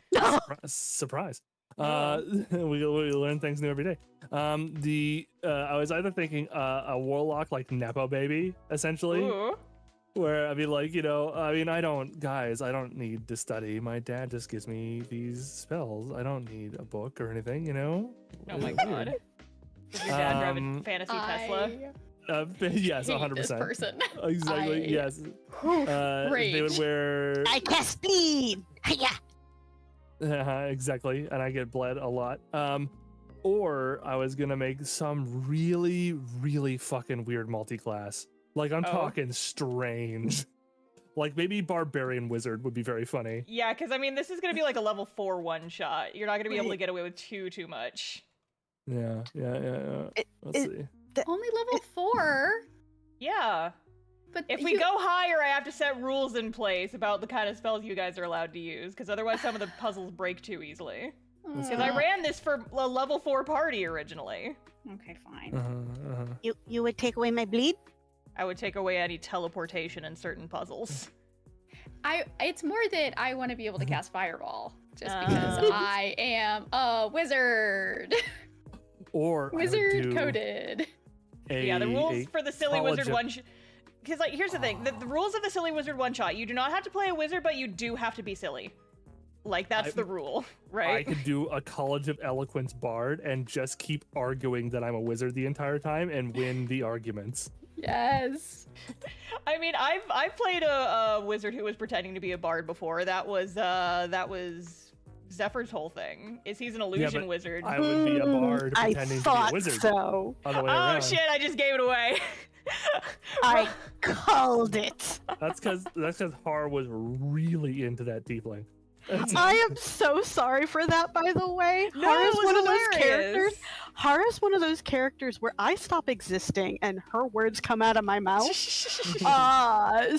surprise. Oh. We learn things new every day. I was either thinking a warlock like Nepo baby, essentially, Ooh. where I'd be like, I don't need to study. My dad just gives me these spells. I don't need a book or anything, Oh my god. Does your dad drive a Um, fantasy Tesla? Yes, hate 100%. this person. Exactly. I- Yes. They would Rage. wear I cast speed. Hiya. exactly, and I get bled a lot. Or I was gonna make some really, really fucking weird multi-class. Like I'm Oh. talking strange. Like maybe barbarian wizard would be very funny. Yeah, because I mean, this is gonna be like a level 4 one-shot. You're not gonna be able to get away with too much. Yeah. Let's see. Only level 4. Yeah. But If we go higher, I have to set rules in place about the kind of spells you guys are allowed to use, because otherwise some of the puzzles break too easily. Because I ran this for a level 4 party originally. Okay, fine. You would take away my bleed? I would take away any teleportation in certain puzzles. It's more that I want to be able to cast Fireball, just because I am a wizard. Or Wizard coded. Yeah, the rules for the Silly College Wizard of- one. Because like, here's the thing: the rules of the Silly Wizard one shot. You do not have to play a wizard, but you do have to be silly. Like that's the rule, right? I could do a College of Eloquence bard and just keep arguing that I'm a wizard the entire time and win the arguments. Yes. I mean, I've played a wizard who was pretending to be a bard before. That was Zephyr's whole thing. Is he's an illusion but wizard. I would be a bard I pretending to be a thought wizard. so. Other way Oh around. shit! I just gave it away. I called it. That's because Har was really into that tiefling. I am so sorry for that, by the way. No, Hara's it was one of those hilarious. characters. Hara's one of those characters where I stop existing and her words come out of my mouth.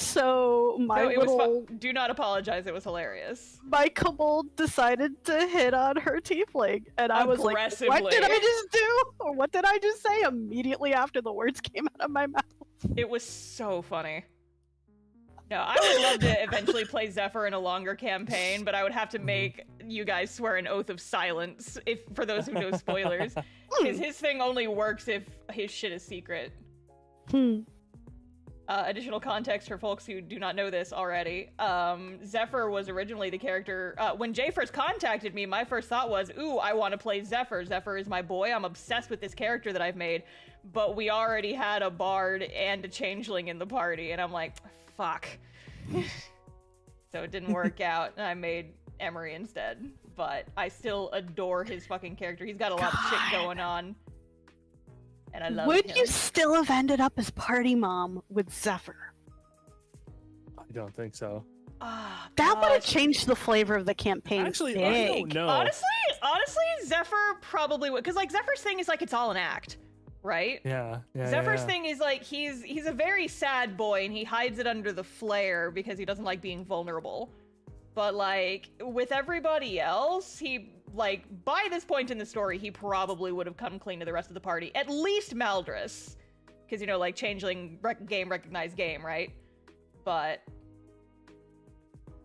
So my No, it was little do not apologize. It was hilarious. my kobold decided to hit on her tiefling, and I was like, "What did I just do? Or what did I just say?" Immediately after the words came out of my mouth. It was so funny. No, I would love to eventually play Zephyr in a longer campaign, but I would have to make you guys swear an oath of silence for those who know spoilers. Because his thing only works if his shit is secret. Additional context for folks who do not know this already. Zephyr was originally the character... when Jay first contacted me, my first thought was, ooh, I want to play Zephyr. Zephyr is my boy. I'm obsessed with this character that I've made. But we already had a bard and a changeling in the party, and I'm like, fuck. So it didn't work out, and I made Emery instead. But I still adore his fucking character. He's got a lot of shit going on. And I love him. Would you still have ended up as party mom with Zephyr? I don't think so. That would have changed the flavor of the campaign. Actually, big. I don't know. Honestly, Zephyr probably would, because like Zephyr's thing is like it's all an act, right? Yeah. Zephyr's thing is like he's a very sad boy and he hides it under the flare because he doesn't like being vulnerable. But like with everybody else, he like by this point in the story, he probably would have come clean to the rest of the party. At least Maldris, because you know like changeling game recognized game, right? But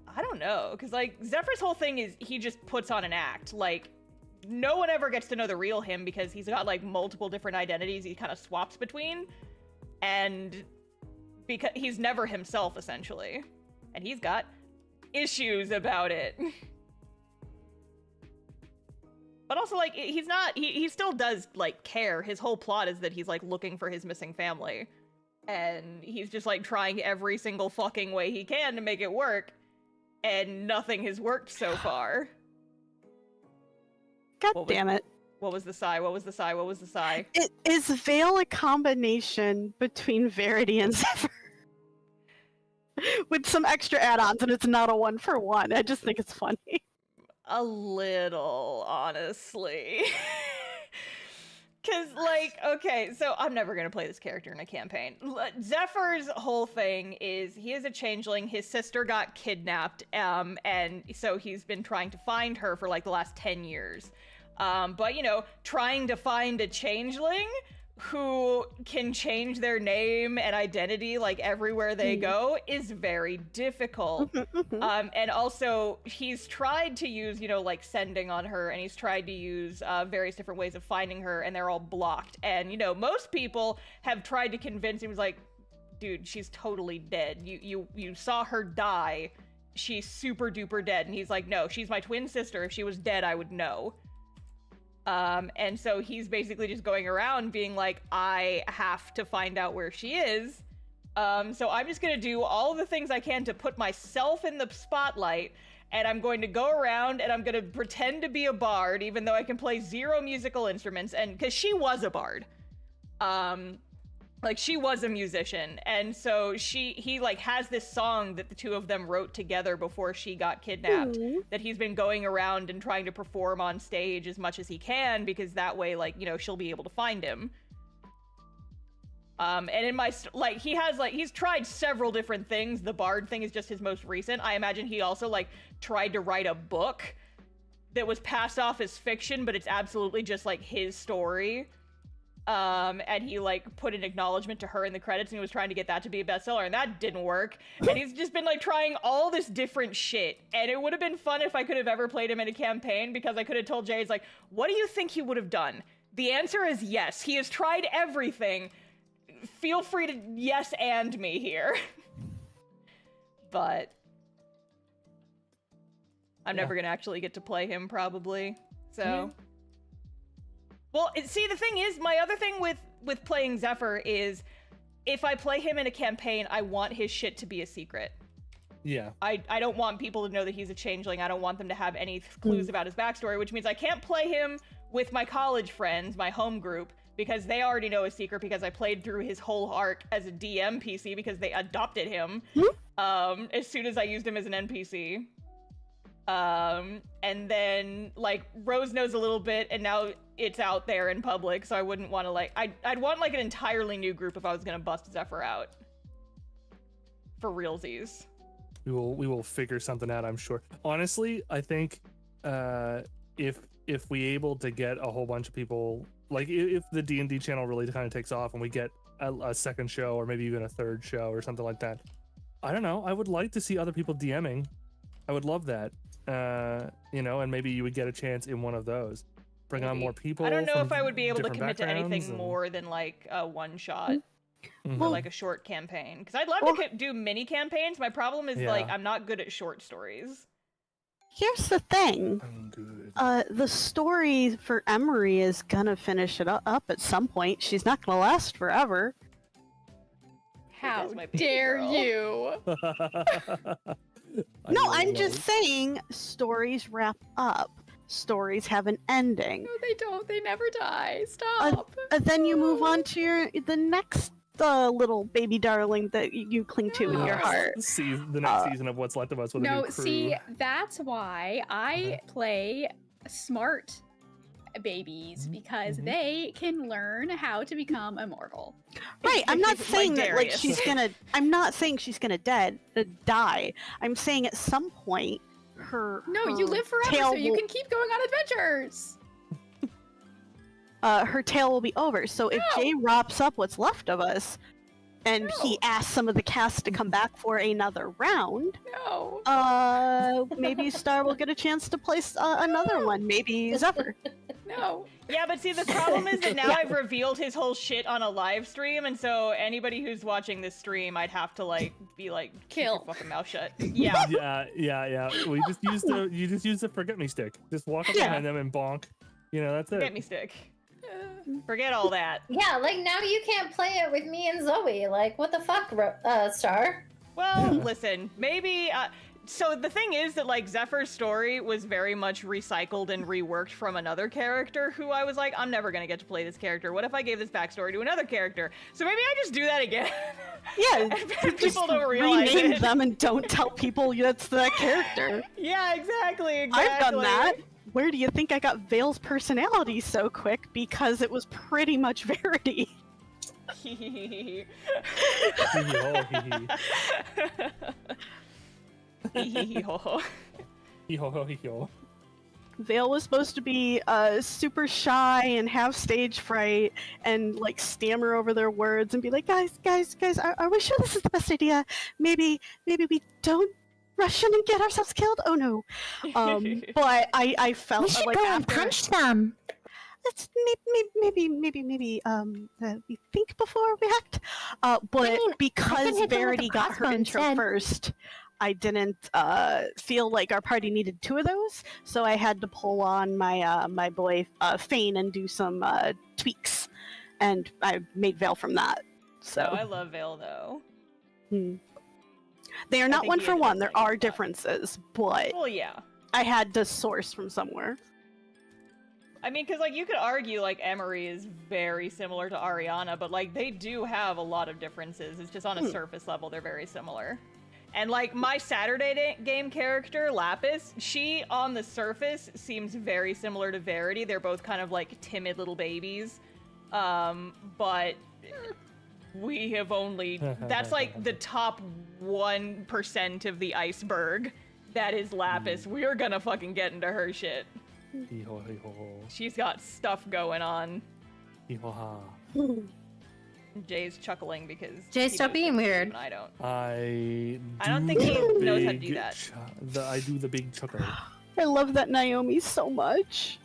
I don't know, because like Zephyr's whole thing is he just puts on an act. Like no one ever gets to know the real him because he's got like multiple different identities he kind of swaps between, and because he's never himself essentially, and he's got issues about it. But also like he's not he still does like care. His whole plot is that he's like looking for his missing family, and he's just like trying every single fucking way he can to make it work, and nothing has worked so far. God damn it. What was the sigh? What was the sigh? What was the sigh? Is Veil a combination between Verity and Zephyr? With some extra add-ons, and it's not a one-for-one. I just think it's funny. A little, honestly. Because, like, okay, so I'm never going to play this character in a campaign. Zephyr's whole thing is he is a changeling. His sister got kidnapped, and so he's been trying to find her for, like, the last 10 years. But, you know, trying to find a changeling who can change their name and identity like everywhere they go is very difficult. And also he's tried to use, you know, like sending on her, and he's tried to use various different ways of finding her, and they're all blocked. And, you know, most people have tried to convince him, like, dude, she's totally dead. You saw her die. She's super duper dead. And he's like, no, she's my twin sister. If she was dead, I would know. And so he's basically just going around being like, I have to find out where she is. So I'm just going to do all the things I can to put myself in the spotlight, and I'm going to go around and I'm going to pretend to be a bard, even though I can play 0 musical instruments. And because she was a bard, like she was a musician. And so he like has this song that the two of them wrote together before she got kidnapped, that he's been going around and trying to perform on stage as much as he can, because that way, like, you know, she'll be able to find him. And in my, like, he's tried several different things. The bard thing is just his most recent. I imagine he also like tried to write a book that was passed off as fiction, but it's absolutely just like his story. And he like put an acknowledgement to her in the credits, and he was trying to get that to be a bestseller, and that didn't work. And he's just been like trying all this different shit, and it would have been fun if I could have ever played him in a campaign, because I could have told Jay, like, what do you think he would have done? The answer is yes. He has tried everything. Feel free to yes and me here. But I'm never gonna actually get to play him, probably. So well, see, the thing is, my other thing with playing Zephyr is, if I play him in a campaign, I want his shit to be a secret. Yeah. I don't want people to know that he's a changeling. I don't want them to have any clues about his backstory, which means I can't play him with my college friends, my home group, because they already know his secret, because I played through his whole arc as a DM PC because they adopted him as soon as I used him as an NPC. And then, like, Rose knows a little bit, and now it's out there in public, so I wouldn't want to, like, I'd want, like, an entirely new group if I was gonna bust Zephyr out. For realsies. We will figure something out, I'm sure. Honestly, I think, if we able to get a whole bunch of people, like, if the D&D channel really kind of takes off and we get a second show, or maybe even a third show or something like that, I don't know. I would like to see other people DMing. I would love that. And maybe you would get a chance in one of those. Bring on more people. I don't know if I would be able to commit to anything more than like a one shot. Or like a short campaign, because I'd love to do mini campaigns. My problem is like I'm not good at short stories. Here's the thing. I'm good. The story for Emery is gonna finish it up at some point. She's not gonna last forever. How dare you? No, I'm just saying stories wrap up. Stories have an ending. No, they don't. They never die. Stop. Then you move on to the next little baby darling that you cling to in your heart. The next season of What's Left of Us with a new crew. See, that's why I play smart babies, because they can learn how to become immortal. Right, I'm not saying that like she's gonna. I'm not saying she's gonna die. I'm saying at some point her. No, you live forever, so you can keep going on adventures. Her tale will be over. So if Jay wraps up What's Left of Us, and he asks some of the cast to come back for another round, maybe Star will get a chance to place another one. Maybe Zephyr. No. Yeah, but see, the problem is that now I've revealed his whole shit on a live stream, and so anybody who's watching this stream, I'd have to like be like, kill. Keep your fucking mouth shut. Yeah. Yeah. We just use the forget me stick. Just walk up behind them and bonk. That's it. Forget me stick. Forget all that. Yeah, like now you can't play it with me and Zoe. Like, what the fuck, Star? Well, listen, maybe. So the thing is that like Zephyr's story was very much recycled and reworked from another character who I was like, I'm never gonna get to play this character. What if I gave this backstory to another character? So maybe I just do that again. Yeah, people don't realize rename it. them and don't tell people that's that character. Yeah, exactly. I've done that. Where do you think I got Vale's personality so quick? Because it was pretty much Verity. Vale was supposed to be super shy and have stage fright and like stammer over their words and be like, guys, are we sure this is the best idea? Maybe we don't rush in and get ourselves killed? Oh no. But I felt we should like go after... and punch them. Let's maybe we think before we act. But because Verity got her intro first, I didn't feel like our party needed two of those, so I had to pull on my my boy Fane and do some tweaks, and I made Vale from that. So I love Vale though. They are not one for one. There are differences, but I had to source from somewhere. I mean, because like you could argue like Emery is very similar to Ariana, but like they do have a lot of differences. It's just on a surface level they're very similar. And like my Saturday game character, Lapis, she on the surface seems very similar to Verity. They're both kind of like timid little babies. But we have only, that's like the top 1% of the iceberg. That is Lapis. We're gonna fucking get into her shit. She's got stuff going on. Jay's chuckling because Jay, stop being weird. I don't. I don't think he knows how to do that. I do the big chuckle. I love that Naomi so much.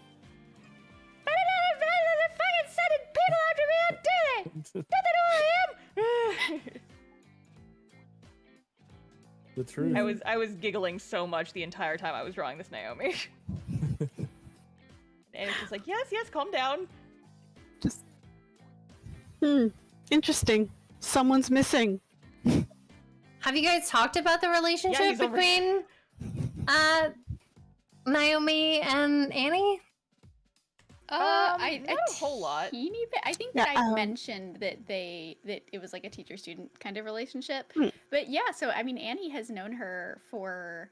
People after me, how dare they? Don't they know who I am? The truth. I was giggling so much the entire time I was drawing this Naomi. And it's just like, yes, calm down. Just interesting. Someone's missing. Have you guys talked about the relationship between Naomi and Annie? Not a whole lot. Teeny bit. I think that I mentioned that it was like a teacher-student kind of relationship. But yeah, so I mean, Annie has known her for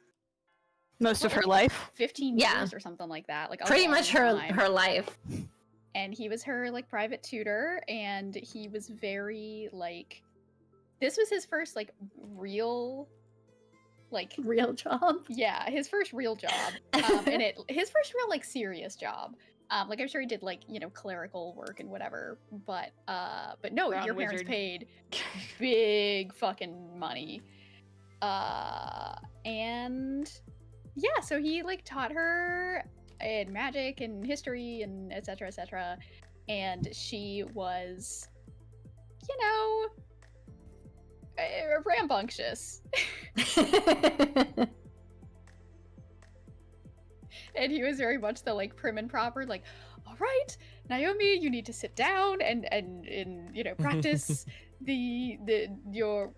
most of her life, 15 years or something like that. Like pretty much her life. And he was her like private tutor, and he was very like, this was his first like real job. Yeah, his first real job, and his first real like serious job. Like I'm sure he did like clerical work and whatever, but no, your parents paid big fucking money, And yeah, so he like taught her in magic and history and etc etc, and she was, you know, rambunctious. And he was very much the like prim and proper, like, all right, Naomi, you need to sit down and you know, practice your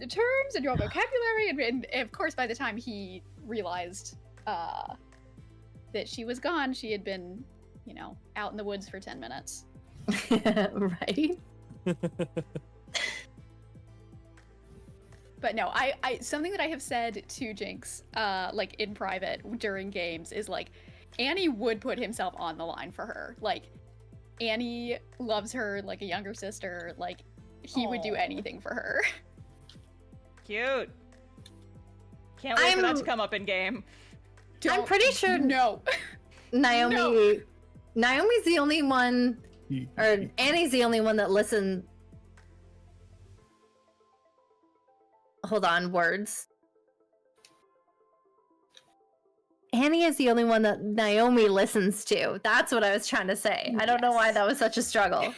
terms and your vocabulary, and of course by the time he realized that she was gone, she had been, you know, out in the woods for 10 minutes. Right? But no, I something that I have said to Jinx, like in private during games, is like, Annie would put himself on the line for her. Like, Annie loves her like a younger sister. Like, he would do anything for her. Cute. Can't wait for that to come up in game. I'm pretty sure no. Naomi's the only one, or Annie's the only one that listens. Hold on, words. Annie is the only one that Naomi listens to. That's what I was trying to say. I don't know why that was such a struggle.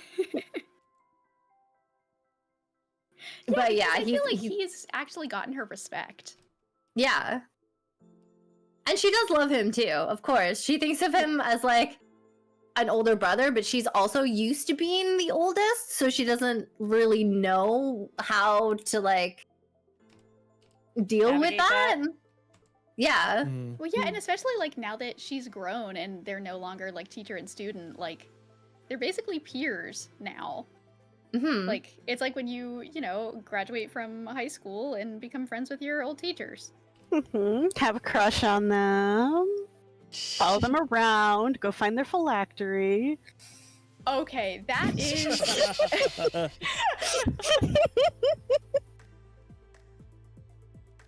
But yeah, I feel like he's actually gotten her respect. Yeah. And she does love him too, of course. She thinks of him as like an older brother, but she's also used to being the oldest, so she doesn't really know how to like deal with that. Yeah. Well, yeah, and especially like now that she's grown and they're no longer like teacher and student, like they're basically peers now. Like, it's like when you know, graduate from high school and become friends with your old teachers. Have a crush on them. Follow them around. Go find their phylactery. Okay, that is...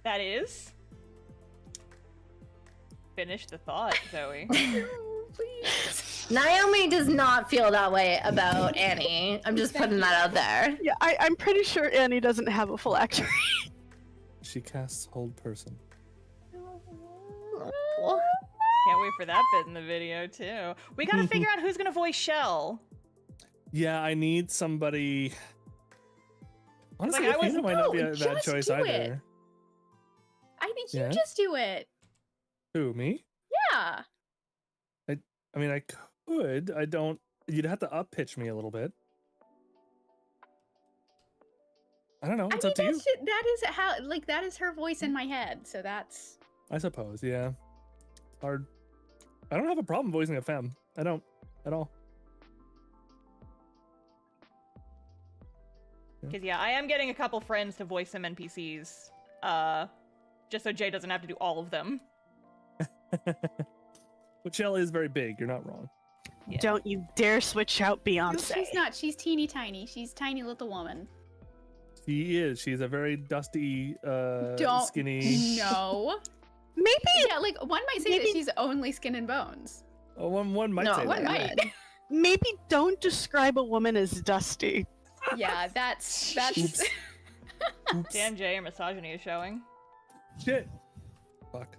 That is? Finish the thought, Zoe. Please. Naomi does not feel that way about Annie. I'm just putting that out there. Yeah, I'm pretty sure Annie doesn't have a phylactery. She casts Hold Person. Can't wait for that bit in the video, too. We gotta figure out who's gonna voice Shell. Yeah, I need somebody... Honestly, Like, I think it might not be a bad just choice do either. it. I think you Yeah? just do it. Who, me? Yeah. I mean, I could. I don't... You'd have to up-pitch me a little bit. I don't know. It's up to you. That is how, like, that is her voice in my head, so that's... I suppose, yeah. Hard. I don't have a problem voicing a femme. I don't. At all. Because, yeah, I am getting a couple friends to voice some NPCs. Just so Jay doesn't have to do all of them. But Shell is very big. You're not wrong. Yeah. Don't you dare switch out Beyonce. No, she's not. She's teeny tiny. She's tiny little woman. She is. She's a very dusty, Don't. skinny... No. Maybe. Yeah, like, one might say that she's only skin and bones. Oh, one might say One that. might. Maybe don't describe a woman as dusty. Yeah, that's... Oops. Damn, Jay, your misogyny is showing. Shit. Fuck.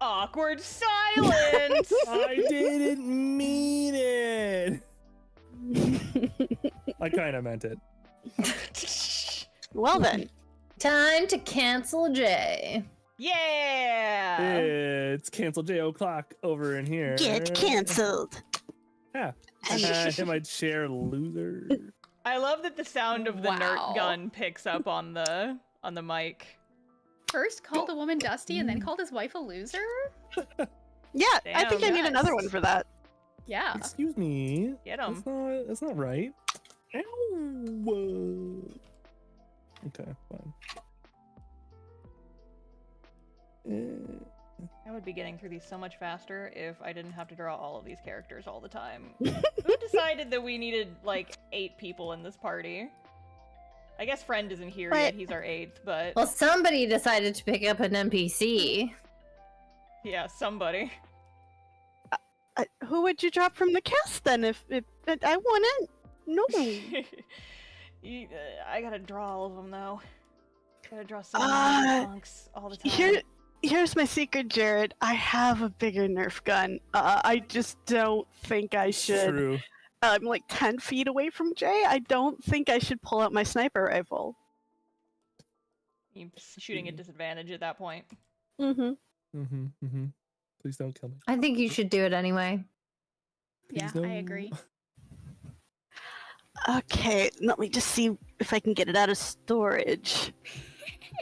Awkward silence! I didn't mean it. I kind of meant it. Well then. Time to cancel Jay. Yeah! It's cancel J o'clock over in here. Get cancelled. Yeah. Hit my chair, loser. I love that the sound of the Wow. nerd gun picks up on the mic. First called a woman dusty and then called his wife a loser? Yeah, I think I Damn, need another one for that. Yeah. Excuse me. Get him. That's not right. Ow. Okay, fine. I would be getting through these so much faster if I didn't have to draw all of these characters all the time. Who decided that we needed, like, 8 people in this party? I guess Friend isn't here yet, he's our 8th, but... Well, somebody decided to pick up an NPC. Yeah, somebody. Who would you drop from the cast then if I wouldn't. No. I gotta draw all of them though. Gotta draw so many punks all the time. Here's my secret, Jared. I have a bigger Nerf gun. I just don't think I should. True. I'm like 10 feet away from Jay. I don't think I should pull out my sniper rifle. You're shooting at disadvantage at that point. Please don't kill me. I think you should do it anyway. Yeah, Please I don't. agree. Okay, let me just see if I can get it out of storage.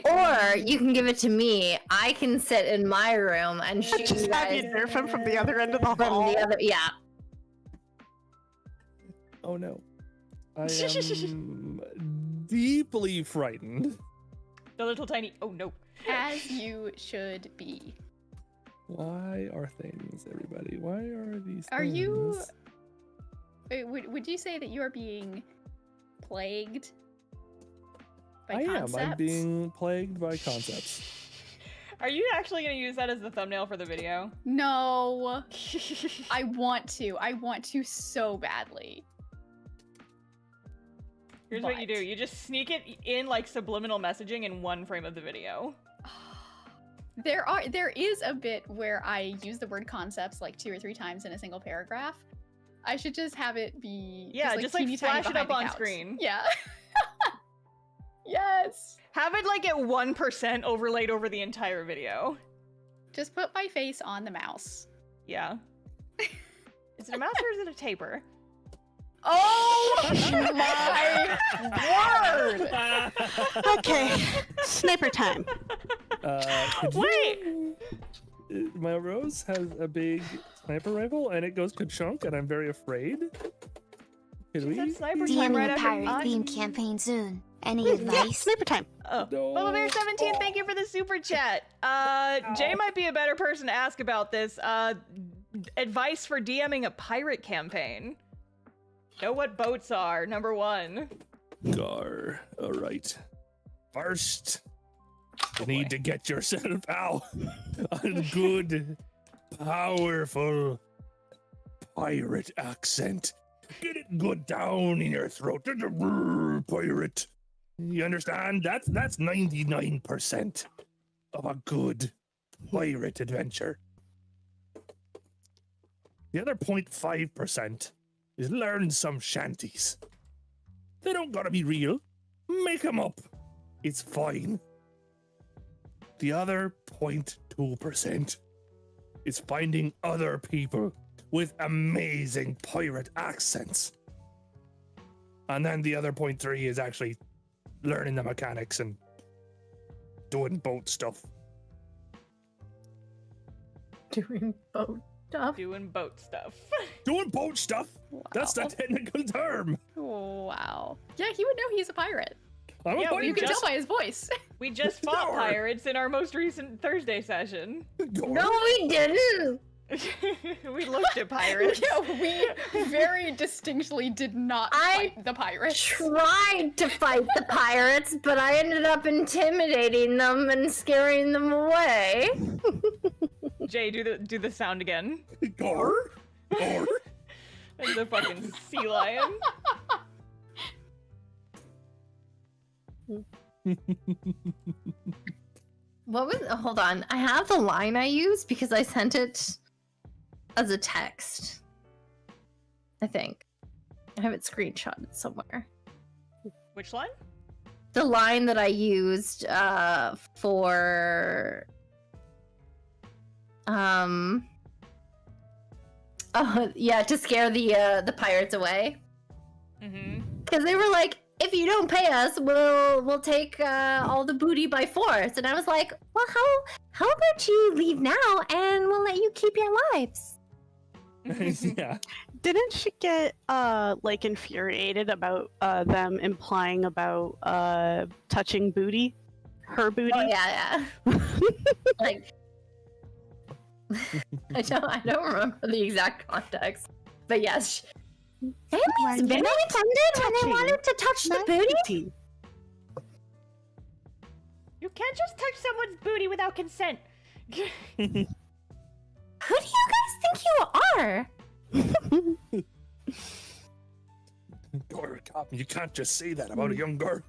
Or you can give it to me. I can sit in my room and shoot Just you have guys you Nerf him from the other end of the from hall. the other. Yeah. Oh no. I am deeply frightened. The little tiny. Oh no. As you should be. Why are things, everybody? Why are these Are things? you? Would you say that you are being plagued by I concepts? am. I'm being plagued by concepts. Are you actually gonna use that as the thumbnail for the video? No. I want to. I want to so badly. Here's what you do. But- You just sneak it in like subliminal messaging in one frame of the video. There is a bit where I use the word concepts like 2 or 3 times in a single paragraph. I should just have it be Yeah, just like teeny tiny flash it behind up the on couch. screen. Yeah. Yes. Have it like at 1% overlaid over the entire video. Just put my face on the mouse. Yeah. Is it a mouse or is it a taper? Oh my word! Okay, sniper time. Could Wait! My Rose has a big sniper rifle and it goes ka-chunk and I'm very afraid. Could She we? said sniper time DMing right a after pirate I- theme campaign soon. Any Yeah, advice? sniper time. Oh, No. Bubba Bear 17, thank you for the super chat. Jay might be a better person to ask about this. Advice for DMing a pirate campaign. Know what boats are, number 1. Gar. Alright. First, you need to get yourself out a good, powerful pirate accent. Get it good down in your throat. Pirate. You understand? That's 99% of a good pirate adventure. The other 0.5% is learn some shanties. They don't gotta be real. Make them up. It's fine. The other 0.2% is finding other people with amazing pirate accents. And then the other 0.3 is actually learning the mechanics and doing boat stuff. Doing boat stuff. Doing boat stuff. Doing boat stuff? That's the Wow. technical term. Wow. Yeah, he would know he's a pirate. I'm Yeah, a we You can pirate. tell by his voice. We just fought No. pirates in our most recent Thursday session. No, we didn't. We looked at pirates. Yeah, we very distinctly did not I fight the pirates. Tried to fight the pirates, but I ended up intimidating them and scaring them away. Jay, do the sound again. Gar? Gar? It's a fucking sea lion. What was? Hold on. I have the line I used because I sent it as a text. I think. I have it screenshotted somewhere. Which line? The line that I used for oh yeah, to scare the pirates away. Mm-hmm. Because they were like, if you don't pay us, we'll take all the booty by force. And I was like, well, how about you leave now and we'll let you keep your lives? Yeah. Didn't she get like infuriated about them implying about touching booty? Her booty? Oh yeah. Like I don't remember the exact context. But yes. Family's Were very you offended when they touching wanted to touch the my booty. You can't just touch someone's booty without consent. Who do you guys think you are? Buttercup, you can't just say that about a young girl.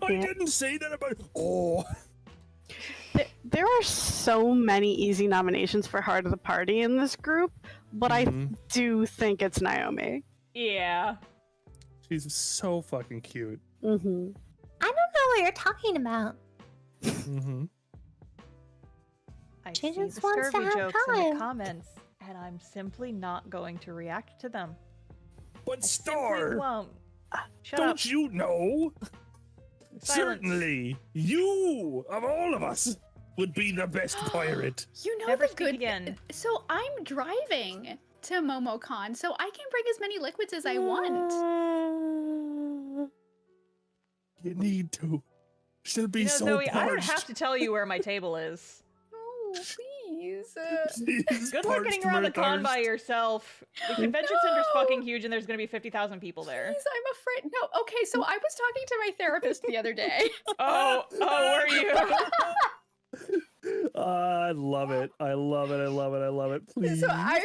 I didn't say that about. Oh. There are so many easy nominations for Heart of the Party in this group, but I do think it's Naomi. Yeah. She's so fucking cute. I don't know what you're talking about. I She see just the wants to scurvy have jokes in fun. the comments, and I'm simply not going to react to them. But I Star, simply won't. Shut don't up. you know? Silence. Certainly, you of all of us would be the best pirate. You know Never the speak good again. So I'm driving to MomoCon, so I can bring as many liquids as I want. You need to. She'll be You know, so Zoe, parched. I don't have to tell you where my table is. Oh, please. She's Good luck getting parched around the with con by thirst. yourself. The convention center's No. fucking huge, and there's gonna be 50,000 people there. Please, I'm afraid. No, okay, so I was talking to my therapist the other day. Oh, were you? I love it. I love it. I love it. I love it. Please. So I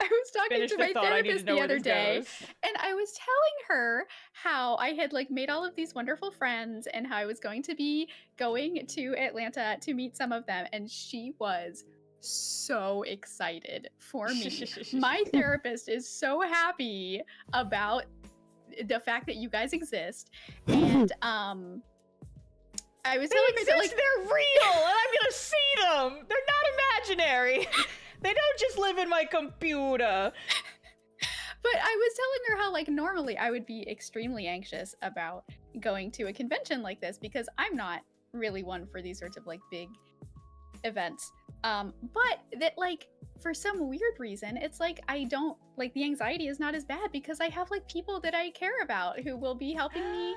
was talking Finish to the my thought. I need to therapist know the where other this day, goes. and I was telling her how I had like made all of these wonderful friends and how I was going to be going to Atlanta to meet some of them, and she was so excited for me. My therapist is so happy about the fact that you guys exist, and I was They telling her exist, that like they're real, and I'm gonna see them. They're not imaginary. They don't just live in my computer. But I was telling her how, like, normally I would be extremely anxious about going to a convention like this because I'm not really one for these sorts of, like, big events. But that, like, for some weird reason, it's like I don't, like, the anxiety is not as bad because I have, like, people that I care about who will be helping me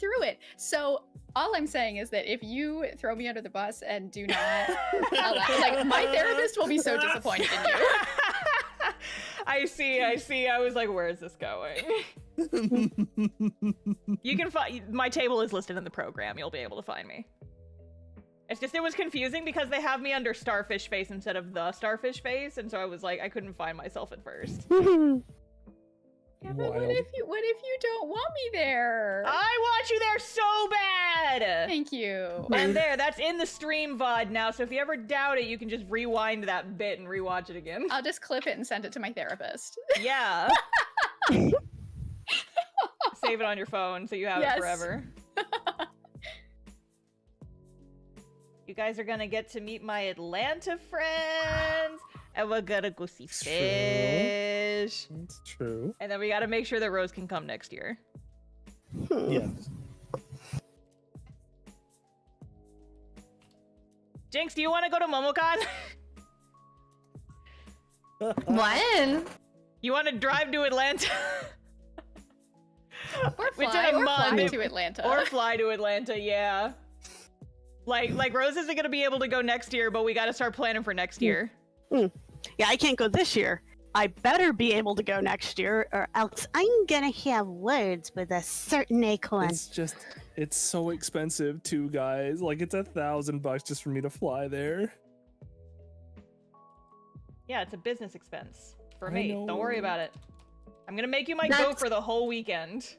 through it. So all I'm saying is that if you throw me under the bus and do not allow, like, my therapist will be so disappointed in you. I see. I was like, where is this going? You can find my table is listed in the program. You'll be able to find me. It's just it was confusing because they have me under Starfishface instead of the Starfishface, and so I was like, I couldn't find myself at first. Yeah, but what if you don't want me there? I want you there so bad. Thank you. And that's in the stream VOD now, so if you ever doubt it, you can just rewind that bit and rewatch it again. I'll just clip it and send it to my therapist. Yeah. Save it on your phone so you have it forever. You guys are gonna get to meet my Atlanta friends, and we're gonna go see fish. That's true. And then we gotta make sure that Rose can come next year. Yes. Jinx, do you want to go to MomoCon? When? You want to drive to Atlanta? Or Within fly, a or fly month. to Atlanta. Or fly to Atlanta, yeah. Like Rose isn't gonna be able to go next year, but we gotta start planning for next year. Yeah, I can't go this year. I better be able to go next year, or else I'm gonna have words with a certain acorn. It's so expensive too, guys. Like, it's $1,000 just for me to fly there. Yeah, it's a business expense for I me. know. Don't worry about it. I'm gonna make you my goat That's- for the whole weekend.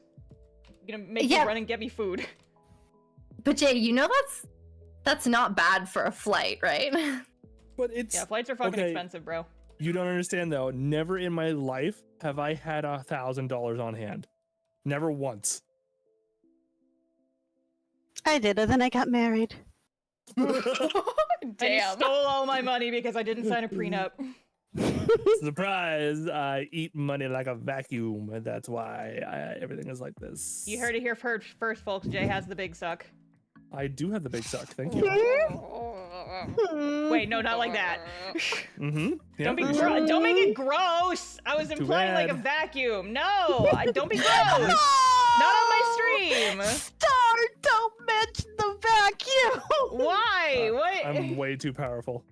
I'm gonna make you run and get me food. But Jay, you know that's not bad for a flight, right? But it's Yeah, flights are fucking okay. expensive, bro. You don't understand though. Never in my life have I had $1,000 on hand. Never once. I did it, then I got married. And you Damn. stole all my money because I didn't sign a prenup. Surprise! I eat money like a vacuum, and that's why everything is like this. You heard it here first, folks. Jay has the big suck. I do have the big suck. Thank you. Wait, no, not like that. Mm-hmm. Don't make it gross. I was implying like a bad. vacuum. No, don't be gross. Not on my stream. Star, don't mention the vacuum! Why? What? I'm way too powerful.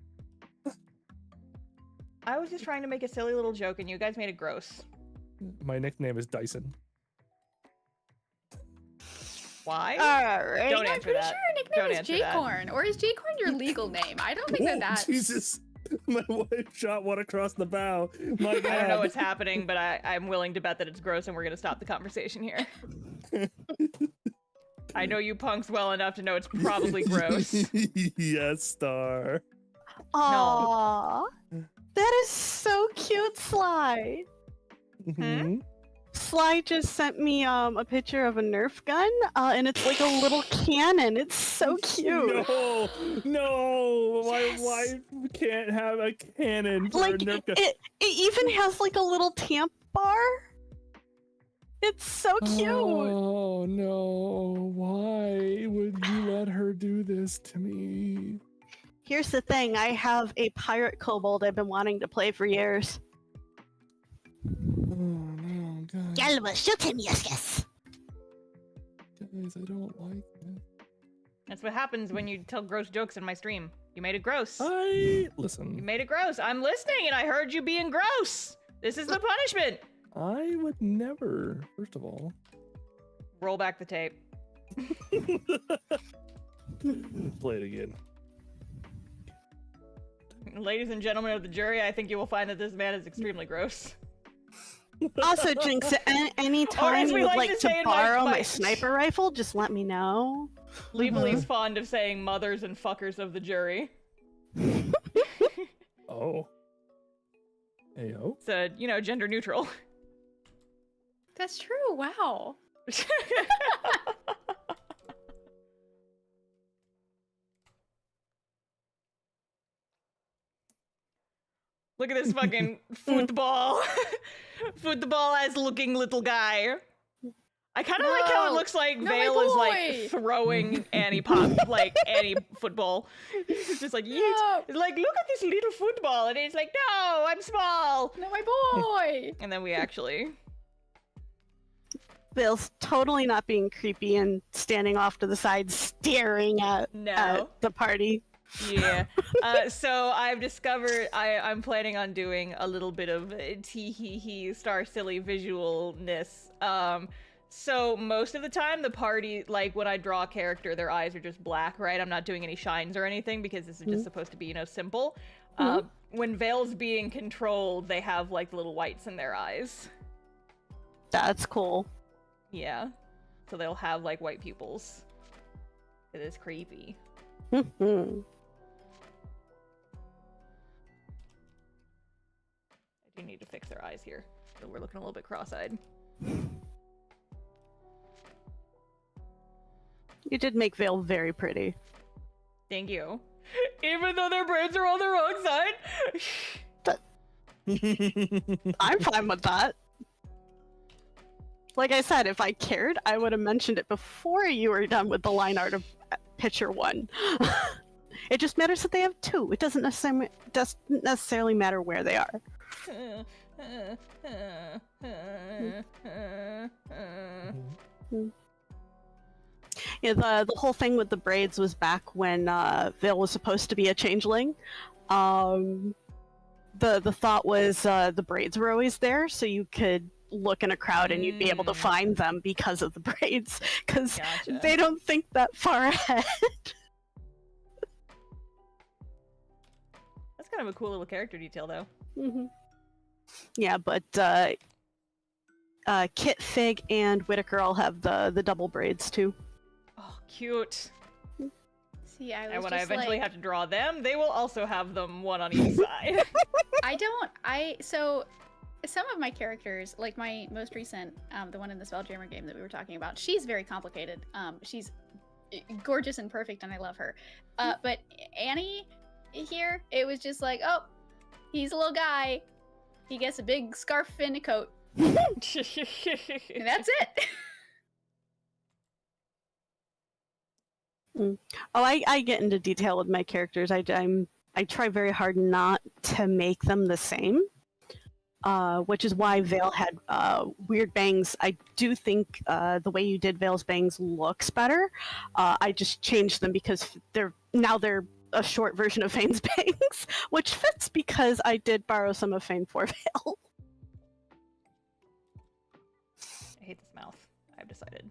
I was just trying to make a silly little joke, and you guys made it gross. My nickname is Dyson. Why? Alright. Don't I'm answer pretty that. sure your Don't nickname is answer that. Jaycorn. Or is Jaycorn your legal name? I don't think Oh, that's... Jesus. My wife shot one across the bow. My God. I don't know what's happening, but I'm willing to bet that it's gross, and we're gonna stop the conversation here. I know you punks well enough to know it's probably gross. Yes, Star. Aww. That is so cute, Sly. Hmm? Sly just sent me a picture of a Nerf gun, and it's like a little cannon. It's so cute. No, my wife can't have a cannon for Like a Nerf gun. it even has like a little tamp bar. It's so cute. Oh no! Why would you let her do this to me? Here's the thing: I have a pirate kobold I've been wanting to play for years. Oh no, guys! Yalma, shoot him, yes. Guys, I don't like this. That's what happens when you tell gross jokes in my stream. You made it gross. You You made it gross. I'm listening, and I heard you being gross. This is the punishment. I would never. First of all, Roll back the tape. play it again. Ladies and gentlemen of the jury, I think you will find that this man is extremely gross. Also, Jinx, anytime as we you'd like like to to say in borrow my- my sniper rifle, just let me know. Levelly's fond of saying mothers and fuckers of the jury. Oh. Ayo. It's gender neutral. That's true. Wow. Look at this fucking football. Football-ass looking little guy. I kind of like how it looks like No, Vale my is boy! like throwing Annie pop, like Annie football. It's just like, yeet. No. It's like, look at this little football. And it's like, no, I'm small. No, my boy. And then we actually... Bill's totally not being creepy and standing off to the side staring at the party. Yeah. So I've discovered I'm planning on doing a little bit of tee-hee-hee star silly visualness. So most of the time the party, like when I draw a character, their eyes are just black, right? I'm not doing any shines or anything because this is just supposed to be, simple. When Vale's being controlled, they have like little whites in their eyes. That's cool. Yeah. So they'll have like white pupils. It is creepy. I do need to fix their eyes here. So we're looking a little bit cross-eyed. You did make Vale very pretty. Thank you. Even though their braids are on the wrong side. I'm fine with that. Like I said, if I cared, I would have mentioned it before you were done with the line art of picture 1. It just matters that they have 2. It doesn't necessarily matter where they are. Yeah, the whole thing with the braids was back when Vale was supposed to be a changeling. The thought was the braids were always there, so you could look in a crowd and you'd be able to find them because of the braids, because they don't think that far ahead. That's kind of a cool little character detail, though. Yeah, but Kit, Fig, and Whitaker all have the double braids too. Oh, cute. See, And when I eventually have to draw them, they will also have them one on each side. So some of my characters, like my most recent, the one in the Spelljammer game that we were talking about, she's very complicated. She's gorgeous and perfect, and I love her. But Annie here, it was just like, oh, he's a little guy. He gets a big scarf and a coat. And that's it. Oh, I get into detail with my characters. I try very hard not to make them the same, which is why Vale had weird bangs. I do think the way you did Vale's bangs looks better. I just changed them because they're a short version of Fane's bangs, which fits because I did borrow some of Fane for Vale. I hate this mouth, I've decided.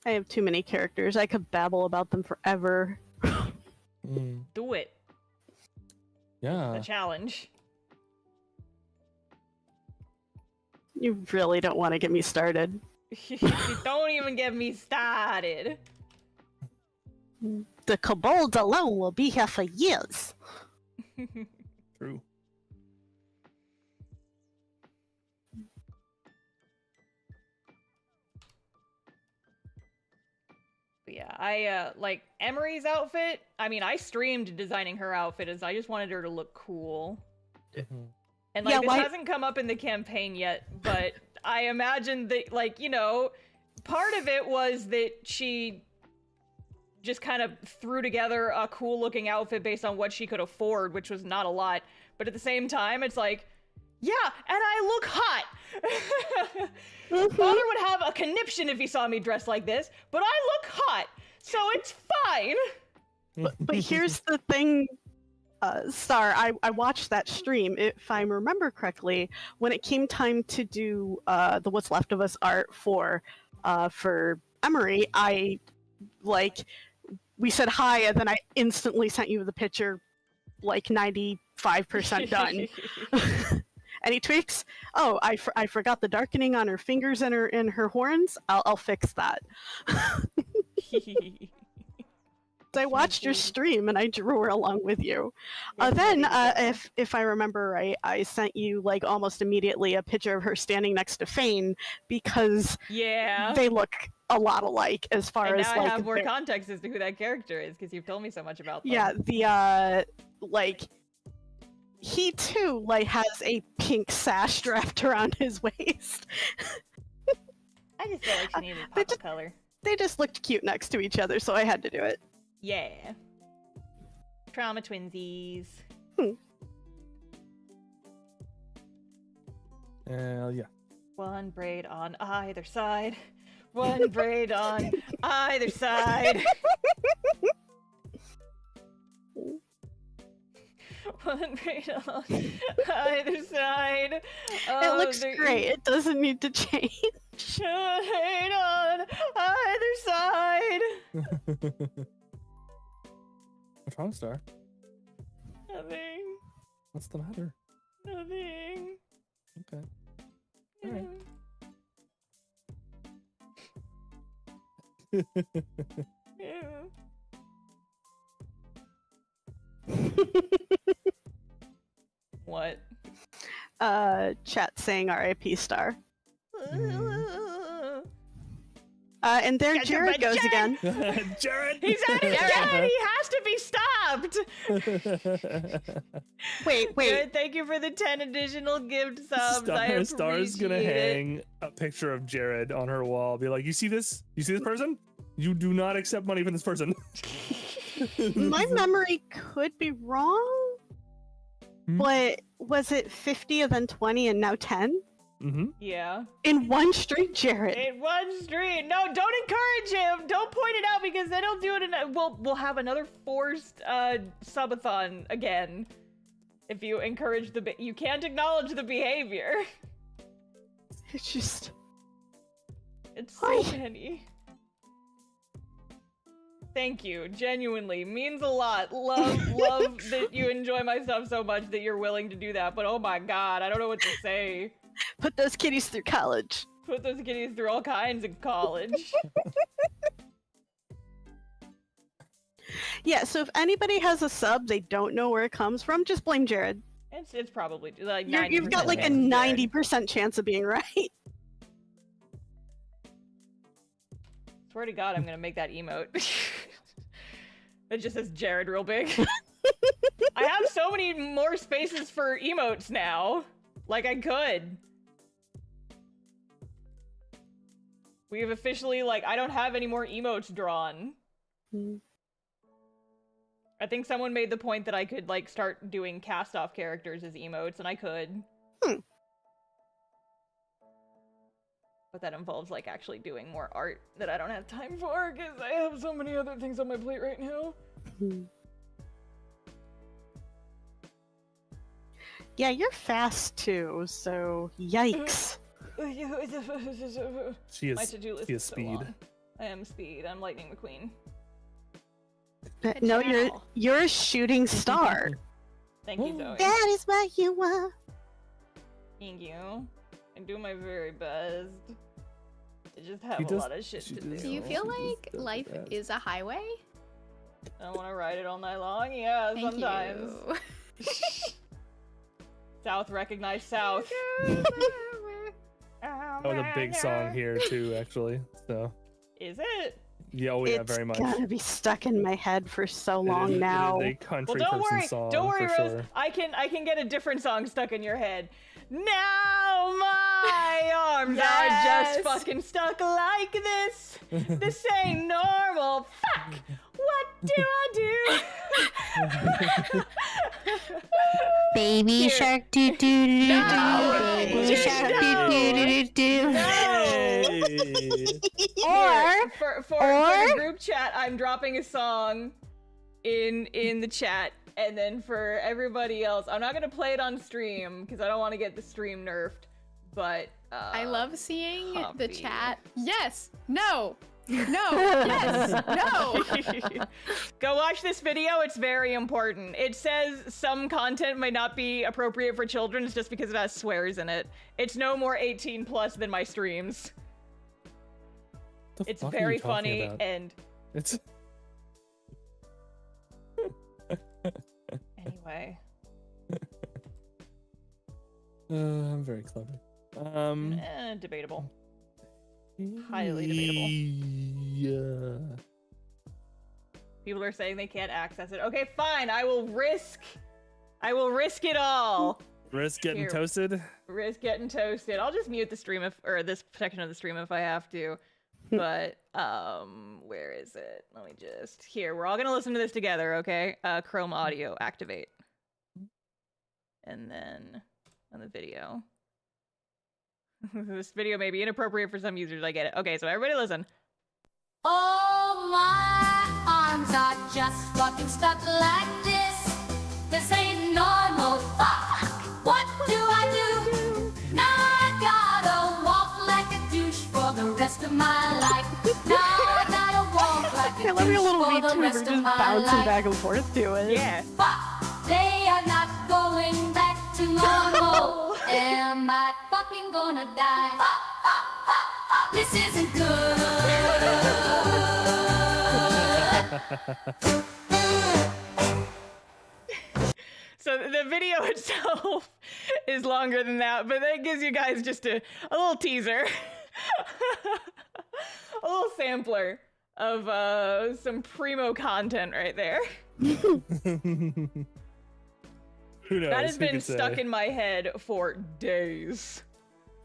I have too many characters. I could babble about them forever. Do it. Yeah. The challenge. You really don't want to get me started. Don't even get me started. The kobolds alone will be here for years. True. But yeah, I like Emery's outfit. I mean, I streamed designing her outfit as I just wanted her to look cool. And like, this hasn't come up in the campaign yet, but I imagine that, like, you know, part of it was that she just kind of threw together a cool looking outfit based on what she could afford, which was not a lot. But at the same time, it's like, yeah, and I look hot. Father would have a conniption if he saw me dressed like this, but I look hot, so it's fine. But here's the thing, Star, I watched that stream. If I remember correctly, when it came time to do the What's Left of Us art for Emery, we said hi, and then I instantly sent you the picture, like 95% done. Any tweaks? Oh, I forgot the darkening on her fingers and her horns. I'll fix that. I watched your stream and I drew her along with you. Then, if I remember right, I sent you like almost immediately a picture of her standing next to Fane because they look a lot alike as far as now like. I have more context as to who that character is because you've told me so much about them. Yeah, the like. He too like has a pink sash wrapped around his waist. I just feel like she needed pop of color. They just looked cute next to each other, so I had to do it. Yeah. Trauma twinsies. Yeah. One braid on either side. One braid on either side. One braid on either side. It looks great. It doesn't need to change. Braid on either side. What's wrong, Star? Nothing. What's the matter? Nothing. Okay. All right. Yeah. What? Chat saying RIP Star. And there Jared goes again. Jared! He's at it again! He has to be stopped! Wait. Jared, thank you for the 10 additional gift subs. I appreciate Star's gonna hang it. a picture of Jared on her wall. Be like, you see this? You see this person? You do not accept money from this person. My memory could be wrong, but was it 50 and then 20 and now 10? Mm-hmm. Yeah. In one street, Jared. In one street. No, don't encourage him. Don't point it out because then he'll do it. We'll have another forced subathon again. If you encourage you can't acknowledge the behavior. It's just. It's so many. Thank you. Genuinely means a lot. Love that you enjoy my stuff so much that you're willing to do that. But oh my god, I don't know what to say. Put those kitties through college. Put those kitties through all kinds of college. Yeah, so if anybody has a sub, they don't know where it comes from, just blame Jared. It's probably like 90%. You've got like a 90% chance of being right. Swear to God, I'm gonna make that emote. It just says Jared real big. I have so many more spaces for emotes now. Like I could. We have officially, like, I don't have any more emotes drawn. I think someone made the point that I could, like, start doing cast-off characters as emotes, and I could. But that involves, like, actually doing more art that I don't have time for, because I have so many other things on my plate right now. Yeah, you're fast too, so yikes. She is, My to-do list she is so speed. long. I am speed. I'm Lightning McQueen. Good No, channel. you're a shooting star. Thank you, Zoe. That is what you are. Thank you. I do my very best. I just have She a does- lot of shit she to does- do. Do you feel She just like does life that. is a highway? I want to ride it all night long. Yeah, Thank sometimes. you. South recognize South. Oh, the big song here too, actually. So Is it? yeah, oh yeah, It's very much. gonna be stuck in my head for so It long is- now. It is a country Well, don't person worry. song Don't worry, for Rose. sure. I can get a different song stuck in your head. Now my arms are just Yes! fucking stuck like this. This ain't normal. Fuck. What do I do? Baby Here. shark doo doo doo doo No! doo. Baby Dude, shark no! doo doo doo doo. Hey! For the group chat, I'm dropping a song in the chat, and then for everybody else, I'm not gonna play it on stream because I don't want to get the stream nerfed. But I love seeing the Humpy. chat. Yes. No. No. Yes. No. Go watch this video. It's very important. It says some content might not be appropriate for children just because it has swears in it. It's no more 18 plus than my streams. The It's fuck are very you talking funny about? and It's anyway. I'm very clever. Debatable. Highly debatable. Yeah. People are saying they can't access it. Okay, fine. I will risk it all. Risk getting Here. toasted. Risk getting toasted. I'll just mute the stream or this section of the stream if I have to. But where is it? Let me just here. We're all gonna listen to this together, okay? Chrome audio activate, and then on the video. This video may be inappropriate for some users. I get it. Okay, so everybody listen. Oh, my arms are just fucking stuck like this. This ain't normal. Fuck! What do I do? Now I gotta walk like a douche for the rest of my life. Now I gotta walk like a I love your douche little for the VTuber rest just of my bouncing life. back and forth to it. Yeah. Fuck! They are not going back to normal. Am I fucking gonna die? This isn't good. So the video itself is longer than that, but that gives you guys just a little teaser. A little sampler of some primo content right there. Who knows? That has Who been could say? stuck in my head for days.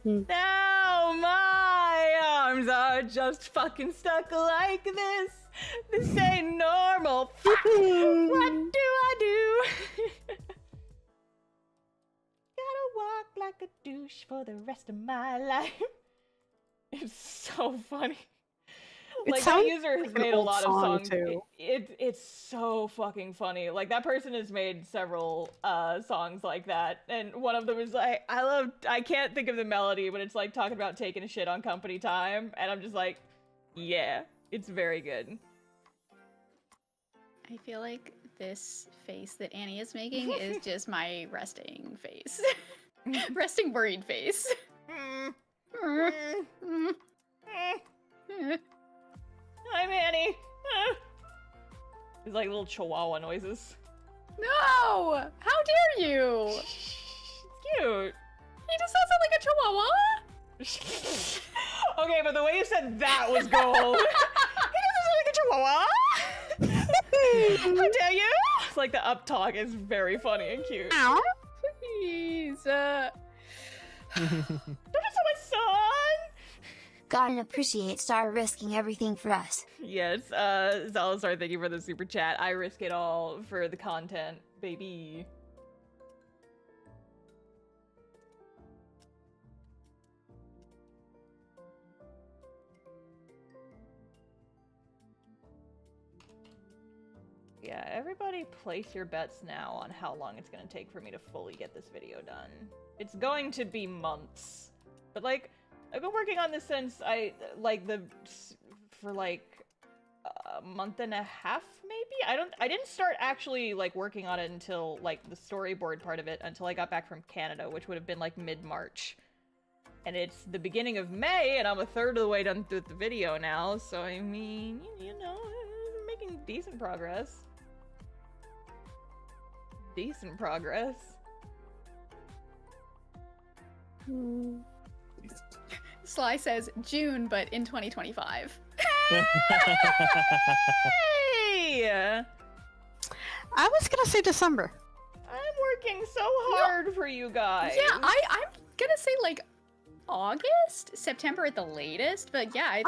Hmm. Now my arms are just fucking stuck like this. This ain't normal. Fuck. What do I do? Gotta walk like a douche for the rest of my life. It's so funny. It Like that sounds user has like an made a old lot of song, songs. too. It's so fucking funny. Like that person has made several songs like that, and one of them is like, I can't think of the melody, but it's like talking about taking a shit on company time, and I'm just like, yeah, it's very good. I feel like this face that Annie is making is just my resting face. Resting worried face. Mm, mm, mm. Hi, Manny. It's like little chihuahua noises. No! How dare you? It's cute. He just sounds like a chihuahua. Okay, but the way you said that was gold. He doesn't sound like a chihuahua. How dare you? It's like the up talk is very funny and cute. Please. Don't you saw my son? Gotta appreciate Star risking everything for us. Yes, Zalazar, thank you for the super chat. I risk it all for the content, baby. Yeah, everybody place your bets now on how long it's gonna take for me to fully get this video done. It's going to be months. But like, I've been working on this since for like a month and a half, maybe? I didn't start actually like working on it until like the storyboard part of it until I got back from Canada, which would have been like mid-March. And it's the beginning of May, and I'm a third of the way done through the video now, so I mean, you know, making decent progress. Decent progress. Sly says June, but in 2025. Hey! I was gonna say December. I'm working so hard for you guys. Yeah, I'm gonna say like August, September at the latest, but yeah,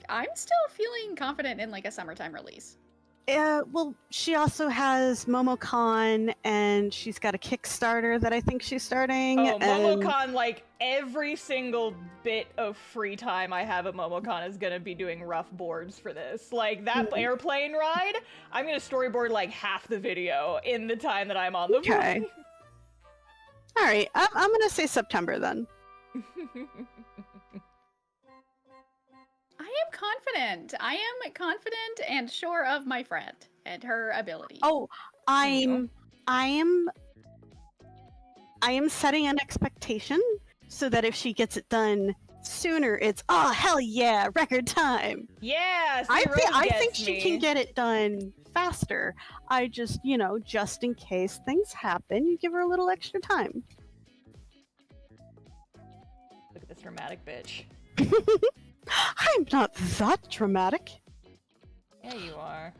I'm still feeling confident in like a summertime release. Well, she also has MomoCon, and she's got a Kickstarter that I think she's starting. Oh, and... MomoCon, like, every single bit of free time I have at MomoCon is gonna be doing rough boards for this. Like, that airplane ride, I'm gonna storyboard, like, half the video in the time that I'm on the Okay. plane. Alright, I'm gonna say September then. I am confident and sure of my friend and her ability. Oh, I am setting an expectation so that if she gets it done sooner, it's oh hell yeah, record time. Yeah, I think she can get it done faster. I just, you know, just in case things happen, you give her a little extra time. Look at this dramatic bitch. I'm not that dramatic. Yeah, you are.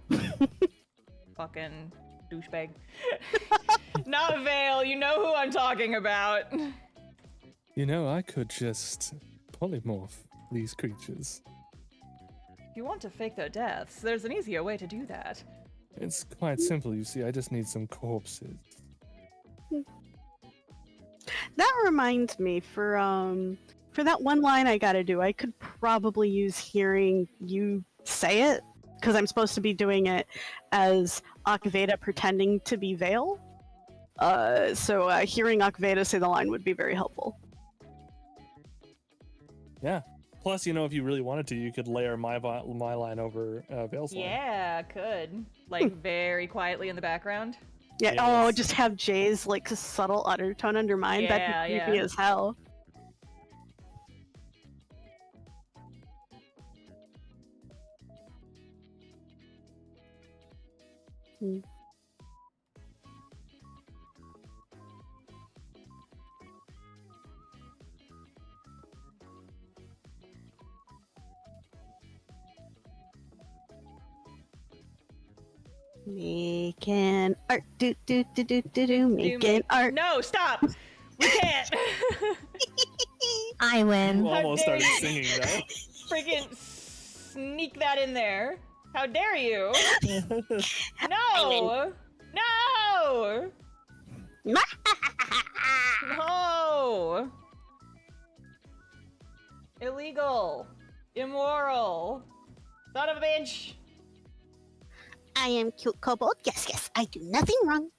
Fucking douchebag. Not Vale, you know who I'm talking about. You know, I could just polymorph these creatures. If you want to fake their deaths, there's an easier way to do that. It's quite simple, you see. I just need some corpses. That reminds me, for that one line I gotta do, I could probably use hearing you say it, because I'm supposed to be doing it as Akveda pretending to be Vale. So hearing Akveda say the line would be very helpful. Yeah. Plus, you know, if you really wanted to, you could layer my line over Vale's line. Yeah, could. Like, very quietly in the background. Yeah, Yes. oh, just have Jay's, like, subtle undertone under mine. Yeah, That'd be creepy as hell. Making art, making art. No, stop! We can't! I win. You almost dare started you. singing, though. Freaking sneak that in there. How dare you? No! No! No! Illegal. Immoral. Son of a bitch. I am cute kobold. Yes, yes, I do nothing wrong.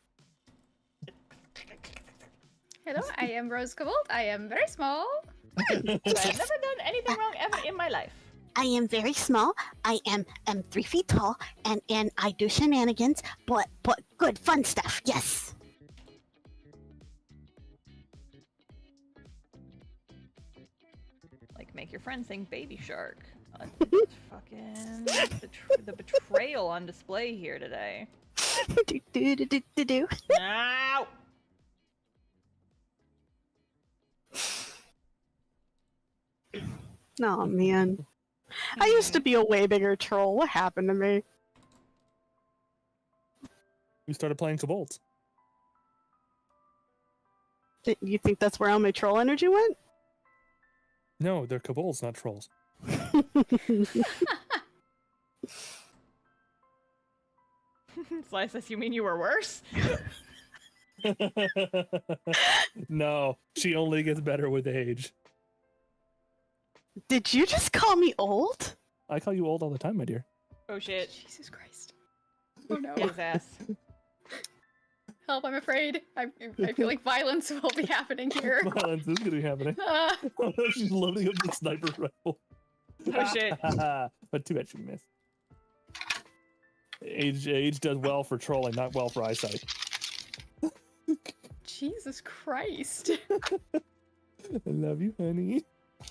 Hello, I am Rose Cobalt. I am very small. I've never done anything wrong ever in my life. I am very small. I am 3 feet tall, and I do shenanigans, but good fun stuff. Yes. Like, make your friend sing Baby Shark. Fucking the betrayal on display here today. do. Ow! Oh man, I used to be a way bigger troll. What happened to me? We started playing Kobolds. You think that's where all my troll energy went? No, they're Kobolds, not trolls. Slices, you mean you were worse? No, she only gets better with age. Did you just call me old? I call you old all the time, my dear. Oh shit. Jesus Christ. Oh no. His ass. Help, I'm afraid. I feel like violence will be happening here. Violence is gonna be happening. She's loading up the sniper rifle. Oh shit. But too bad she missed. Age does well for trolling, not well for eyesight. Jesus Christ. I love you, honey.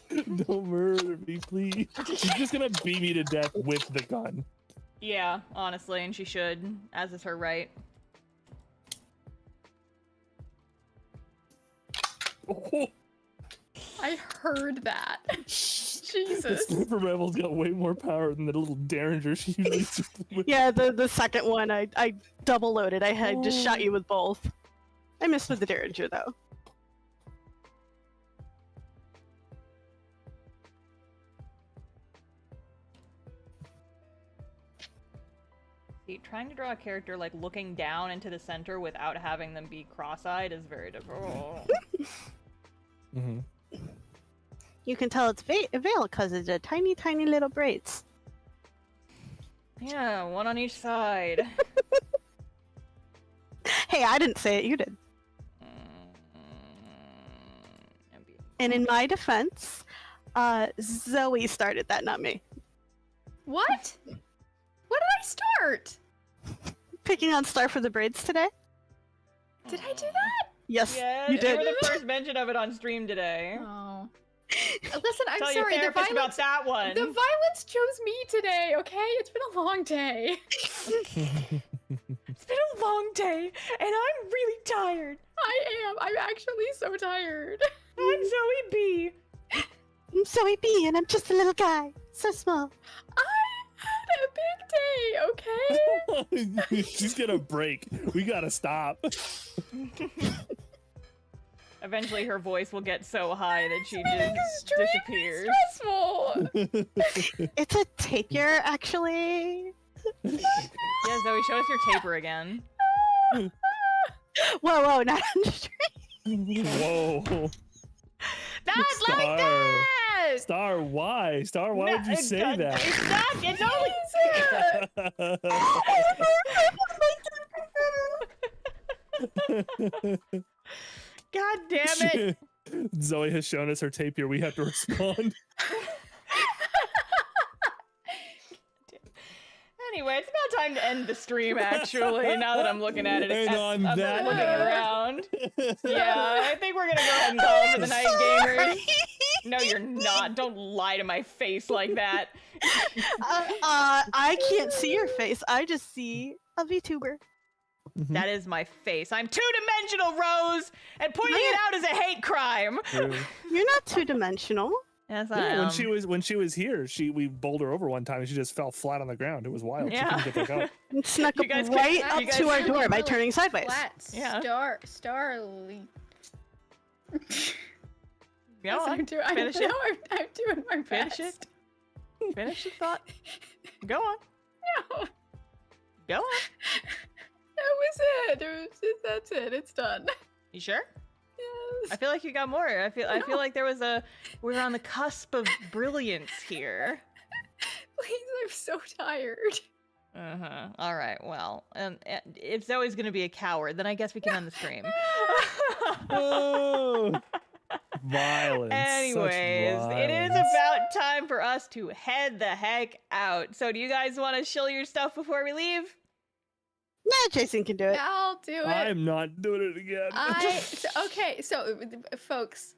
Don't murder me, please. She's just gonna beat me to death with the gun. Yeah, honestly, and she should, as is her right. Oh. I heard that. Jesus. The Sniper Rebel's got way more power than the little Derringer she usually uses with. Yeah, the second one, I double loaded. I had just shot you with both. I missed with the Derringer, though. See, trying to draw a character like looking down into the center without having them be cross-eyed is very difficult. Mm-hmm. You can tell it's veil because it's a tiny, tiny little braids. Yeah, one on each side. Hey, I didn't say it, you did. And in my defense, Zoe started that, not me. What? What did I start? Picking on Star for the braids today? Did I do that? Yes, Yeah, you did. were the first mention of it on stream today. Oh. Listen, I'm Tell sorry. your therapist about that one. The violence chose me today, okay? It's been a long day. It's been a long day, and I'm really tired. I am. I'm actually so tired. I'm Zoe B. I'm Zoe B, and I'm just a little guy. So small. I had a big day, okay? She's gonna break. We gotta stop. Eventually her voice will get so high that she just disappears. Stressful. It's a tapier, actually. Yeah, Zoe, show us your taper again. Whoa, not on stream. Whoa. Not like that! Star, why? Star, why would you say that? It's not, it's only... God damn it! Zoe has shown us her tapir. We have to respond. Anyway, it's about time to end the stream, actually, now that I'm looking at it. And on I'm that looking note. around. Yeah, I think we're gonna go ahead and call it for the night, gamers. No, you're not. Don't lie to my face like that. I can't see your face. I just see a VTuber. That is my face. I'm two-dimensional, Rose, and pointing it out is a hate crime. You're not two-dimensional. Yes, I Yeah, am. when she was here, we bowled her over one time and she just fell flat on the ground. It was wild. Yeah. She couldn't get back up. And snuck You up guys right could- up you guys to our could- door by turning sideways. Flat. Yeah. Starly. Go on. Finish it. I'm doing my best. Finish it. Finish the thought. Go on. No. Go on. That was it. That's it. It's done. You sure? Yes. I feel like you got more. I feel like there was we're on the cusp of brilliance here. Please, I'm so tired. Uh-huh. All right. Well, if Zoe's gonna be a coward, then I guess we can end the stream. Oh, violence. Anyways, it is about time for us to head the heck out. So, do you guys want to shill your stuff before we leave? Nah, Jason can do it. I'll do it. I'm not doing it again. So, folks,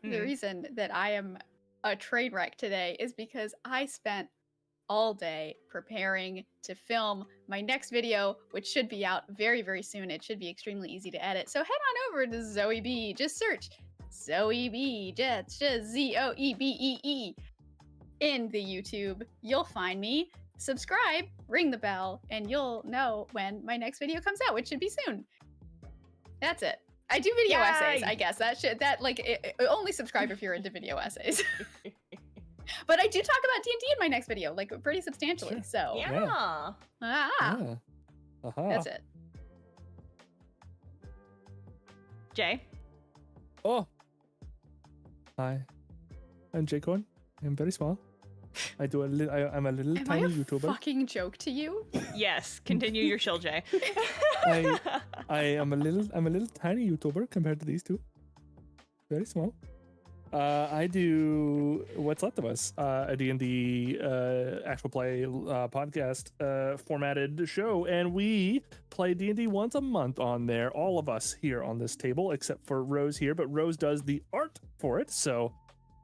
the reason that I am a train wreck today is because I spent all day preparing to film my next video, which should be out very, very soon. It should be extremely easy to edit. So head on over to Zoe B. Just search Zoe B. Just Zoebee in the YouTube. You'll find me. Subscribe, ring the bell, and you'll know when my next video comes out, which should be soon. That's it. I do video essays, I guess. Only subscribe if you're into video essays. But I do talk about D&D in my next video, like pretty substantially. So Yeah. That's it. Jay. Oh. Hi. I'm Jay Corn. I'm very small. I'm a little Am tiny I a YouTuber. fucking joke to you? Yes. Continue your shill, Jay. I'm a little tiny YouTuber compared to these two. Very small. I do What's Left of Us, a D&D actual play podcast formatted show, and we play D&D once a month on there, all of us here on this table, except for Rose here, but Rose does the art for it, so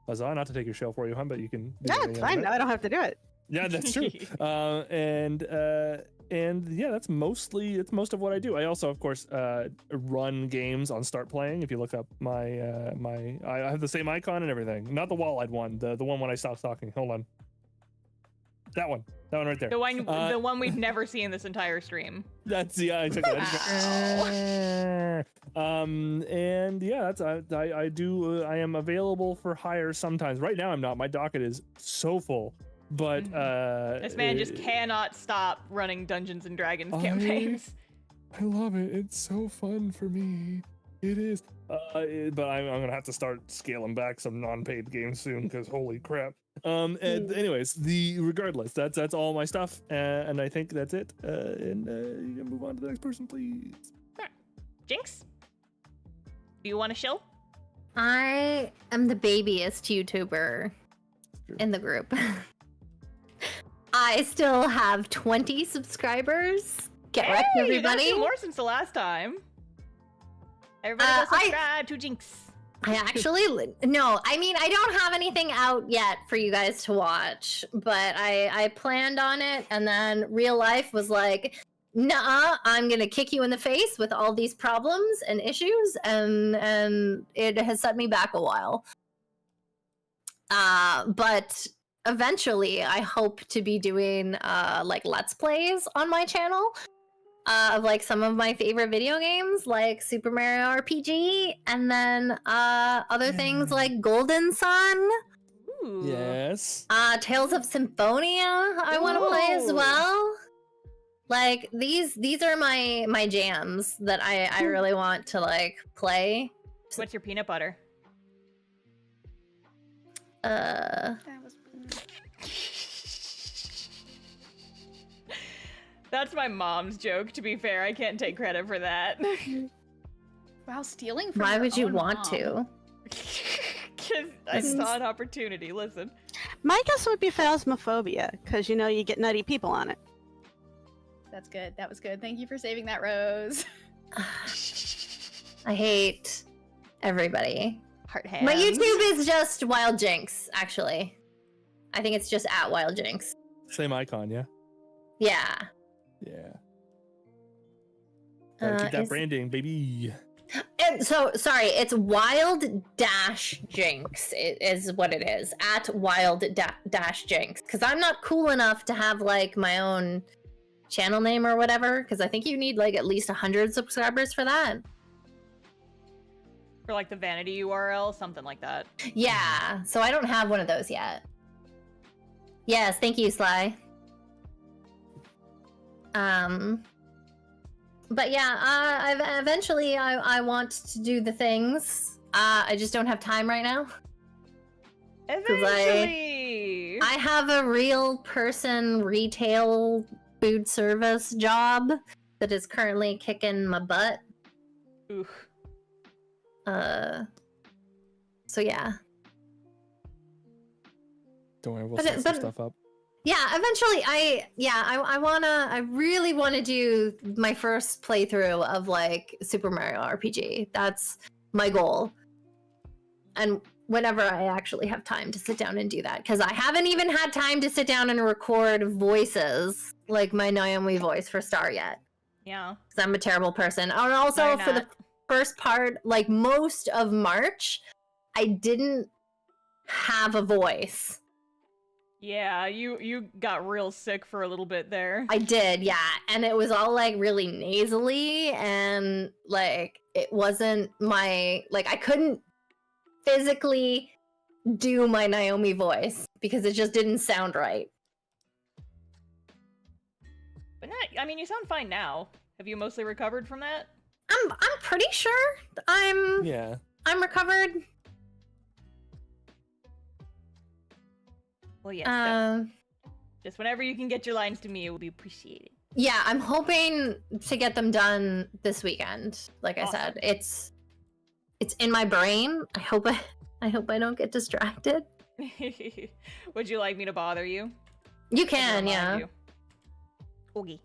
Huzzah, not to take your show for you, hon, but you can do Yeah, it's fine. Now I don't have to do it. Yeah, that's true. And yeah, that's most of what I do. I also, of course, run games on Start Playing. If you look up my I have the same icon and everything. Not the wall-eyed one, the one when I stopped talking. Hold on. That one right there. The one we've never seen this entire stream. That's exactly. And yeah, I am available for hire sometimes. Right now I'm not. My docket is so full. But this man just cannot stop running Dungeons and Dragons campaigns. I love it. It's so fun for me. It is. But I'm gonna have to start scaling back some non-paid games soon because holy crap. And anyways, regardless, that's all my stuff, and I think that's it. And you can move on to the next person, please. Jinx, do you want to show? I am the babyest YouTuber in the group. I still have 20 subscribers. Get wrecked, everybody. You got 2 more since the last time. Everybody go subscribe to Jinx. I actually, no, I mean, I don't have anything out yet for you guys to watch, but I planned on it, and then real life was like, nah, I'm gonna kick you in the face with all these problems and issues, and it has set me back a while. But eventually, I hope to be doing like Let's Plays on my channel of like some of my favorite video games, like Super Mario RPG, and then other things like Golden Sun. Ooh. Yes. Tales of Symphonia, I want to play as well. Like these are my jams that I really want to like play. What's your peanut butter? That was... That's my mom's joke, to be fair. I can't take credit for that. Wow, stealing from Why your would you own want mom. to? Because I saw an opportunity. Listen. My guess would be Phasmophobia, because you know you get nutty people on it. That's good. That was good. Thank you for saving that, Rose. I hate everybody. Heart hands. My YouTube is just Wild Jinx, actually. I think it's just at Wild Jinx. Same icon, yeah. Yeah. Yeah. Gotta keep that is- branding, baby. And so, sorry, it's Wild-Jinx is what it is. At Wild-Jinx. Because I'm not cool enough to have, like, my own channel name or whatever. Because I think you need, like, at least 100 subscribers for that. For like the vanity URL, something like that. Yeah, so I don't have one of those yet. Yes, thank you, Sly. But yeah, eventually I want to do the things. I just don't have time right now. Eventually! I have a real person retail food service job that is currently kicking my butt. Ooh. So yeah. Don't worry, we'll set some stuff up. Yeah, eventually I really wanna do my first playthrough of like Super Mario RPG. That's my goal. And whenever I actually have time to sit down and do that, because I haven't even had time to sit down and record voices like my Naomi voice for Star yet. Yeah. Because I'm a terrible person. And also for the first part, like most of March, I didn't have a voice. Yeah, you got real sick for a little bit there. I did, yeah. And it was all like really nasally and like it wasn't my, like I couldn't physically do my Naomi voice because it just didn't sound right. But not, I mean, you sound fine now. Have you mostly recovered from that? I'm pretty sure I'm recovered. Well, yes. Just whenever you can get your lines to me, it will be appreciated. Yeah, I'm hoping to get them done this weekend. Like I said, it's in my brain. I I hope I don't get distracted. Would you like me to bother you? You can, yeah. Okay.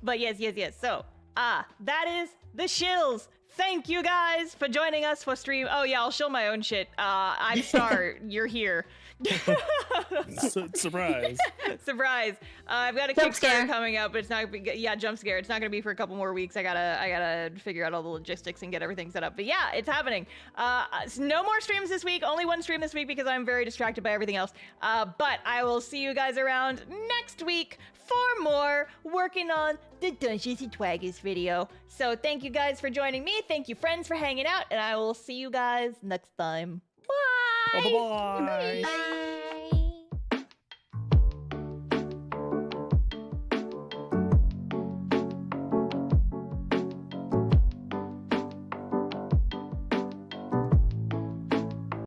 But yes. So, that is the shills. Thank you guys for joining us for stream. Oh yeah, I'll shill my own shit. I'm Star. You're here. Surprise. Surprise. I've got a Kickstarter coming up, but it's not, jump scare. It's not gonna be for a couple more weeks. I gotta figure out all the logistics and get everything set up. But yeah, it's happening. No more streams this week, only one stream this week because I'm very distracted by everything else. But I will see you guys around next week for more working on the Dungeons and Dragons video. So thank you guys for joining me. Thank you friends for hanging out, and I will see you guys next time. Bye! Bye-bye! Bye.